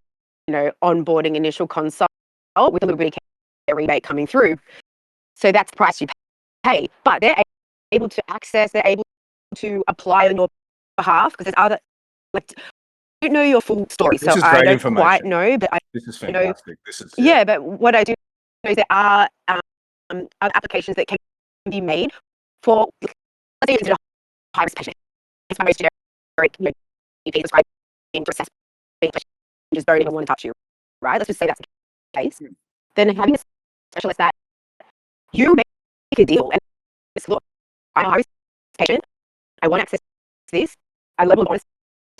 S6: onboarding initial consult with a little bit of care rebate coming through. So that's the price you pay. But they're able to access, they're able to apply on your behalf, because there's other, like, know your full story,
S3: This
S6: so
S3: is
S6: I
S3: great
S6: don't quite
S3: information.
S6: know, but I
S3: This is
S6: know,
S3: fantastic. This is yeah.
S6: but what I do know is there are other applications that can be made for, let's say you consider a high-risk patient. It's my most generic, GP prescribing to assess being just don't even want to touch you, right? Let's just say that's the case. Then having a specialist that you make a deal and it's, look, I'm a high-risk patient, I want access to this, a level of honesty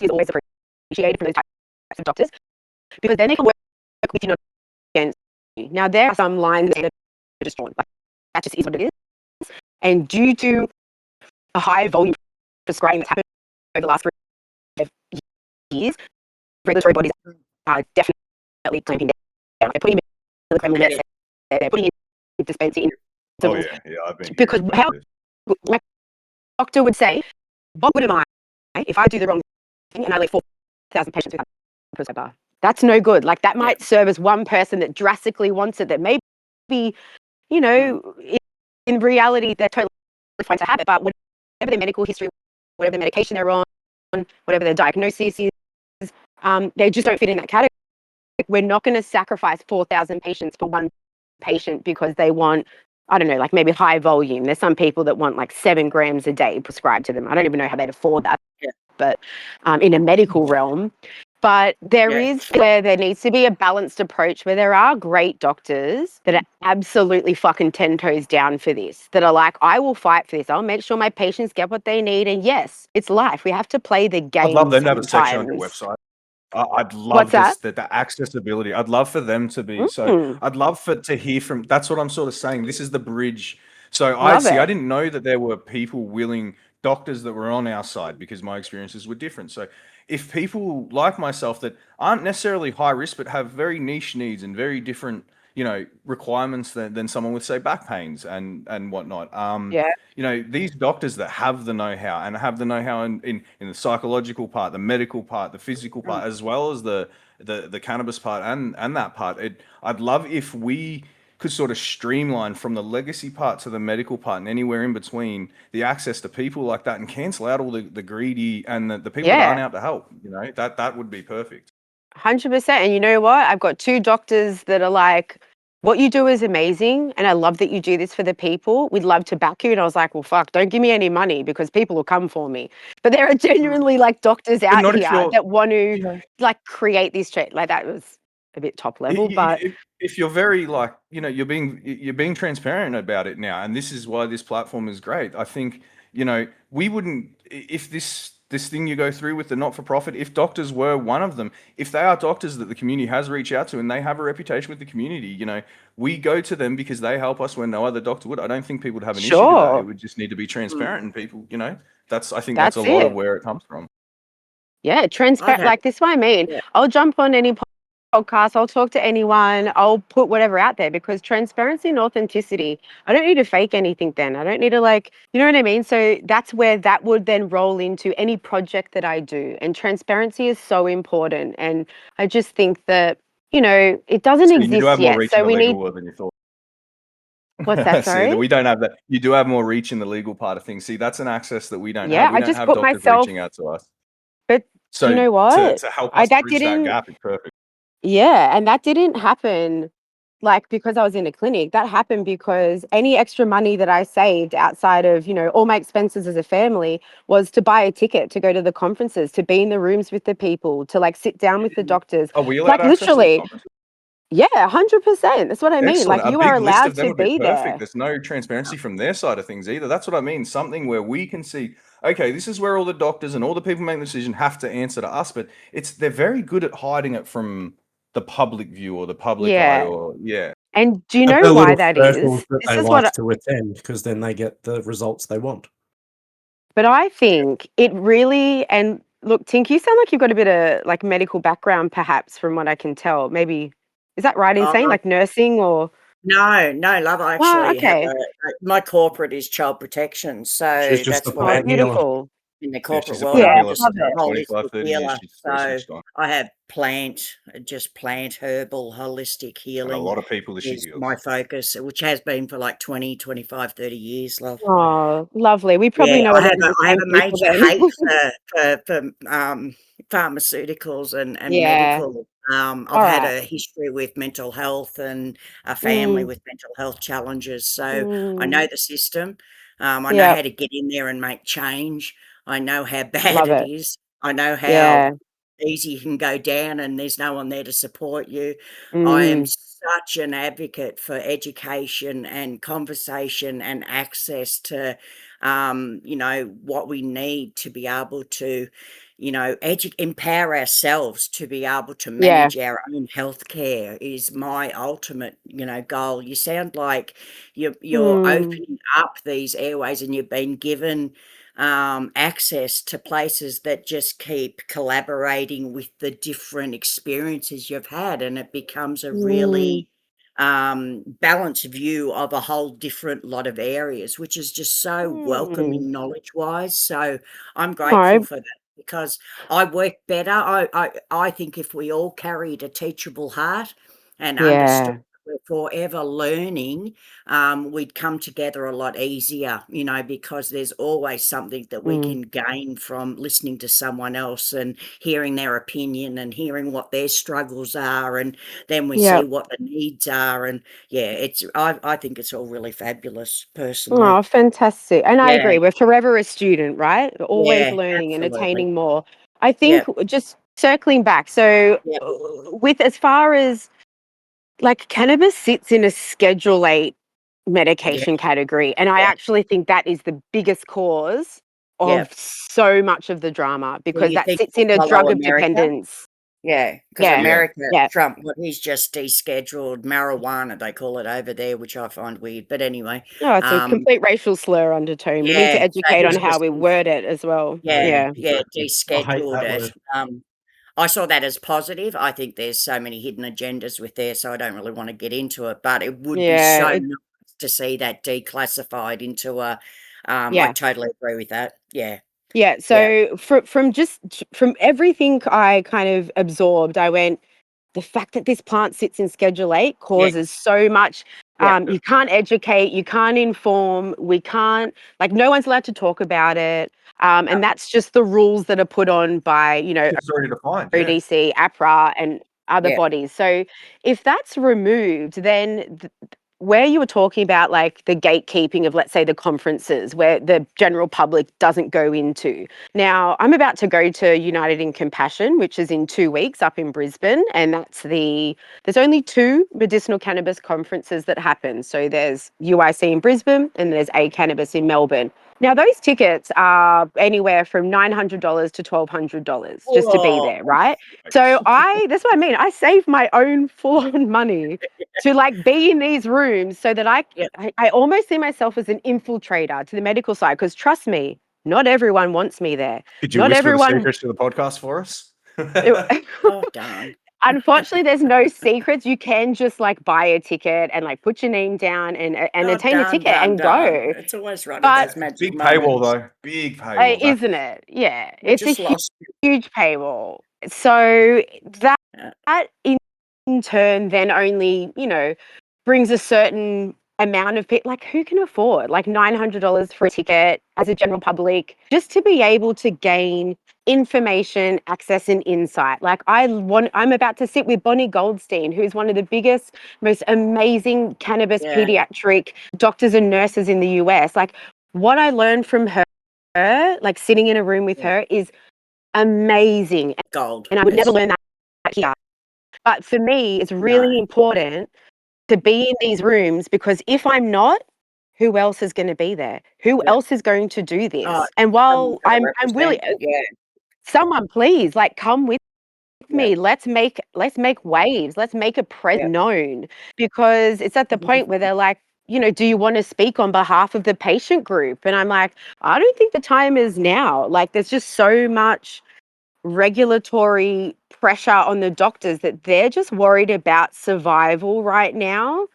S6: is always appreciated from those types of doctors, because then they can work with you, not against you. Now, there are some lines that are just drawn, like that just is what it is. And due to a high volume prescribing that's happened over the last 3 years, regulatory bodies are definitely clamping down. They're putting milligram limits, they're putting in dispensing
S3: Oh
S6: intervals,
S3: yeah, I've been
S6: because
S3: hearing
S6: how
S3: about this.
S6: my doctor would say, what would am I if I do the wrong thing and I leave 4,000 patients without a prescriber? That's no good. Like that might serve as one person that drastically wants it, that maybe, you know, in reality, they're totally fine to have it, but whatever their medical history, whatever the medication they're on, whatever their diagnosis is, they just don't fit in that category. We're not going to sacrifice 4,000 patients for one patient because they want, I don't know, like maybe high volume. There's some people that want like 7 grams a day prescribed to them. I don't even know how they'd afford that, but in a medical realm. But there is where there needs to be a balanced approach where there are great doctors that are absolutely fucking 10 toes down for this, that are like, I will fight for this. I'll make sure my patients get what they need. And yes, it's life. We have to play the game.
S3: I'd love them to have a section on your website. I'd love
S6: What's
S3: this, the accessibility. I'd love for them to be so. I'd love to hear from. That's what I'm sort of saying. This is the bridge. So I didn't know that there were people willing, doctors that were on our side, because my experiences were different. So if people like myself that aren't necessarily high risk but have very niche needs and very different, requirements than someone with, say, back pains and whatnot. These doctors that have the know-how and have the know-how in the psychological part, the medical part, the physical part, as well as the cannabis part and that part. I'd love if we could sort of streamline from the legacy part to the medical part and anywhere in between the access to people like that, and cancel out all the greedy and the people that aren't out to help. That would be perfect.
S6: 100%. And you know what? I've got 2 doctors that are like, what you do is amazing, and I love that you do this for the people. We'd love to back you. And I was like, well, fuck, don't give me any money because people will come for me. But there are genuinely like doctors out
S3: not if
S6: here
S3: you're-
S6: that want to like create this trade. Like that was a bit top level, but
S3: if you're very like, you're being transparent about it now, and this is why this platform is great. I think, we wouldn't, if this thing you go through with the not-for-profit, if doctors were one of them, if they are doctors that the community has reached out to and they have a reputation with the community, we go to them because they help us when no other doctor would. I don't think people would have an issue with that. It would just need to be transparent, and people, I think that's a lot of where it comes from.
S6: Yeah, transparent. Like this is what I mean. I'll jump on any podcast, I'll talk to anyone, I'll put whatever out there, because transparency and authenticity, I don't need to fake anything then. I don't need to you know what I mean? So that's where that would then roll into any project that I do. And transparency is so important. And I just think that, it doesn't exist
S3: You do have more
S6: yet.
S3: reach
S6: So
S3: in the
S6: we
S3: legal
S6: need.
S3: world than you thought.
S6: What's that, sorry?
S3: We don't have that. You do have more reach in the legal part of things. See, that's an access that we don't have.
S6: Yeah,
S3: We
S6: I
S3: don't
S6: just
S3: have
S6: put
S3: doctors
S6: myself.
S3: reaching out to us.
S6: But
S3: So
S6: you know what?
S3: to help us bridge that gap is perfect.
S6: Yeah, and that didn't happen because I was in a clinic. That happened because any extra money that I saved outside of, all my expenses as a family was to buy a ticket to go to the conferences, to be in the rooms with the people, to sit down with the doctors.
S3: Are we allowed access to the
S6: Literally,
S3: conferences?
S6: yeah, 100%. That's what I mean.
S3: Excellent. A
S6: You are
S3: big list
S6: allowed
S3: of them
S6: to
S3: would be
S6: be
S3: perfect.
S6: there.
S3: There's no transparency from their side of things either. That's what I mean. Something where we can see, okay, this is where all the doctors and all the people making the decision have to answer to us, but they're very good at hiding it from the public view or the public eye, or
S6: And do you
S2: Have
S6: know
S2: their
S6: why
S2: little
S6: that
S2: circles
S6: is?
S2: that
S6: This
S2: they
S6: is
S2: like
S6: what
S2: to attend, because then they get the results they want.
S6: But I think it really, and look, Tink, you sound like you've got a bit of medical background, perhaps, from what I can tell. Maybe, is that right in saying nursing or?
S4: No, love. I actually have
S6: okay.
S4: my corporate is child protection, so
S2: She's just
S4: that's
S2: a
S4: what I
S2: plant healer.
S6: Beautiful.
S4: in the corporate
S3: she's a
S4: world.
S3: plant
S4: I'm
S3: healer
S4: just
S6: love
S4: a
S6: it.
S3: 25,
S4: holistic
S3: 30 years.
S4: healer,
S3: She's very
S4: so
S3: switched on.
S4: I have plant, herbal, holistic
S3: And a
S4: healing
S3: lot of people that she
S4: is
S3: heals.
S4: my focus, which has been for 20, 25, 30 years, love.
S6: Oh, lovely. We probably know a
S4: I
S6: lot
S4: have
S6: of the
S4: I have
S6: same
S4: a
S6: people
S4: major
S6: then.
S4: hate for pharmaceuticals and
S6: Yeah.
S4: medical. I've
S6: All
S4: had
S6: right.
S4: a history with mental health and a family
S6: Mm,
S4: with mental health challenges, so I
S6: mm,
S4: know the system. I know how
S6: yep.
S4: to get in there and make change. I know how bad
S6: Love
S4: it
S6: it.
S4: is. I know how
S6: Yeah.
S4: easy you can go down and there's no one there to support you. I am
S6: Mm,
S4: such an advocate for education and conversation and access to, what we need to be able to, empower ourselves to be able to
S6: yeah.
S4: manage our own healthcare is my ultimate, goal. You sound like you're
S6: Mm,
S4: opening up these airways and you've been given access to places that just keep collaborating with the different experiences you've had, and it becomes a
S6: mm,
S4: really balanced view of a whole different lot of areas, which is just so
S6: mm.
S4: welcoming knowledge wise. So I'm grateful
S6: No,
S4: for that because I work better. I think if we all carried a teachable heart and understood
S6: yeah.
S4: we're forever learning, we'd come together a lot easier, because there's always something that we
S6: Mm,
S4: can gain from listening to someone else and hearing their opinion and hearing what their struggles are. And then we see
S6: yep.
S4: what the needs are. And yeah, I think it's all really fabulous
S6: Oh,
S4: personally.
S6: fantastic. And I
S4: Yeah,
S6: agree. We're forever a student, right? We're always
S4: yeah,
S6: learning and
S4: absolutely.
S6: attaining more. I think
S4: Yeah,
S6: just circling back, so
S4: yeah,
S6: with as far as like cannabis sits in a Schedule 8
S4: yeah,
S6: medication category, and I
S4: yeah,
S6: actually think that is the biggest cause
S4: yeah.
S6: of so much of the drama
S4: Well,
S6: because
S4: you
S6: that
S4: think
S6: sits
S4: we'll
S6: in a drug
S4: follow
S6: of
S4: America?
S6: dependence.
S4: Yeah, because
S6: Yeah.
S3: Yeah.
S4: America,
S6: Yeah.
S4: Trump, what he's just descheduled marijuana, they call it over there, which I find weird. But anyway,
S6: No, it's a
S4: um,
S6: complete racial slur undertone. We need to
S4: yeah, so
S6: educate on
S4: he's
S6: how
S4: just
S6: we word it as well.
S4: yeah,
S6: Yeah.
S4: yeah,
S2: Exactly. I hate
S4: descheduled
S2: that
S4: it.
S2: word.
S4: I saw that as positive. I think there's so many hidden agendas with there, so I don't really want to get into it. But it would be
S6: Yeah.
S4: so
S6: It,
S4: nice to see that declassified into a. I
S6: yeah.
S4: totally agree with that. Yeah,
S6: Yeah.
S4: yeah,
S6: So from everything I kind of absorbed, I went, the fact that this plant sits in Schedule 8
S4: yeah,
S6: causes so much.
S4: yeah,
S6: You can't educate, you can't inform, we can't, like, no one's allowed to talk about it. And that's just the rules that are put on by,
S2: It's already defined. Yeah.
S6: ODC, APRA, and other
S4: yeah,
S6: bodies. So if that's removed, then where you were talking about like the gatekeeping of, let's say, the conferences where the general public doesn't go into. Now, I'm about to go to United in Compassion, which is in 2 weeks up in Brisbane. And there's only 2 medicinal cannabis conferences that happen. So there's UIC in Brisbane and there's A Cannabis in Melbourne. Now, those tickets are anywhere from $900 to $1,200 just to be
S4: Whoa.
S6: there, right? So that's what I mean. I save my own full-on money to like be in these rooms so that
S4: Yeah.
S6: I almost see myself as an infiltrator to the medical side. Because trust me, not everyone wants me there.
S3: Could you
S6: Not
S3: whisper the
S6: everyone.
S3: secrets to the podcast for us?
S4: Oh, darn.
S6: Unfortunately, there's no secrets. You can just like buy a ticket and like put your name down and
S4: Oh,
S6: attain a
S4: darn,
S6: ticket
S4: darn,
S6: and
S4: darn.
S6: go.
S4: It's always right at
S6: But
S4: those magic
S3: Big paywall
S4: moments.
S3: though. Big paywall.
S6: isn't it? Yeah,
S4: We
S6: it's a
S4: just lost you.
S6: huge paywall. So that
S4: Yeah,
S6: that in turn then only, brings a certain amount of people. Like, who can afford like $900 for a ticket as a general public just to be able to gain information, access, and insight? Like, I'm about to sit with Bonnie Goldstein, who's one of the biggest, most amazing cannabis
S4: yeah,
S6: pediatric doctors and nurses in the US. Like, what I learned from her, like sitting in a room with
S4: yeah.
S6: her, is amazing.
S4: Gold.
S6: And I would never
S4: Yes.
S6: learn that here. But for me, it's
S4: No.
S6: really important to be in these rooms because if I'm not, who else is going to be there? Who
S4: Yeah.
S6: else is going to do
S4: Oh,
S6: this? And
S4: someone's
S6: while
S4: got to
S6: I'm willing,
S4: represent. Yeah,
S6: someone please like come with
S4: yeah,
S6: me. Let's make waves. Let's make a presence
S4: yeah,
S6: known because it's at the point where they're like, do you want to speak on behalf of the patient group? And I'm like, I don't think the time is now. Like, there's just so much regulatory pressure on the doctors that they're just worried about survival right now.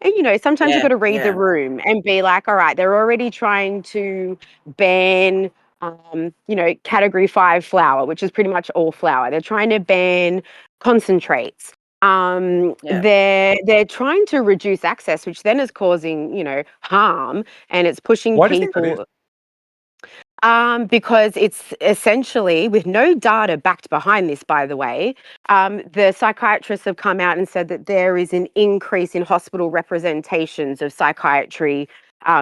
S6: And sometimes you've
S4: yeah,
S6: got to read the
S4: yeah,
S6: room and be like, all right, they're already trying to ban category 5 flour, which is pretty much all flour. They're trying to ban concentrates.
S4: yeah.
S6: They're trying to reduce access, which then is causing, harm, and it's pushing
S3: Why do you think that is?
S6: people. Because it's essentially, with no data backed behind this, by the way, the psychiatrists have come out and said that there is an increase in hospital representations of psychiatry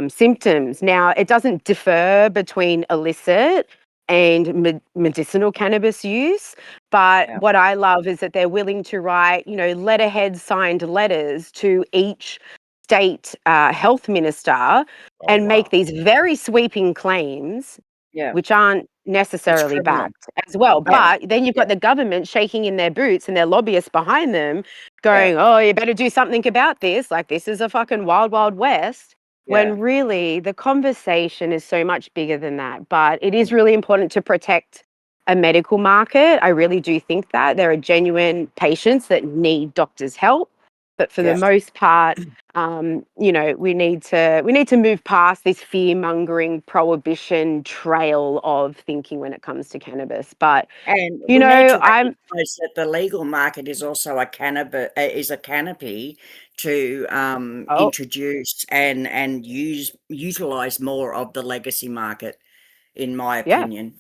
S6: symptoms. Now, it doesn't differ between illicit and medicinal cannabis use, but
S4: Yeah.
S6: what I love is that they're willing to write, letterhead signed letters to each state health minister and make these very sweeping claims
S4: Yeah.
S6: which aren't
S4: It's
S6: necessarily
S4: criminal.
S6: backed as well.
S4: Yeah.
S6: But then you've
S4: Yeah.
S6: got the government shaking in their boots and their lobbyists behind them
S4: Yeah.
S6: going, oh, you better do something about this. Like, this is a fucking wild, wild west.
S4: Yeah.
S6: When really the conversation is so much bigger than that. But it is really important to protect a medical market. I really do think that there are genuine patients that need doctors' help. But for the
S4: Yeah.
S6: most part, we need to move past this fear-mongering prohibition trail of thinking when it comes to cannabis. But
S4: And
S6: you
S4: we need
S6: know,
S4: to
S6: I'm
S4: recognise that the legal market is also a canopy to
S6: oh
S4: introduce and utilize more of the legacy market. In my
S6: yeah,
S4: opinion,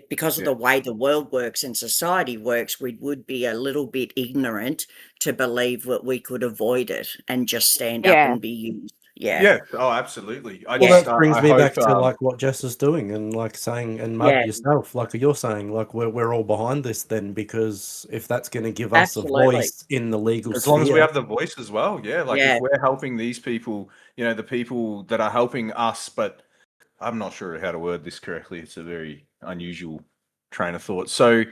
S4: because of
S3: Yeah.
S4: the way the world works and society works, we would be a little bit ignorant to believe that we could avoid it and just stand up
S6: yeah,
S4: and be used. Yeah,
S3: Yeah. Oh, absolutely. I
S2: Well,
S4: Yeah.
S3: just
S2: that brings
S3: I
S2: me back
S3: hope
S2: to like what Jess is doing and like saying, and Mud
S4: yeah,
S2: yourself, like you're saying, like we're all behind this then, because if that's going to give us a
S4: absolutely.
S2: voice in the legal
S3: as long as we
S2: sphere,
S3: have the voice as well. Yeah. Like
S4: Yeah,
S3: if we're helping these people, the people that are helping us, but I'm not sure how to word this correctly. It's a very unusual train of thought. So,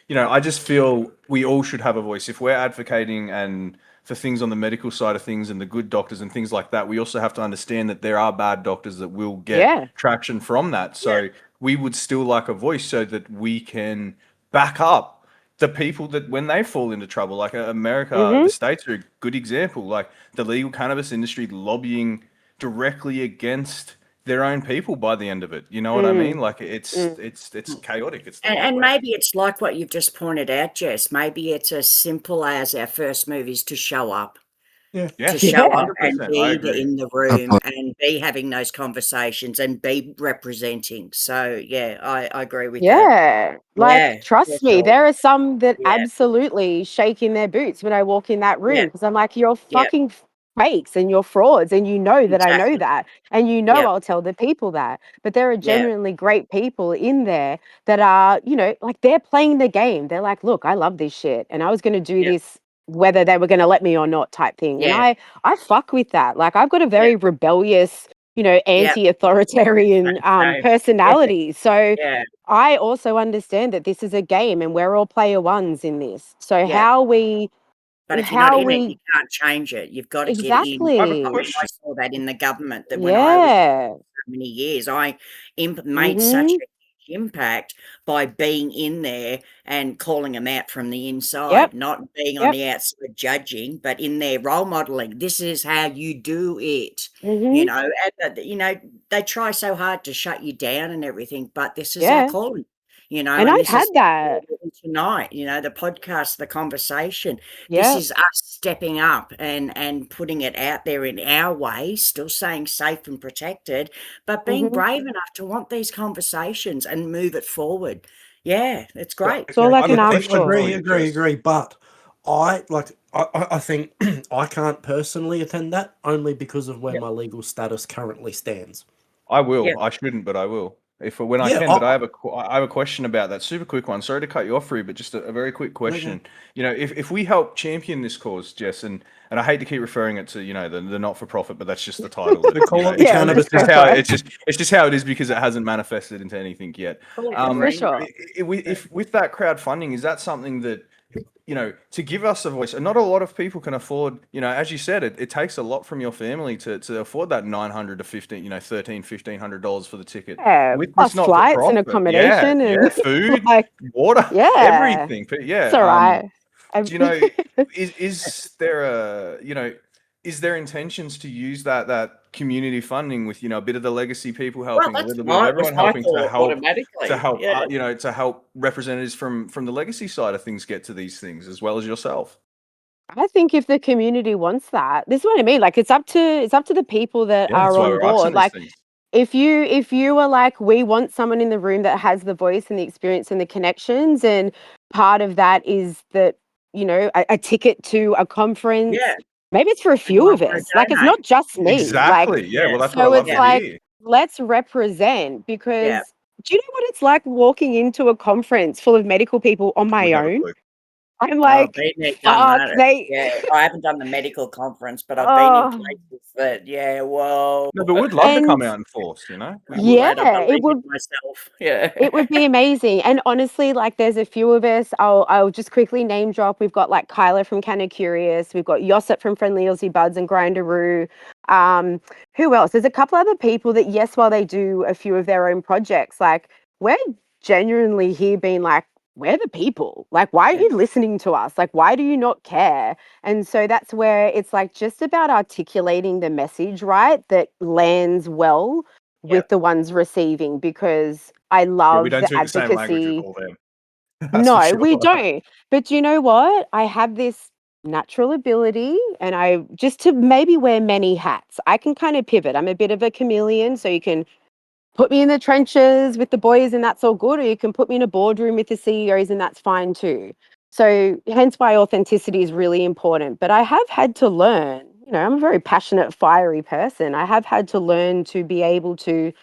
S3: I just feel we all should have a voice. If we're advocating and for things on the medical side of things and the good doctors and things like that, we also have to understand that there are bad doctors that will get
S6: yeah,
S3: traction from that. So we would still like a voice so that we can back up the people that when they fall into trouble, like America,
S6: mm-hmm,
S3: the States are a good example, like the legal cannabis industry lobbying directly against their own people by the end of it. You know what I mean? Like it's
S6: mm,
S3: it's chaotic. It's the
S4: and,
S3: Wild
S4: and
S3: West.
S4: maybe it's like what you've just pointed out, Jess. Maybe it's as simple as our first move is to show up.
S2: yeah,
S3: Yeah,
S4: To show up
S6: yeah,
S4: and
S3: 100%. I
S4: be
S3: agree.
S4: in the room and be having those conversations and be representing. So yeah, I agree with that.
S6: yeah. Like,
S4: Yeah, for
S6: trust me,
S4: sure.
S6: there are some that
S4: Yeah,
S6: absolutely shake in their boots when I walk in that room
S4: yeah,
S6: because I'm like, you're
S4: yeah,
S6: fucking fakes and you're frauds, and you know that I know
S4: exactly.
S6: that, and
S4: Yeah,
S6: I'll tell the people that. But there are
S4: yeah,
S6: genuinely great people in there that are, like, they're playing the game. They're like, look, I love this shit, and I was going to do
S4: yeah,
S6: this whether they were going to let me or not, type thing. And
S4: yeah,
S6: I fuck with that. Like, I've got a
S4: yeah,
S6: very rebellious,
S4: yeah.
S6: anti-authoritarian
S4: Same. Yeah,
S6: personality. So
S4: yeah,
S6: I also understand that this is a game and we're all player ones in this. So
S4: yeah. But if you're not
S6: how
S4: in it, you
S6: we
S4: can't change it. You've got to get in.
S3: I have a
S6: exactly.
S4: I
S3: question.
S4: saw that in the government that when I was
S6: Yeah.
S4: so many years, I made such
S6: Mhm.
S4: a huge impact by being in there and calling them out from the
S6: Yep.
S4: inside, not being on
S6: Yep.
S4: the outside judging, but in there role modeling. This is how you do it.
S6: Mhm.
S4: They try so hard to shut you down and everything, but this is our
S6: Yeah.
S4: calling.
S6: And
S4: And
S6: I've
S4: this
S6: had
S4: is
S6: that.
S4: tonight, the podcast, the conversation. This
S6: Yeah.
S4: is us stepping up and putting it out there in our way, still saying safe and protected, but being
S6: Mhm.
S4: brave enough to want these conversations and move it forward. Yeah, it's
S3: So,
S4: great.
S6: It's all
S3: okay,
S6: I
S3: I have
S6: can
S3: a
S6: ask
S3: question for
S6: for.
S2: agree,
S3: you,
S2: agree,
S3: Jess.
S2: agree. But I think I can't personally attend that only because of where
S4: Yep.
S2: my legal status currently stands.
S3: I will.
S4: Yeah.
S3: I shouldn't, but I will. If when I
S2: Yeah,
S3: can, but I have a question about that. Super quick one. Sorry to cut you off, Roo, but just a very quick question. If we help champion this cause, Jess, and I hate to keep referring it to the not for profit, but that's just the title.
S2: we call it the
S3: It's
S6: Yeah,
S2: cannabis.
S3: just
S6: go
S3: how
S6: for it.
S3: it's just how it is because it hasn't manifested into anything yet.
S4: Call it
S6: For
S3: Um,
S6: sure.
S3: if with that crowdfunding, is that something that to give us a voice, and not a lot of people can afford, as you said, it takes a lot from your family to afford that 900 to 15, $1,300-$1,500 for the ticket.
S6: Yeah.
S3: With this
S6: Plus
S3: not for
S6: flights and
S3: profit, yeah,
S6: accommodation
S3: yeah,
S6: and
S3: food,
S6: like,
S3: water,
S6: yeah.
S3: everything. But
S6: It's all right.
S3: do you know, is there is there intentions to use that community funding with a bit of the legacy people
S4: Well,
S3: helping, a
S4: that's
S3: little bit of
S4: my was
S3: everyone
S4: my
S3: helping
S4: thought automatically. Yeah.
S3: to help representatives from the legacy side of things get to these things as well as yourself?
S6: I think if the community wants that, this is what I mean. Like, it's up to the people that
S3: Yeah, that's
S6: are
S3: why
S6: on
S3: we're asking
S6: board.
S3: these
S6: Like,
S3: things.
S6: if you are like, we want someone in the room that has the voice and the experience and the connections, and part of that is that, you know, a ticket to a conference,
S4: Yeah.
S6: maybe it's for a
S4: People
S6: few
S4: might
S6: of
S4: wanna
S6: us. Like, it's
S4: donate.
S6: not just me. Like,
S3: Exactly. Yeah. Well, that's what I
S6: so
S3: love
S6: it's
S3: to
S4: Yeah.
S6: like,
S3: hear.
S6: let's represent,
S4: Yeah.
S6: because do you know what it's like walking into a conference full of medical people on my
S3: Wouldn't have a
S6: own?
S3: clue.
S6: I'm
S4: Oh,
S6: like,
S4: been there, done
S6: fuck,
S4: that.
S6: they,
S4: Yeah. I haven't done the medical conference, but I've been in
S6: oh,
S4: places that, yeah, whoa.
S3: No, but we'd love to
S6: and
S3: come out in force, you know? We
S4: I'm
S3: would.
S4: glad I
S6: yeah,
S4: believe in myself. Yeah.
S6: it would be amazing. And honestly, like, there's a few of us. I'll just quickly name drop. We've got like Kyla from Cannid Curious. We've got Yossip from Friendly Aussie Buds and Grindaroo. Who else? There's a couple other people that, yes, while they do a few of their own projects, like, we're genuinely here being like, we're the people. Like, why aren't
S4: Yeah.
S6: you listening to us? Like, why do you not care? And so that's where it's like just about articulating the message, right? That lands well
S4: Yeah.
S6: with the ones receiving, because I
S3: Yeah, we
S6: love
S3: don't
S6: the
S3: speak the same language with
S6: advocacy.
S3: all them. That's for
S6: No, we
S3: sure.
S6: don't. But you know what? I have this natural ability, and I just to maybe wear many hats. I can kind of pivot. I'm a bit of a chameleon, so you can put me in the trenches with the boys and that's all good, or you can put me in a boardroom with the CEOs and that's fine too. So hence why authenticity is really important. But I have had to learn, you know, I'm a very passionate, fiery person. I have had to learn to be able to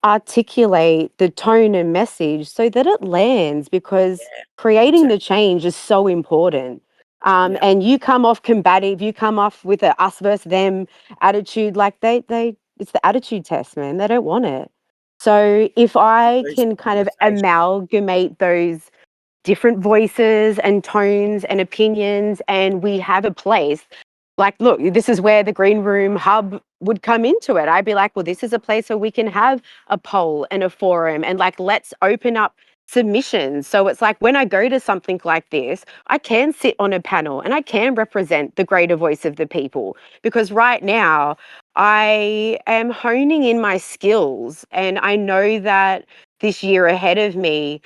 S6: articulate the tone and message so that it lands, because creating the
S4: Exactly.
S6: change is so important.
S4: Yeah.
S6: And you come off combative, you come off with a us versus them attitude, like they it's the attitude test, man. They don't want it. So if I
S4: Lose
S6: can
S4: the
S6: kind of
S4: conversation.
S6: amalgamate those different voices and tones and opinions, and we have a place, like, look, this is where the green room hub would come into it. I'd be like, well, this is a place where we can have a poll and a forum, and like, let's open up submissions. So it's like, when I go to something like this, I can sit on a panel and I can represent the greater voice of the people, because right now I am honing in my skills, and I know that this year ahead of me,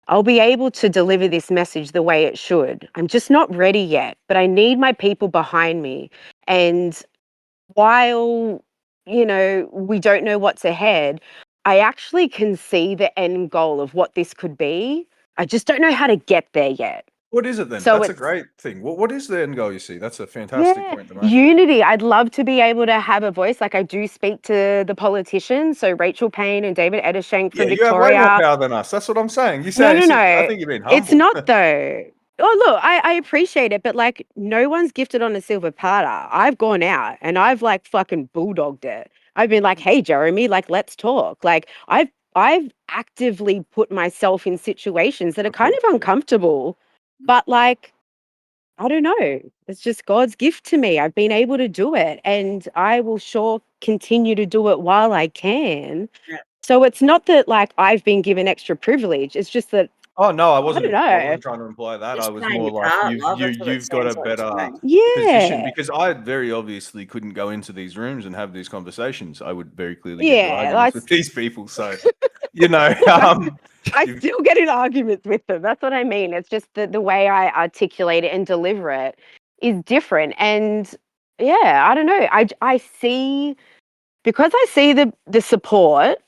S6: I'll be able to deliver this message the way it should. I'm just not ready yet, but I need my people behind me. And while, you know, we don't know what's ahead, I actually can see the end goal of what this could be. I just don't know how to get there yet.
S3: What is it then?
S6: So
S3: That's a
S6: it's,
S3: great thing. What is the end goal you see? That's a fantastic
S6: yeah,
S3: point to make.
S6: unity. I'd love to be able to have a voice. Like, I do speak to the politicians, so Rachel Payne and David Eddershank
S3: Yeah,
S6: from
S3: you have way more
S6: Victoria.
S3: power than us. That's what I'm saying. You
S6: No,
S3: say
S6: no,
S3: I
S6: no.
S3: think you're being
S6: It's
S3: humble.
S6: not though. Oh, look, I appreciate it, but like, no one's gifted on a silver platter. I've gone out and I've like fucking bulldogged it. I've been like, hey, Jeremy, like, let's talk. Like, I've actively put myself in situations that are
S3: Of
S6: kind
S3: course,
S6: of
S3: yeah.
S6: uncomfortable, but like, I don't know. It's just God's gift to me. I've been able to do it, and I will sure continue to do it while I can.
S4: Yeah.
S6: So it's not that like I've been given extra privilege. It's just that
S3: Oh no,
S6: I don't
S3: I
S6: know.
S3: wasn't trying to imply that. I
S4: Just
S3: was
S4: playing
S3: more
S4: your
S3: like
S4: part, love. That's what it
S3: you've got a
S4: sounds like to
S3: better
S4: me.
S3: position,
S6: Yeah.
S3: because I very obviously couldn't go into these rooms and have these conversations. I would very clearly get into
S6: Yeah.
S3: arguments with these people. So, you know,
S6: Look, I
S3: you've
S6: still get in arguments with them. That's what I mean. It's just that the way I articulate it and deliver it is different. And yeah, I don't know. I see, because I see the support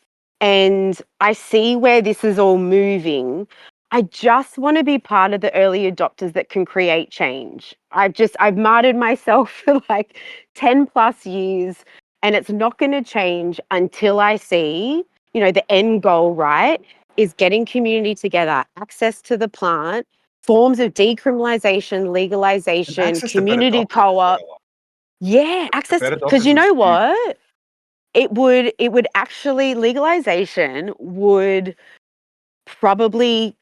S6: and I see where this is all moving. I just want to be part of the early adopters that can create change. I've martyred myself for like 10 plus years, and it's not going to change until I see, you know, the end goal, right? Is getting community together, access to the plant, forms of decriminalization,
S3: and
S6: legalization,
S3: access to better
S6: community
S3: doctors as
S6: co-op.
S3: well.
S6: Yeah,
S3: The
S6: access,
S3: better
S6: because you
S3: doctors is
S6: know
S3: huge.
S6: what? It would actually, legalization would probably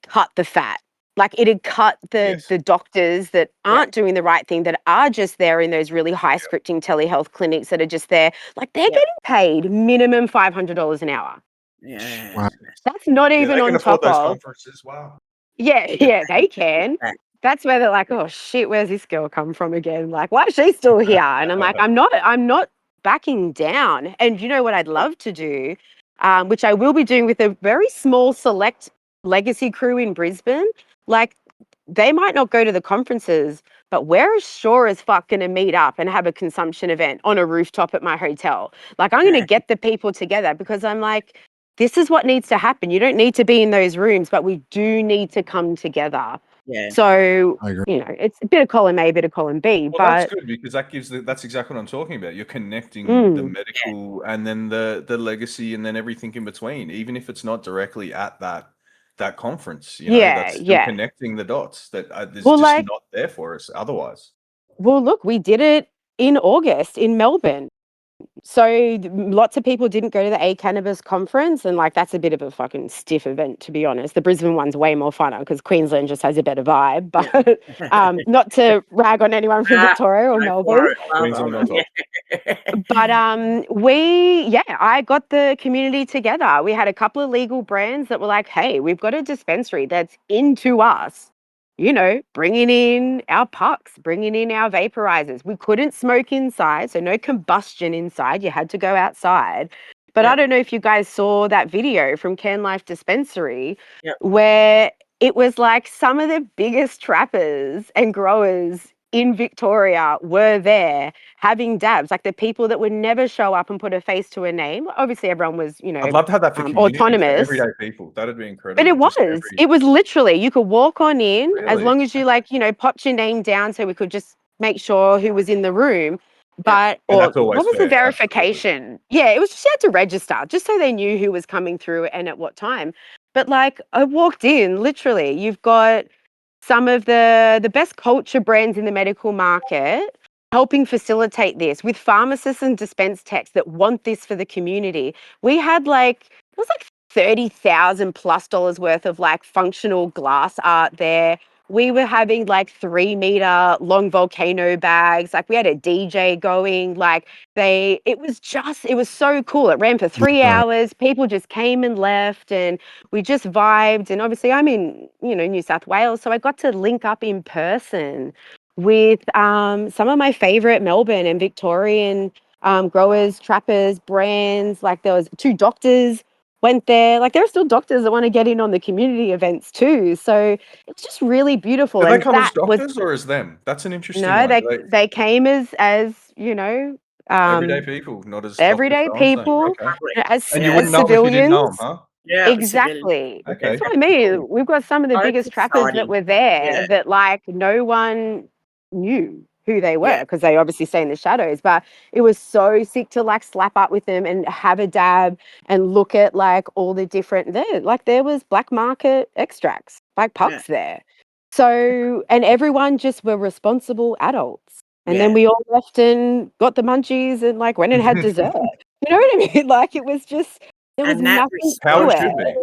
S6: cut the fat. Like, it'd cut
S3: Yes.
S6: the doctors that
S4: Yeah.
S6: aren't doing the right thing, that are just there in those really high
S3: Yeah.
S6: scripting telehealth clinics that are just there. Like, they're
S4: Yeah.
S6: getting paid minimum $500 an hour.
S4: Yeah.
S5: Wow.
S6: That's not
S3: Yeah,
S6: even
S3: they can
S6: on
S3: afford
S6: top
S3: those
S6: of,
S3: conferences. Wow.
S6: yeah,
S4: Yeah.
S6: yeah, they can.
S4: That-
S6: That's where they're like, oh shit, where's this girl come from again? Like, why is she still here? And I'm like, I'm not backing down. And you know what I'd love to do, which I will be doing with a very small select legacy crew in Brisbane. Like, they might not go to the conferences, but we're sure as fuck going to meet up and have a consumption event on a rooftop at my hotel. Like, I'm going to get the people together because I'm like, this is what needs to happen. You don't need to be in those rooms, but we do need to come together.
S4: Yeah.
S6: So,
S5: I agree.
S6: you know, it's a bit of column A, bit of column B,
S3: Well, that's
S6: but
S3: good because that's exactly what I'm talking about. You're connecting the
S6: Mm.
S3: medical and then the legacy and then everything in between, even if it's not directly at that conference. You know,
S6: yeah,
S3: that's still
S6: yeah.
S3: connecting the dots that is
S6: Well,
S3: just
S6: like,
S3: not there for us otherwise.
S6: well, look, we did it in August in Melbourne. So lots of people didn't go to the A Cannabis conference, and like that's a bit of a fucking stiff event, to be honest. The Brisbane one's way more funner because Queensland just has a better vibe. But not to rag on anyone from Victoria or
S4: Go
S6: Melbourne.
S4: for it, love
S3: Queensland
S4: 'em.
S3: on top.
S6: But I got the community together. We had a couple of legal brands that were like, hey, we've got a dispensary that's into us, you know, bringing in our pucks, bringing in our vaporizers. We couldn't smoke inside, so no combustion inside. You had to go outside. But I
S4: Yep.
S6: don't know if you guys saw that video from Can Life Dispensary
S4: Yep.
S6: where it was like some of the biggest trappers and growers in Victoria were there having dabs, like the people that would never show up and put a face to a name. Obviously, everyone was, you
S3: I'd
S6: know,
S3: love to have that for community, for
S6: autonomous.
S3: everyday people. That'd be
S6: But
S3: incredible. Just
S6: it was literally, you could walk on in as
S3: Really?
S6: long as you like, you know, popped your name down so we could just make sure who was in the room. But,
S3: And
S6: or
S3: that's always
S6: what was the
S3: fair, absolutely.
S6: verification? Yeah, it was just, you had to register just so they knew who was coming through and at what time. But like, I walked in, literally, you've got some of the best culture brands in the medical market helping facilitate this with pharmacists and dispense techs that want this for the community. We had like, it was like $30,000+ worth of like functional glass art there. We were having like 3-meter long volcano bags. Like we had a DJ going. Like it was so cool. It ran for 3 hours. People just came and left, and we just vibed. And obviously, I'm in New South Wales, so I got to link up in person with some of my favorite Melbourne and Victorian growers, trappers, brands. Like there was 2 doctors went there. Like there are still doctors that want to get in on the community events too. So it's just really beautiful.
S3: Do they
S6: And
S3: come as
S6: that was
S3: doctors or as them? That's an interesting
S6: no,
S3: one.
S6: they came as
S3: Everyday people, not as Dr.
S6: everyday
S3: So-and-so.
S6: people
S3: Okay.
S4: Public.
S6: as
S3: And you
S4: Yeah.
S3: wouldn't
S6: as
S3: know them if you didn't know them,
S6: civilians.
S3: huh?
S4: Yeah, civilian.
S6: Exactly.
S3: Okay.
S6: That's what I mean. We've got some of the
S4: Oh, it's
S6: biggest trappers that
S4: exciting.
S6: were there
S4: Yeah.
S6: that like no one knew who they were
S4: Yeah.
S6: because they obviously stay in the shadows. But it was so sick to like slap up with them and have a dab and look at like all the different there was black market extracts, like
S4: Yeah.
S6: pucks there. So and everyone just were responsible adults. And then
S4: Yeah.
S6: we all left and got the munchies and like went and had dessert. You know what I mean? Like it was just there was
S4: And that
S6: nothing
S3: How
S6: to
S3: it should
S6: it.
S3: be.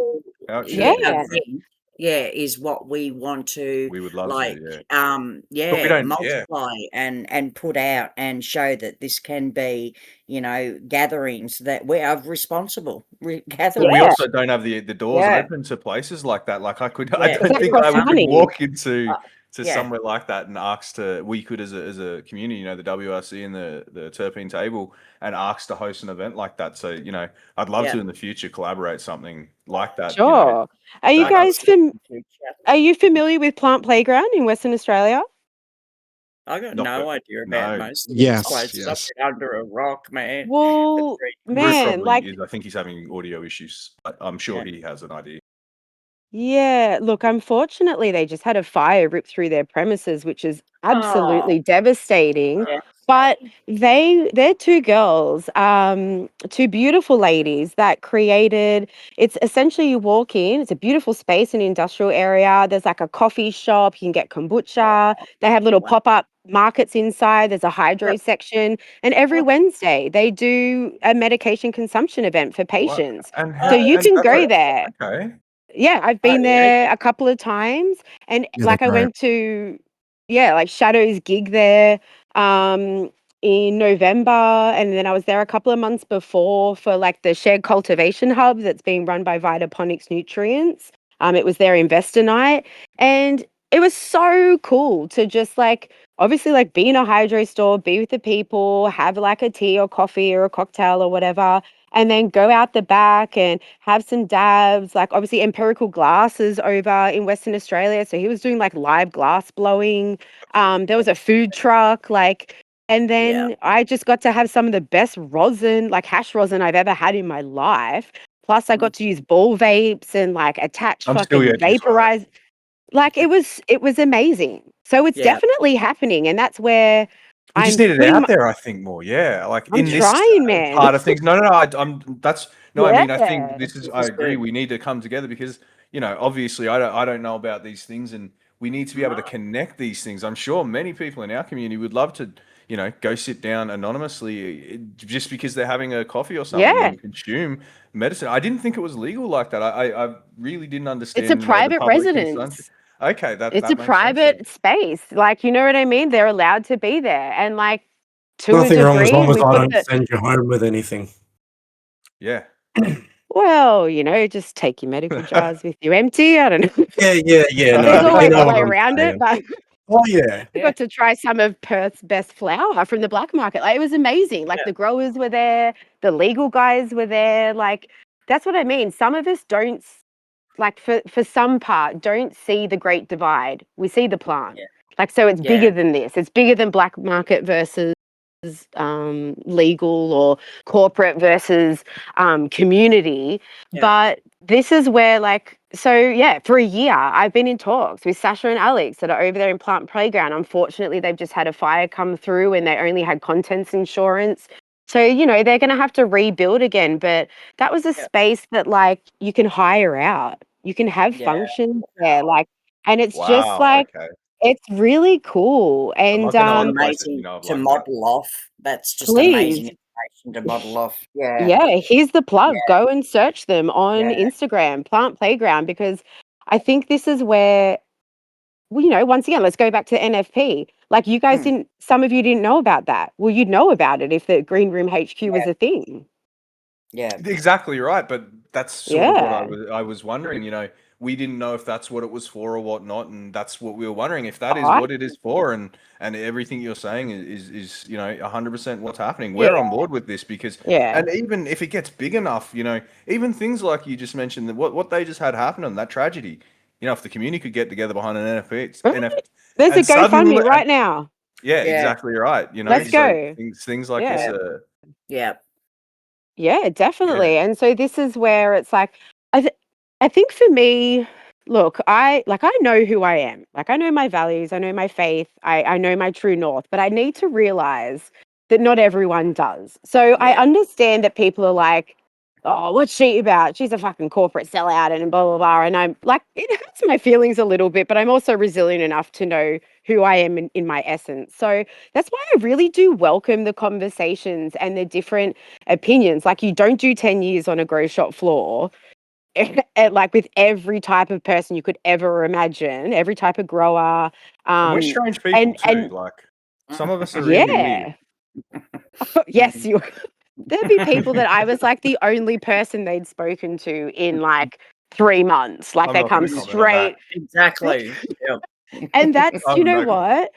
S3: How it should
S6: Yeah.
S3: be.
S4: event, is what we want to
S3: We would love
S4: like,
S3: to, yeah. But we don't, yeah.
S4: multiply and put out and show that this can be, gatherings that we are responsible
S3: But
S4: gatherings.
S3: we
S6: Yeah.
S3: also don't have the doors
S4: Yeah.
S3: open to places like that. Like I
S4: Yeah.
S3: don't
S6: That
S3: think
S6: costs
S3: I could
S6: money.
S3: walk into
S4: Yeah.
S3: somewhere like that and ask we could as a community, the WRC and the Terpene Table, and ask to host an event like that. So, I'd love
S4: Yeah.
S3: to in the future collaborate something like that.
S6: Sure. Are you
S3: that
S6: guys
S3: does-
S6: are you familiar with Plant Playground in Western Australia?
S4: I got
S3: Not
S4: no
S3: that-
S4: idea about
S3: no.
S4: most of
S5: Yes,
S4: these places.
S5: yes.
S4: I've been under a rock, man.
S6: Well,
S3: Rue
S6: man,
S3: probably
S6: like
S3: is. I think he's having audio issues. I'm sure he has an idea.
S6: yeah, look, unfortunately, they just had a fire rip through their premises, which is absolutely devastating.
S4: Yeah.
S6: But they're 2 girls, 2 beautiful ladies that created. It's essentially you walk in. It's a beautiful space, an industrial area. There's like a coffee shop. You can get kombucha. They have little
S4: Wow.
S6: pop-up markets inside. There's a hydro
S4: Yep.
S6: section, and every
S4: Yep.
S6: Wednesday they do a medication consumption event for patients.
S3: And
S6: So you
S3: and
S6: can
S3: that's
S6: go there.
S3: okay.
S6: Yeah, I've been there a couple of times, and
S5: Yeah,
S6: like I
S5: they're great.
S6: went to like Shadow's gig there in November, and then I was there a couple of months before for like the shared cultivation hub that's being run by Vitaponics Nutrients. It was their investor night, and it was so cool to just like obviously like be in a hydro store, be with the people, have like a tea or coffee or a cocktail or whatever, and then go out the back and have some dabs. Like obviously Empirical Glass is over in Western Australia, so he was doing like live glass blowing. There was a food truck, like, and
S4: Yeah.
S6: then I just got to have some of the best rosin, like hash rosin I've ever had in my life. Plus I got to use ball vapes and like attach
S3: I'm still
S6: fucking
S3: yet to try it.
S6: vaporize. Like it was amazing. So it's
S4: Yeah.
S6: definitely happening, and that's where
S3: We
S6: I'm
S3: just need it
S6: pretty
S3: out
S6: much
S3: there, I think, more. Yeah, like
S6: I'm
S3: in this
S6: trying, man.
S3: part of things. No, I mean, I think
S6: Yeah.
S3: this is.
S4: This
S3: I
S4: is
S3: agree.
S4: good.
S3: We need to come together because obviously, I don't know about these things, and we need to be able to connect these things. I'm sure many people in our community would love to, go sit down anonymously just because they're having a coffee or something
S6: Yeah.
S3: and consume medicine. I didn't think it was legal like that. I really didn't
S6: It's a
S3: understand, the
S6: private
S3: public consumption.
S6: residence.
S3: Okay,
S6: It's a
S3: that makes sense then.
S6: private space. Like, you know what I mean? They're allowed to be there. And like to a
S2: Nothing wrong as
S6: degree,
S2: long as
S6: we
S2: I
S6: put
S2: don't
S6: the
S2: send you home with anything.
S3: Yeah.
S6: well, just take your medical jars with you empty. I don't know.
S2: Yeah. No,
S6: There's
S2: but you
S6: always
S2: know
S6: a
S2: what
S6: way
S2: I'm
S6: around it,
S2: saying.
S6: but
S2: Oh yeah.
S6: I got to try some of Perth's best flour from the black market. Like it was amazing. Like the growers were there, the legal guys were there. Like that's what I mean. Some of us don't like for some part don't see the great divide. We see the plant.
S4: Yeah.
S6: Like so it's
S4: Yeah.
S6: bigger than this. It's bigger than black market versus legal or corporate versus community.
S4: Yeah.
S6: But this is where for a year I've been in talks with Sasha and Alex that are over there in Plant Playground. Unfortunately, they've just had a fire come through and they only had contents insurance. So, they're going to have to rebuild again. But that was a space that like you can hire out. You can have
S4: Yeah.
S6: functions there. Like, and it's just
S3: Wow.
S6: like,
S3: Okay.
S6: it's really cool.
S3: I'm
S6: And
S3: not gonna
S4: It's
S3: other places
S4: amazing
S3: of
S4: to
S3: like that.
S4: model off. That's just
S6: please,
S4: amazing information to model off. Yeah.
S6: yeah, here's the plug.
S4: Yeah.
S6: Go and search them on
S4: Yeah.
S6: Instagram, Plant Playground, because I think this is where, once again, let's go back to NFP. Like you guys some of you didn't know about that. Well, you'd know about it if the Greenroom HQ was a thing.
S4: Yeah.
S3: Exactly right, but that's sort of what
S6: Yeah.
S3: I was wondering. We didn't know if that's what it was for or whatnot, and that's what we were wondering if that is
S6: I,
S3: what it is for, and everything you're saying is 100% what's happening.
S6: yeah,
S3: We're on board with this because,
S6: yeah.
S3: and even if it gets big enough, even things like you just mentioned, that what they just had happen on that tragedy, if the community could get together behind an NFP,
S6: There's a
S3: and suddenly,
S6: GoFundMe right now.
S3: yeah,
S4: Yeah.
S3: exactly right.
S6: Let's
S3: So
S6: go.
S3: things like
S6: Yeah.
S3: this.
S4: Yeah.
S6: Yeah, definitely.
S3: Yeah.
S6: And so this is where it's like, I think for me, look, I know who I am. Like I know my values, I know my faith, I know my true north, but I need to realize that not everyone does. So I
S4: Yeah.
S6: understand that people are like, oh, what's she about? She's a fucking corporate sellout and blah blah blah. And I'm like, it hurts my feelings a little bit, but I'm also resilient enough to know who I am in my essence. So that's why I really do welcome the conversations and the different opinions. Like you don't do 10 years on a grow shop floor. Like with every type of person you could ever imagine, every type of grower.
S3: And we're strange people too.
S6: And
S3: Like some of us are really weird.
S6: yeah. Yes, you there'd be people that I was like the only person they'd spoken to in like 3 months. Like
S3: I'm
S6: they
S3: not
S6: come
S3: going to comment on that.
S6: straight.
S4: Exactly. Yeah.
S6: And that's,
S3: I
S6: you
S3: have
S6: know
S3: no comment.
S6: what?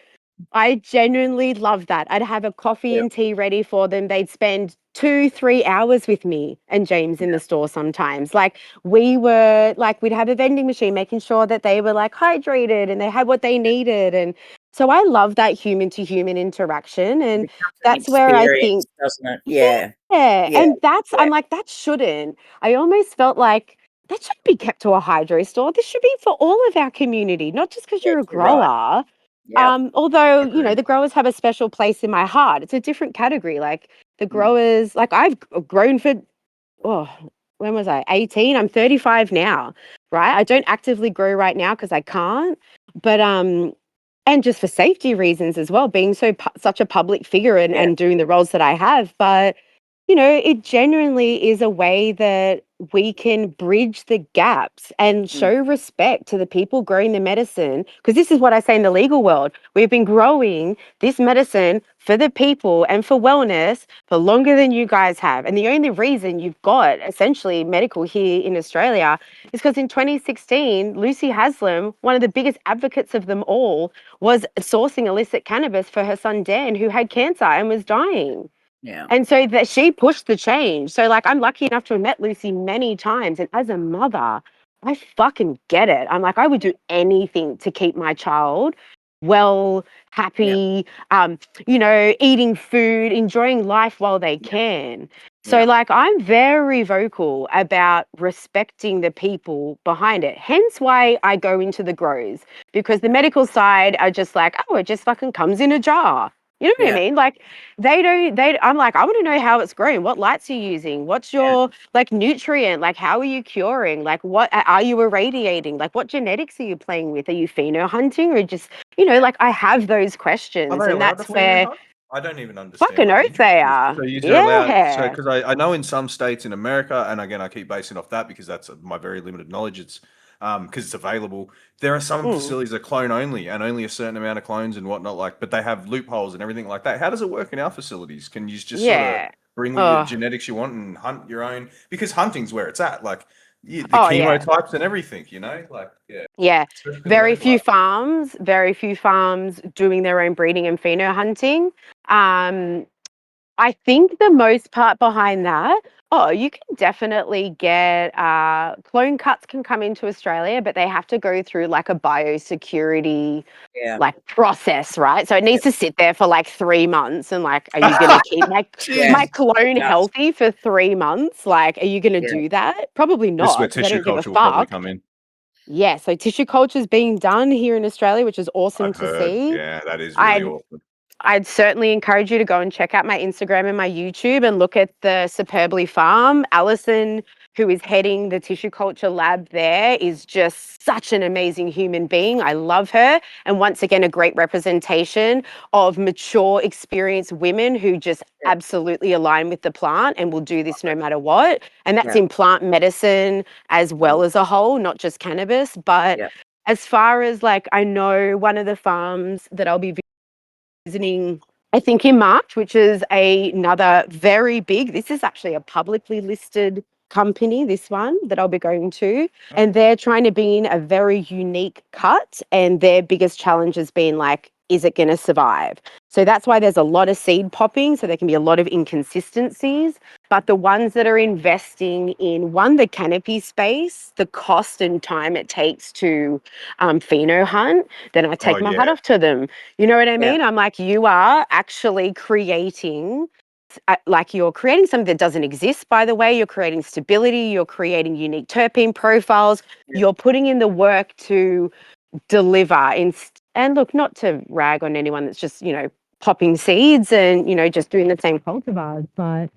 S6: I genuinely love that. I'd have a coffee
S4: Yeah.
S6: and tea ready for them. They'd spend 2-3 hours with me and James in the store sometimes. Like we'd have a vending machine making sure that they were like hydrated and they had what they needed. And so I love that human to human interaction. And that's where I think,
S4: Experience, doesn't it? Yeah.
S6: yeah.
S4: Yeah.
S6: And I'm
S4: Yeah.
S6: like, that shouldn't. I almost felt like that shouldn't be kept to a hydro store. This should be for all of our community, not just because you're a
S4: You're right.
S6: grower.
S4: Yeah.
S6: Although,
S3: Agreed.
S6: the growers have a special place in my heart. It's a different category. Like the
S4: Mm.
S6: growers, like I've grown for, when was I? 18. I'm 35 now, right? I don't actively grow right now because I can't. But and just for safety reasons as well, being such a public figure
S4: Yeah.
S6: and doing the roles that I have. But it genuinely is a way that we can bridge the gaps and show respect to the people growing the medicine. Because this is what I say in the legal world. We've been growing this medicine for the people and for wellness for longer than you guys have. And the only reason you've got essentially medical here in Australia is because in 2016, Lucy Haslam, one of the biggest advocates of them all, was sourcing illicit cannabis for her son Dan, who had cancer and was dying.
S4: Yeah.
S6: And so that she pushed the change. So like I'm lucky enough to have met Lucy many times. And as a mother, I fucking get it. I'm like, I would do anything to keep my child well, happy, eating food, enjoying life while they can. So
S3: Yeah.
S6: like I'm very vocal about respecting the people behind it. Hence why I go into the grows, because the medical side are just like, oh, it just fucking comes in a jar. You know what I
S4: Yeah.
S6: mean? Like I'm like, I want to know how it's grown. What lights are you using? What's your like nutrient? Like, how are you curing? Like, what are you irradiating? Like, what genetics are you playing with? Are you pheno hunting or just, like I have those
S3: Are
S6: questions,
S3: they
S6: and
S3: allowed to
S6: that's
S3: pheno
S6: where
S3: hunt? I don't even understand
S6: fucking
S3: what the
S6: oath they
S3: issue is.
S6: are.
S3: So you're allowed, so
S6: Yeah.
S3: because I know in some states in America, and again I keep basing off that because that's my very limited knowledge. It's because it's available. There are some
S6: Mm,
S3: facilities that are clone only and only a certain amount of clones and whatnot, like, but they have loopholes and everything like that. How does it work in our facilities? Can you just sort of
S6: yeah.
S3: bring what your
S6: Oh,
S3: genetics you want and hunt your own? Because hunting's where it's at, like the
S6: oh yeah.
S3: chemotypes and everything, like
S6: Yeah.
S3: especially for the
S6: Very few
S3: rainbow.
S6: farms doing their own breeding and pheno hunting. I think the most part behind that, you can definitely get clone cuts can come into Australia, but they have to go through like a biosecurity
S4: Yeah.
S6: like process, right? So it needs to sit there for like 3 months, and like, are you gonna keep my
S4: Yeah.
S6: my clone
S4: Yeah.
S6: healthy for 3 months? Like, are you gonna
S4: Yeah.
S6: do that? Probably
S3: This is where
S6: not, because I
S3: tissue
S6: don't give a
S3: culture will probably
S6: fuck.
S3: come in.
S6: Yeah, so tissue culture is being done here in Australia, which is awesome
S3: I've
S6: to
S3: heard.
S6: see.
S3: Yeah, that is really
S6: I'd
S3: awesome.
S6: I'd certainly encourage you to go and check out my Instagram and my YouTube and look at the Superbly Farm. Alison, who is heading the tissue culture lab there, is just such an amazing human being. I love her. And once again, a great representation of mature, experienced women who just
S4: Yeah.
S6: absolutely align with the plant and will do this no matter what. And that's
S4: Yeah.
S6: in plant medicine as well as a whole, not just cannabis. But
S4: Yeah.
S6: as far as like, I know one of the farms that I'll be visiting, I think in March, which is another very big, this is actually a publicly listed company, this one that I'll be going to. And they're trying to be in a very unique cut. And their biggest challenge has been like, is it going to survive? So that's why there's a lot of seed popping. So there can be a lot of inconsistencies. But the ones that are investing in one, the canopy space, the cost and time it takes to pheno hunt, then I
S3: Oh
S6: take my hat
S3: yeah.
S6: off to them. You know what I
S4: Yeah.
S6: mean? I'm like, you are actually creating, like you're creating something that doesn't exist, by the way. You're creating stability, you're creating unique terpene profiles,
S4: Yeah.
S6: you're putting in the work to deliver. And look, not to rag on anyone that's just, popping seeds and, just doing the same cultivars, but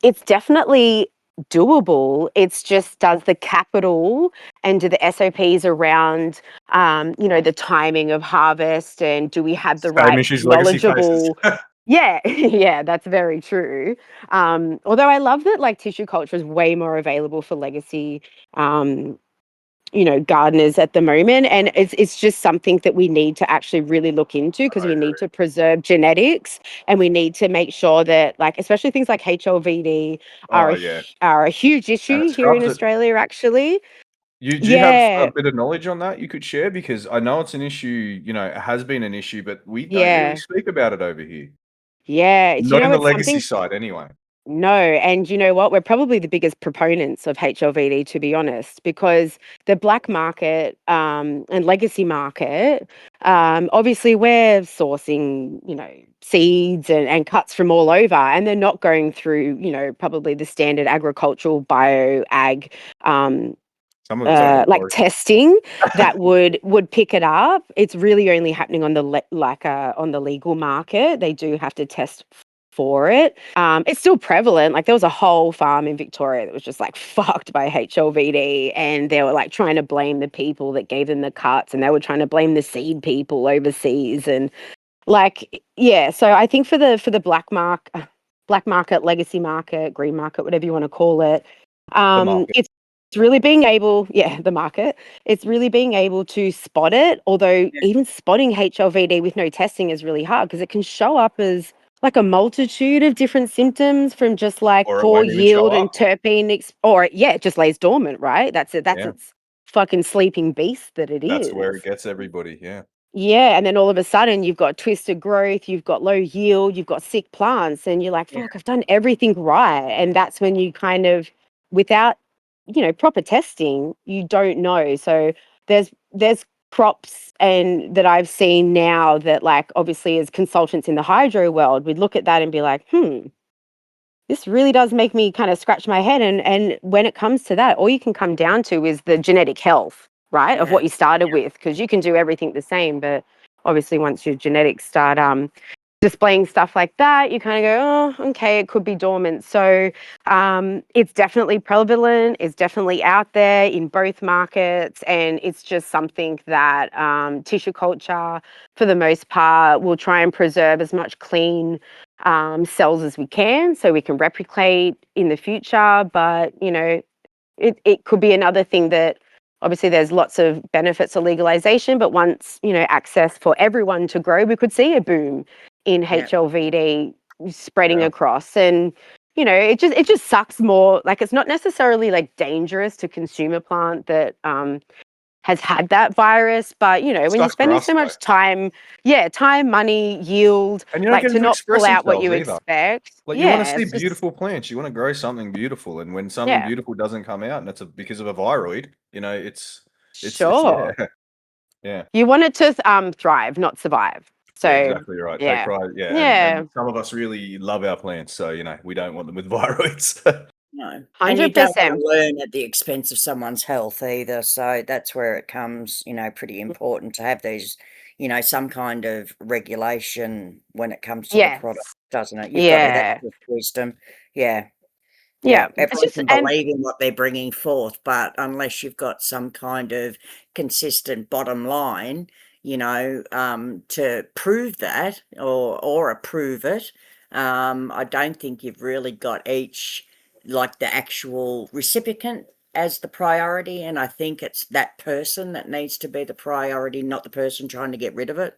S6: it's definitely doable. It's just, does the capital and do the SOPs around the timing of harvest, and do we have the
S3: Same
S6: right
S3: issues legacy faces.
S6: knowledgeable. Yeah, yeah, that's very true. Although I love that like tissue culture is way more available for legacy um, gardeners at the moment, and it's just something that we need to actually really look into, because
S3: I
S6: we
S3: agree.
S6: need to preserve genetics, and we need to make sure that like especially things like HLVD
S3: Oh yeah.
S6: are a huge
S3: And it
S6: issue here in
S3: scrubs it.
S6: Australia actually.
S3: You do you have a
S6: Yeah,
S3: bit of knowledge on that you could share? Because I know it's an issue, it has been an issue, but we don't really
S6: yeah,
S3: speak about it over here.
S6: yeah.
S3: Not in the
S6: It's
S3: legacy
S6: something.
S3: side anyway.
S6: No, and you know what? We're probably the biggest proponents of HLVD, to be honest, because the black market and legacy market, obviously we're sourcing, seeds and cuts from all over, and they're not going through, probably the standard agricultural bio ag
S3: Some of it's over the
S6: like
S3: forest.
S6: testing that would pick it up. It's really only happening on the on the legal market. They do have to test for it. It's still prevalent. Like there was a whole farm in Victoria that was just like fucked by HLVD, and they were like trying to blame the people that gave them the cuts, and they were trying to blame the seed people overseas, and like yeah. So I think for the black market, legacy market, green market, whatever you want to call it,
S3: The market.
S6: it's really being able, yeah, the market. It's really being able to spot it. Although
S4: Yeah.
S6: even spotting HLVD with no testing is really hard, because it can show up as like a multitude of different symptoms, from just like
S3: Or it
S6: poor
S3: won't even show
S6: yield and
S3: up.
S6: terpene, or yeah, it just lays dormant, right? That's it. That's
S3: Yeah.
S6: its fucking sleeping beast that it
S3: That's where it
S6: is.
S3: gets everybody. Yeah.
S6: Yeah, and then all of a sudden you've got twisted growth, you've got low yield, you've got sick plants, and you're like,
S4: Yeah.
S6: fuck, I've done everything right. And that's when you kind of, without, proper testing, you don't know. So there's crops and that I've seen now that, like, obviously as consultants in the hydro world, we'd look at that and be like, this really does make me kind of scratch my head. And when it comes to that, all you can come down to is the genetic health, right, of
S4: Yeah.
S6: what you started with, because you can do everything the same, but obviously once your genetics start displaying stuff like that, you kind of go, oh, okay, it could be dormant. So it's definitely prevalent. It's definitely out there in both markets, and it's just something that tissue culture, for the most part, will try and preserve as much clean cells as we can, so we can replicate in the future. But it could be another thing that, obviously, there's lots of benefits of legalization, but once access for everyone to grow, we could see a boom in
S4: Yeah.
S6: HLVD spreading
S3: Yeah.
S6: across. And it just sucks more. Like, it's not necessarily like dangerous to consume a plant that has had that virus, but when you're
S3: Sucks for
S6: spending
S3: us,
S6: so
S3: though.
S6: much time, money, yield,
S3: And you don't
S6: like,
S3: get
S6: to
S3: to
S6: not pull
S3: express
S6: out what
S3: themselves
S6: you
S3: either.
S6: expect.
S3: Like, you want to
S6: Yeah,
S3: see
S6: it's just
S3: beautiful plants. You want to grow something beautiful, and when something
S6: yeah,
S3: beautiful doesn't come out, and it's because of a viroid, it's
S6: sure.
S3: yeah.
S6: You want it to thrive, not survive.
S3: Yeah,
S6: So
S3: exactly right. Take
S6: yeah,
S3: pride. Yeah,
S6: yeah,
S3: and some of us really love our plants, so we don't want them with viroids.
S4: No. And you don't want
S6: 100%.
S4: to learn at the expense of someone's health either. So that's where it comes, pretty important to have these, some kind of regulation when it comes to the product,
S6: Yes.
S4: doesn't it? You've got to, that's
S6: Yeah.
S4: with wisdom. Yeah.
S6: Yeah.
S4: Yeah.
S6: It's
S4: Everyone
S6: just
S4: can
S6: and
S4: believe in what they're bringing forth, but unless you've got some kind of consistent bottom line, to prove that or approve it, I don't think you've really got like the actual recipient as the priority, and I think it's that person that needs to be the priority, not the person trying to get rid of it.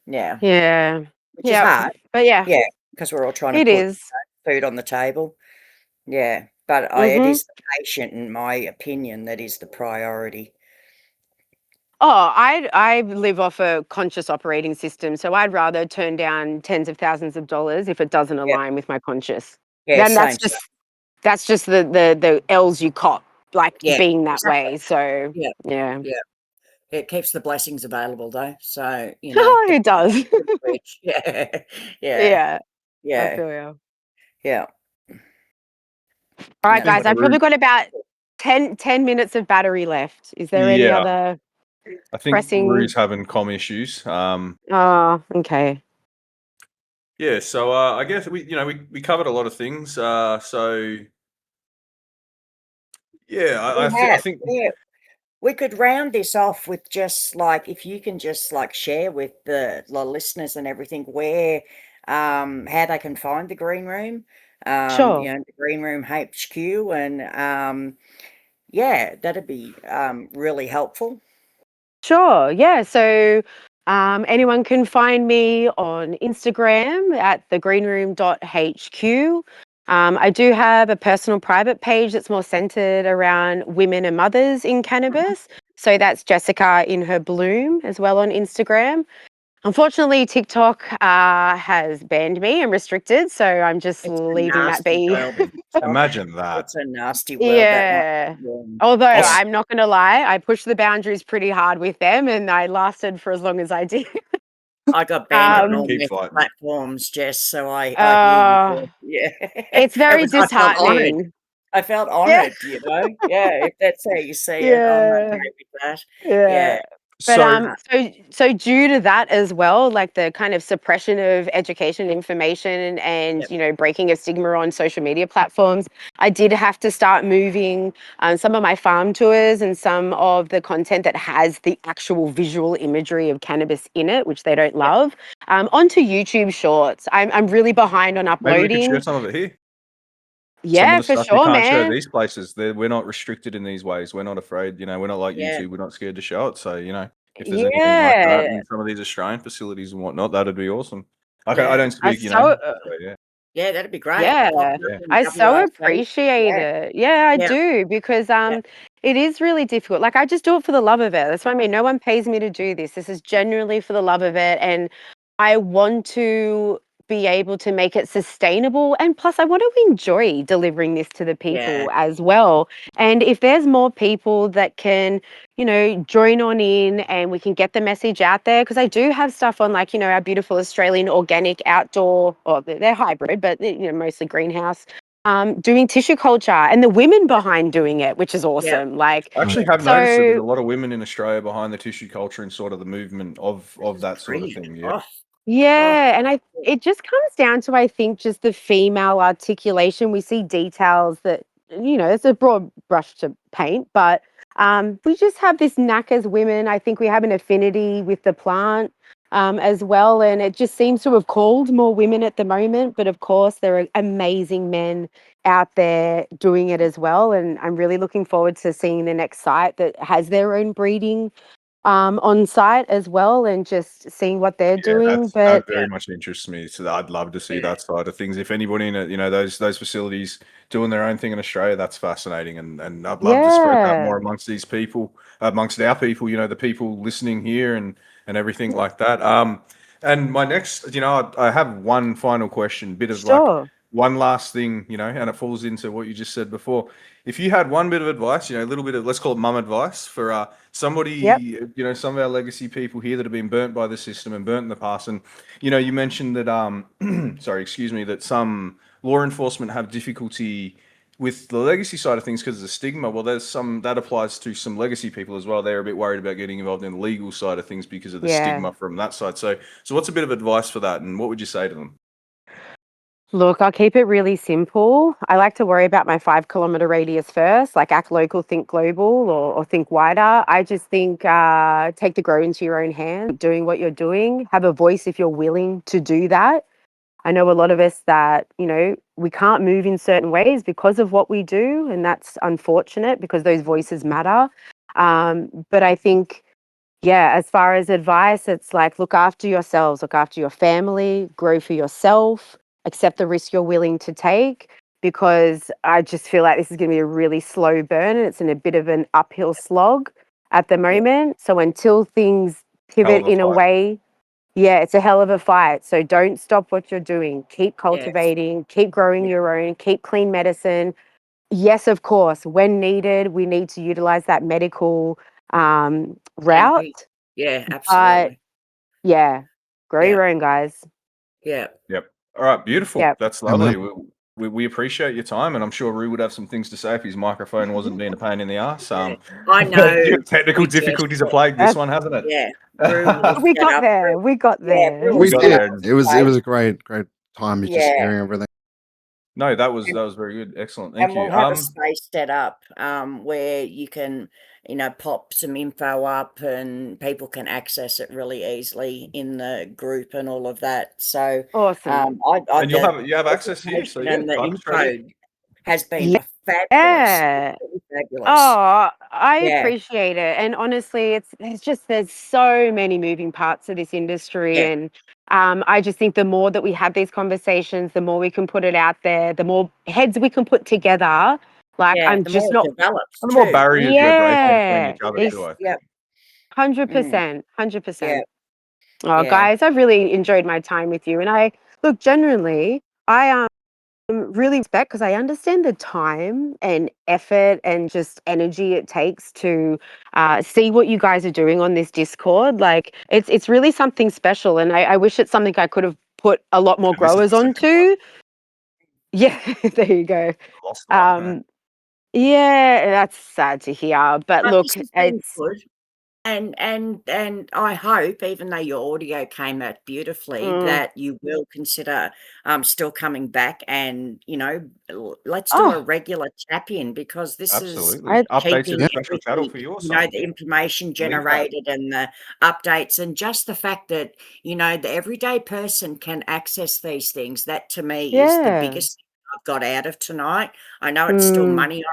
S4: Yeah,
S6: yeah.
S4: which is
S6: Yeah.
S4: hard.
S6: But yeah,
S4: Yeah, because we're all trying to
S6: it
S4: put
S6: is.
S4: food on the table. Yeah, but it
S6: Mhm.
S4: is the patient, in my opinion, that is the priority.
S6: Oh, I live off a conscious operating system, so I'd rather turn down tens of thousands of dollars if it doesn't
S4: Yeah,
S6: align with my conscious.
S4: yeah,
S6: Then
S4: same.
S6: that's just the L's you cop, like,
S4: Yeah,
S6: being that
S4: exactly.
S6: way. So
S4: Yeah,
S6: yeah.
S4: yeah. It keeps the blessings available though. So, the
S6: It does.
S4: bridge. Yeah, yeah,
S6: Yeah, I
S4: yeah,
S6: feel you.
S4: yeah.
S6: All
S3: I
S6: right,
S4: No,
S3: think
S6: guys,
S4: what
S6: I've probably
S3: Drew,
S6: got about 10 minutes of battery left. Is there any
S3: yeah,
S6: other
S3: I think
S6: pressing?
S3: Rue's having comm issues.
S6: Oh, okay.
S3: Yeah, so I guess we covered a lot of things. So yeah,
S4: we
S3: I
S4: have.
S3: think
S4: Yeah. We could round this off with just like, if you can just like share with the listeners and everything where how they can find the Green Room,
S6: Sure.
S4: the Green Room HQ, and yeah, that'd be really helpful.
S6: Sure. Yeah. So anyone can find me on Instagram at thegreenroom.hq. I do have a personal private page that's more centered around women and mothers in cannabis. So that's Jessica in her bloom as well on Instagram. Unfortunately, TikTok has banned me and restricted, so I'm just
S4: It's a
S6: leaving that
S4: nasty
S6: be.
S4: world of TikTok.
S3: imagine that.
S4: It's a nasty world, that one.
S6: Yeah.
S4: Yeah.
S6: Although
S3: I'll,
S4: Yeah.
S3: s-
S6: I'm not going to lie, I pushed the boundaries pretty hard with them, and I lasted for as long as I did.
S4: I got banned on
S3: yeah,
S4: all
S6: um,
S3: keep
S4: meth
S3: fighting.
S4: platforms, Jess, so I hear you
S6: uh,
S4: there. Yeah.
S6: it's very
S4: I felt honoured.
S6: disheartening.
S4: I felt
S6: Yeah.
S4: honoured, Yeah, if that's how you see it, I'm
S6: Yeah.
S4: okay with that. Yeah.
S6: Yeah. But
S3: So
S6: so due to that as well, like the kind of suppression of education information and
S4: Yep.
S6: breaking of stigma on social media platforms, I did have to start moving some of my farm tours and some of the content that has the actual visual imagery of cannabis in it, which they don't
S4: Yep.
S6: love, onto YouTube Shorts. I'm really behind on
S3: maybe we could share
S6: uploading.
S3: some of it here. Some of
S6: Yeah,
S3: the
S6: for
S3: stuff you
S6: sure,
S3: can't show
S6: man.
S3: these places. We're not restricted in these ways. We're not afraid. We're not like
S4: Yeah.
S3: YouTube. We're not scared to show it. So if there's anything like that
S6: Yeah.
S3: in some of these Australian facilities and whatnot, that'd be awesome. Like I
S4: Yeah.
S3: don't
S6: I
S3: speak,
S6: so
S3: so yeah,
S4: Yeah, that'd be great. Pop
S6: Yeah,
S4: it up
S3: yeah,
S4: in
S6: I so
S4: WRC.
S6: appreciate
S4: Yeah.
S6: it. Yeah, I
S4: Yeah.
S6: do because
S4: Yeah.
S6: It is really difficult. Like, I just do it for the love of it. That's what I mean. No one pays me to do this. This is genuinely for the love of it. And I want to be able to make it sustainable. And plus, I want to enjoy delivering this to the
S4: Yeah.
S6: people as well. And if there's more people that can, join on in and we can get the message out there, because I do have stuff on, like, our beautiful Australian organic outdoor, or they're hybrid, but mostly greenhouse, doing tissue culture and the women behind doing it, which is awesome. Like,
S3: I actually have noticed that there's a
S6: so
S3: lot of women in Australia behind the tissue culture and sort of the movement of that sort of
S4: Brilliant.
S3: thing. Yeah.
S4: Oh,
S6: yeah, and it just comes down to, I think, just the female articulation. We see details that, it's a broad brush to paint, but we just have this knack as women. I think we have an affinity with the plant as well, and it just seems to have called more women at the moment. But of course, there are amazing men out there doing it as well, and I'm really looking forward to seeing the next site that has their own breeding on site as well, and just seeing what they're
S3: Yeah,
S6: doing.
S3: that
S6: But
S3: very much interests me. So I'd love to see
S4: yeah.
S3: that side of things. If anybody in those facilities doing their own thing in Australia, that's fascinating, and I'd love to spread that more
S6: yeah,
S3: amongst these people, amongst our people. The people listening here and everything like that. And my next, I have one final question, bit of like
S6: sure.
S3: one last thing, and it falls into what you just said before. If you had one bit of advice, a little bit of, let's call it mum advice for somebody,
S6: Yep.
S3: some of our legacy people here that have been burnt by the system and burnt in the past. And, you mentioned that, sorry, excuse me, that some law enforcement have difficulty with the legacy side of things because of the stigma. Well, there's some that applies to some legacy people as well. They're a bit worried about getting involved in the legal side of things because of the
S6: Yeah.
S3: stigma from that side. So what's a bit of advice for that? And what would you say to them?
S6: Look, I'll keep it really simple. I like to worry about my 5 kilometer radius first, like act local, think global, or think wider. I just think take the grow into your own hands, doing what you're doing, have a voice if you're willing to do that. I know a lot of us that, we can't move in certain ways because of what we do, and that's unfortunate because those voices matter. But I think, yeah, as far as advice, it's like look after yourselves, look after your family, grow for yourself, accept the risk you're willing to take, because I just feel like this is going to be a really slow burn and it's in a bit of an uphill slog at the
S4: Yeah.
S6: moment. So until things
S3: Hell
S6: pivot
S3: of a
S6: in a
S3: fight.
S6: way, yeah, it's a hell of a fight. So don't stop what you're doing. Keep cultivating, keep growing your own, keep clean medicine. Yes, of course, when needed, we need to utilize that medical
S4: Canopy.
S6: route.
S4: Yeah,
S6: But
S4: absolutely.
S6: yeah, grow
S4: Yeah.
S6: your own, guys.
S4: Yeah.
S3: Yep. All right. Beautiful.
S6: Yep.
S3: That's
S5: Yeah, man.
S3: lovely. We appreciate your time, and I'm sure Rue would have some things to say if his microphone wasn't being a pain in the ass.
S4: I know.
S3: Technical
S4: We just
S3: difficulties have plagued this
S6: That's,
S3: one, hasn't it?
S4: Yeah. Brew was
S6: we
S4: set
S6: got
S4: up.
S6: there. We got
S4: Yeah,
S6: there.
S4: brew
S3: We
S5: We
S4: was
S3: got
S4: set
S5: did.
S3: there.
S4: up.
S5: It was
S4: Right.
S5: a great time just
S4: Yeah.
S5: hearing everything.
S3: No, that was
S4: And
S3: very good. Excellent. Thank
S4: and
S3: you.
S4: we'll have a space set up where you can, pop some info up and people can access it really easily in the group and all of that. So
S6: Awesome.
S3: and you have access here, so
S4: education and the
S3: type it straight in.
S4: info has been fabulous.
S6: Yeah.
S4: Absolutely fabulous.
S6: Oh, I
S4: Yeah.
S6: appreciate it. And honestly, there's so many moving parts of this industry.
S4: Yeah.
S6: And I just think the more that we have these conversations, the more we can put it out there, the more heads we can put together. Like,
S4: Yeah.
S6: I'm
S4: The
S6: just
S4: more it
S6: not,
S4: develops
S3: And the more
S4: too.
S3: barriers we're breaking between
S6: yeah,
S3: each other too, I think.
S4: Yep.
S6: 100%,
S4: Yeah.
S6: 100%. Oh,
S4: Yeah.
S6: guys, I've really enjoyed my time with you. And look, genuinely, I really respect, because I understand the time and effort and just energy it takes to see what you guys are doing on this Discord. Like, it's really something special, and I wish it's something I could have put a lot more
S3: And this is
S6: growers
S3: the second one.
S6: onto. Yeah, there you go.
S3: Lost one. Huh?
S6: Yeah, that's sad to hear. But
S4: But
S6: look,
S4: this has been
S6: it's
S4: good. And I hope, even though your audio came out beautifully,
S6: mm,
S4: that you will consider still coming back and, let's do a
S6: oh,
S4: regular tap in, because this is
S3: Absolutely. Updates of
S4: keeping
S3: the special cattle
S4: everything,
S3: for your side.
S4: the information
S3: Believe that.
S4: generated and the updates, and just the fact that, the everyday person can access these things. That to me is the
S6: yeah,
S4: biggest thing I've got out of tonight. I know it's still money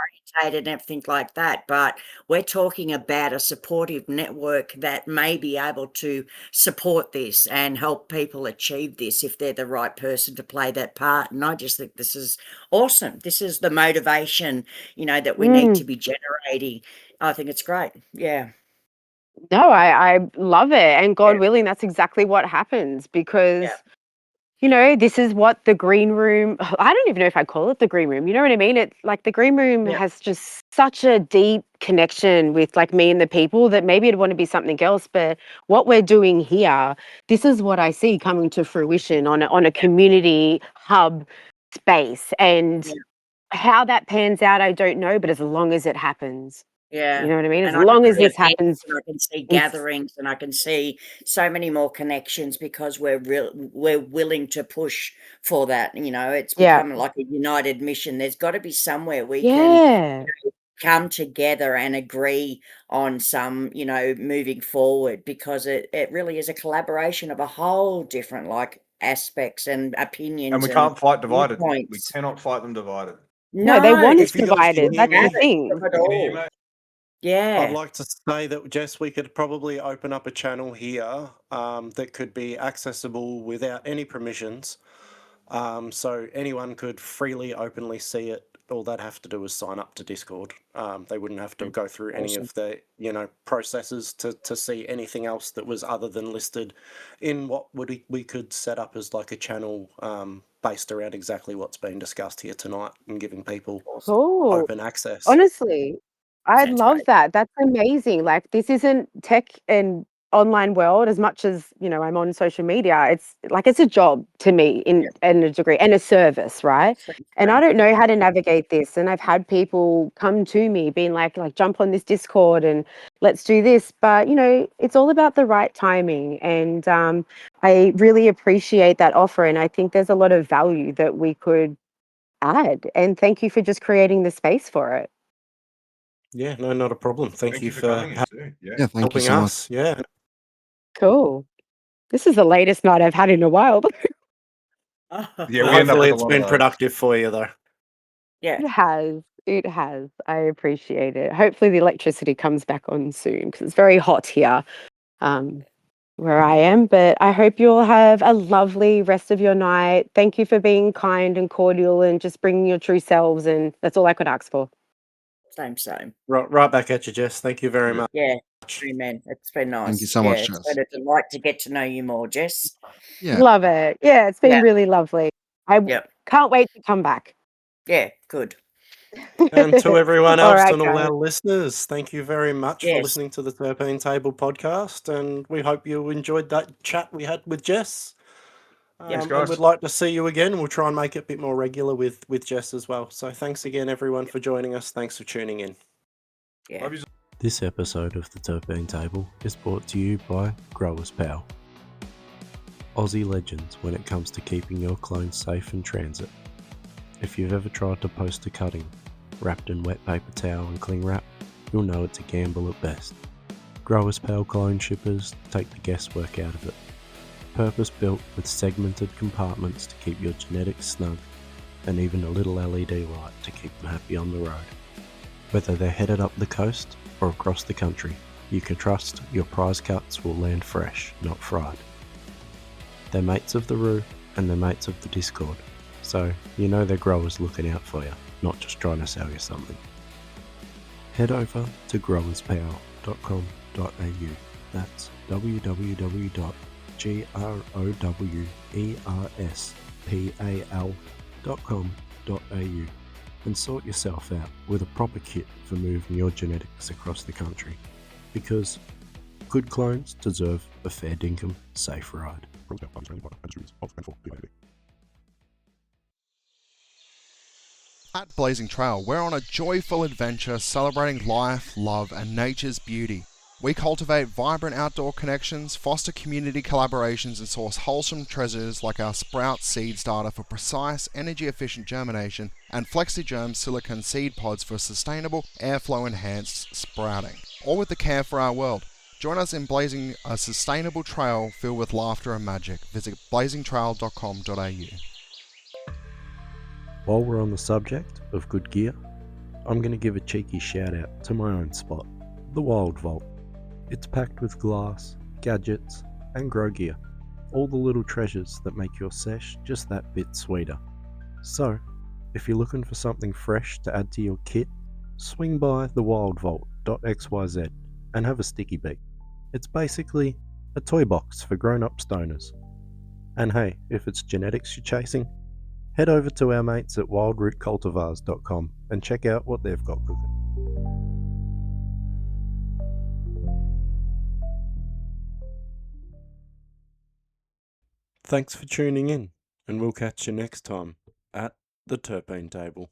S4: and everything like that. But we're talking about a supportive network that may be able to support this and help people achieve this if they're the right person to play that part. And I just think this is awesome. This is the motivation, that we need to be generating. I think it's great. Yeah.
S6: No, I love it. And God
S4: Yeah.
S6: willing, that's exactly what happens because,
S4: Yeah.
S6: this is what the green room, I don't even know if I call it the green room. You know what I mean? It's like the green room
S4: Yeah.
S6: has just such a deep connection with like me and the people that maybe it'd want to be something else. But what we're doing here, this is what I see coming to fruition on a community hub space. And
S4: Yeah.
S6: how that pans out, I don't know. But as long as it happens, you
S4: Yeah.
S6: know what I mean? As
S4: And I can
S6: long as
S4: see
S6: this
S4: events
S6: happens,
S4: and I can see
S6: it's
S4: gatherings and I can see so many more connections because we're willing to push for that. It's
S6: yeah,
S4: become like a united mission. There's got to be somewhere we can
S6: yeah.
S4: come together and agree on some, moving forward because it really is a collaboration of a whole different aspects and
S3: And
S4: opinions
S3: we
S4: and
S3: can't fight divided. We
S4: viewpoints.
S3: cannot fight them divided.
S6: No, they
S4: No,
S6: want us
S2: If you guys can
S6: divided.
S2: hear
S6: That's the
S2: me,
S6: thing.
S4: at
S3: Can you hear
S4: all.
S3: me, mate?
S4: Yeah.
S2: I'd like to say that, Jess, we could probably open up a channel here that could be accessible without any permissions. So anyone could freely, openly see it. All they'd have to do is sign up to Discord. They wouldn't have to go through any
S4: Awesome.
S2: of the, processes to see anything else that was other than listed in what we could set up as like a channel based around exactly what's been discussed here tonight and giving people
S4: Awesome.
S6: Cool.
S2: open access.
S6: Honestly, I
S4: Sounds
S6: love
S4: great.
S6: that. That's amazing. Like this isn't tech and online world as much as, I'm on social media. It's like it's a job to me
S4: Yeah.
S6: in a degree and a service, right?
S4: Sounds
S6: And I
S4: great.
S6: don't know how to navigate this. And I've had people come to me being like jump on this Discord and let's do this. But it's all about the right timing. And I really appreciate that offer. And I think there's a lot of value that we could add. And thank you for just creating the space for it.
S2: Yeah, no, not a problem. Thank you
S3: for
S2: for
S3: coming in too. Yeah.
S5: Yeah, thank you
S2: helping
S5: so much.
S2: us. Yeah.
S6: Cool. This is the latest night I've had in a while.
S3: Yeah,
S2: Well,
S3: we end up
S2: hopefully
S3: with a
S2: it's
S3: lot
S2: been
S3: of those.
S2: productive for you, though.
S4: Yeah.
S6: It has. It has. I appreciate it. Hopefully the electricity comes back on soon because it's very hot here where I am. But I hope you all have a lovely rest of your night. Thank you for being kind and cordial and just bringing your true selves. And that's all I could ask for.
S4: Same.
S2: Right back at you, Jess. Thank you very
S3: Yeah.
S2: much.
S4: Yeah. Amen. It's been nice.
S5: Thank you so much,
S4: It's
S5: Jess.
S4: been a delight to get to know you more, Jess.
S5: Yeah.
S6: Love it. Yeah, it's been
S4: Yeah.
S6: really lovely. I
S4: Yep.
S6: can't wait to come back.
S4: Yeah. Good.
S2: And to everyone
S6: All
S2: else
S6: right,
S2: and all
S6: guys.
S2: our listeners, thank you very much for
S4: Yes.
S2: listening to the Terpene Table podcast. And we hope you enjoyed that chat we had with Jess.
S3: Thanks,
S2: And
S3: guys.
S2: we'd like to see you again. We'll try and make it a bit more regular with Jess as well. So thanks again, everyone, for joining us. Thanks for tuning in.
S4: Yeah.
S3: Love you.
S2: This episode of the Terpene Table is brought to you by Growers Pal. Aussie legends when it comes to keeping your clones safe in transit. If you've ever tried to post a cutting wrapped in wet paper towel and cling wrap, you'll know it's a gamble at best. Growers Pal clone shippers take the guesswork out of it. Purpose built with segmented compartments to keep your genetics snug, and even a little LED light to keep them happy on the road. Whether they're headed up the coast or across the country, you can trust your prize cuts will land fresh, not fried. They're mates of the Roo and they're mates of the Discord, so you know their growers looking out for you, not just trying to sell you something. Head over to growerspal.com.au. That's www.growerspal.com.au and sort yourself out with a proper kit for moving your genetics across the country. Because good clones deserve a fair dinkum safe ride.
S5: At Blazing Trail, we're on a joyful adventure celebrating life, love, and nature's beauty. We cultivate vibrant outdoor connections, foster community collaborations, and source wholesome treasures like our Sprout seed starter for precise, energy-efficient germination and FlexiGerm silicone seed pods for sustainable, airflow-enhanced sprouting. All with the care for our world. Join us in blazing a sustainable trail filled with laughter and magic. Visit blazingtrail.com.au.
S2: While we're on the subject of good gear, I'm going to give a cheeky shout out to my own spot, the Wild Vault. It's packed with glass, gadgets, and grow gear. All the little treasures that make your sesh just that bit sweeter. So, if you're looking for something fresh to add to your kit, swing by thewildvault.xyz and have a sticky beak. It's basically a toy box for grown-up stoners. And hey, if it's genetics you're chasing, head over to our mates at wildrootcultivars.com and check out what they've got cooking. Thanks for tuning in, and we'll catch you next time at the Terpene Table.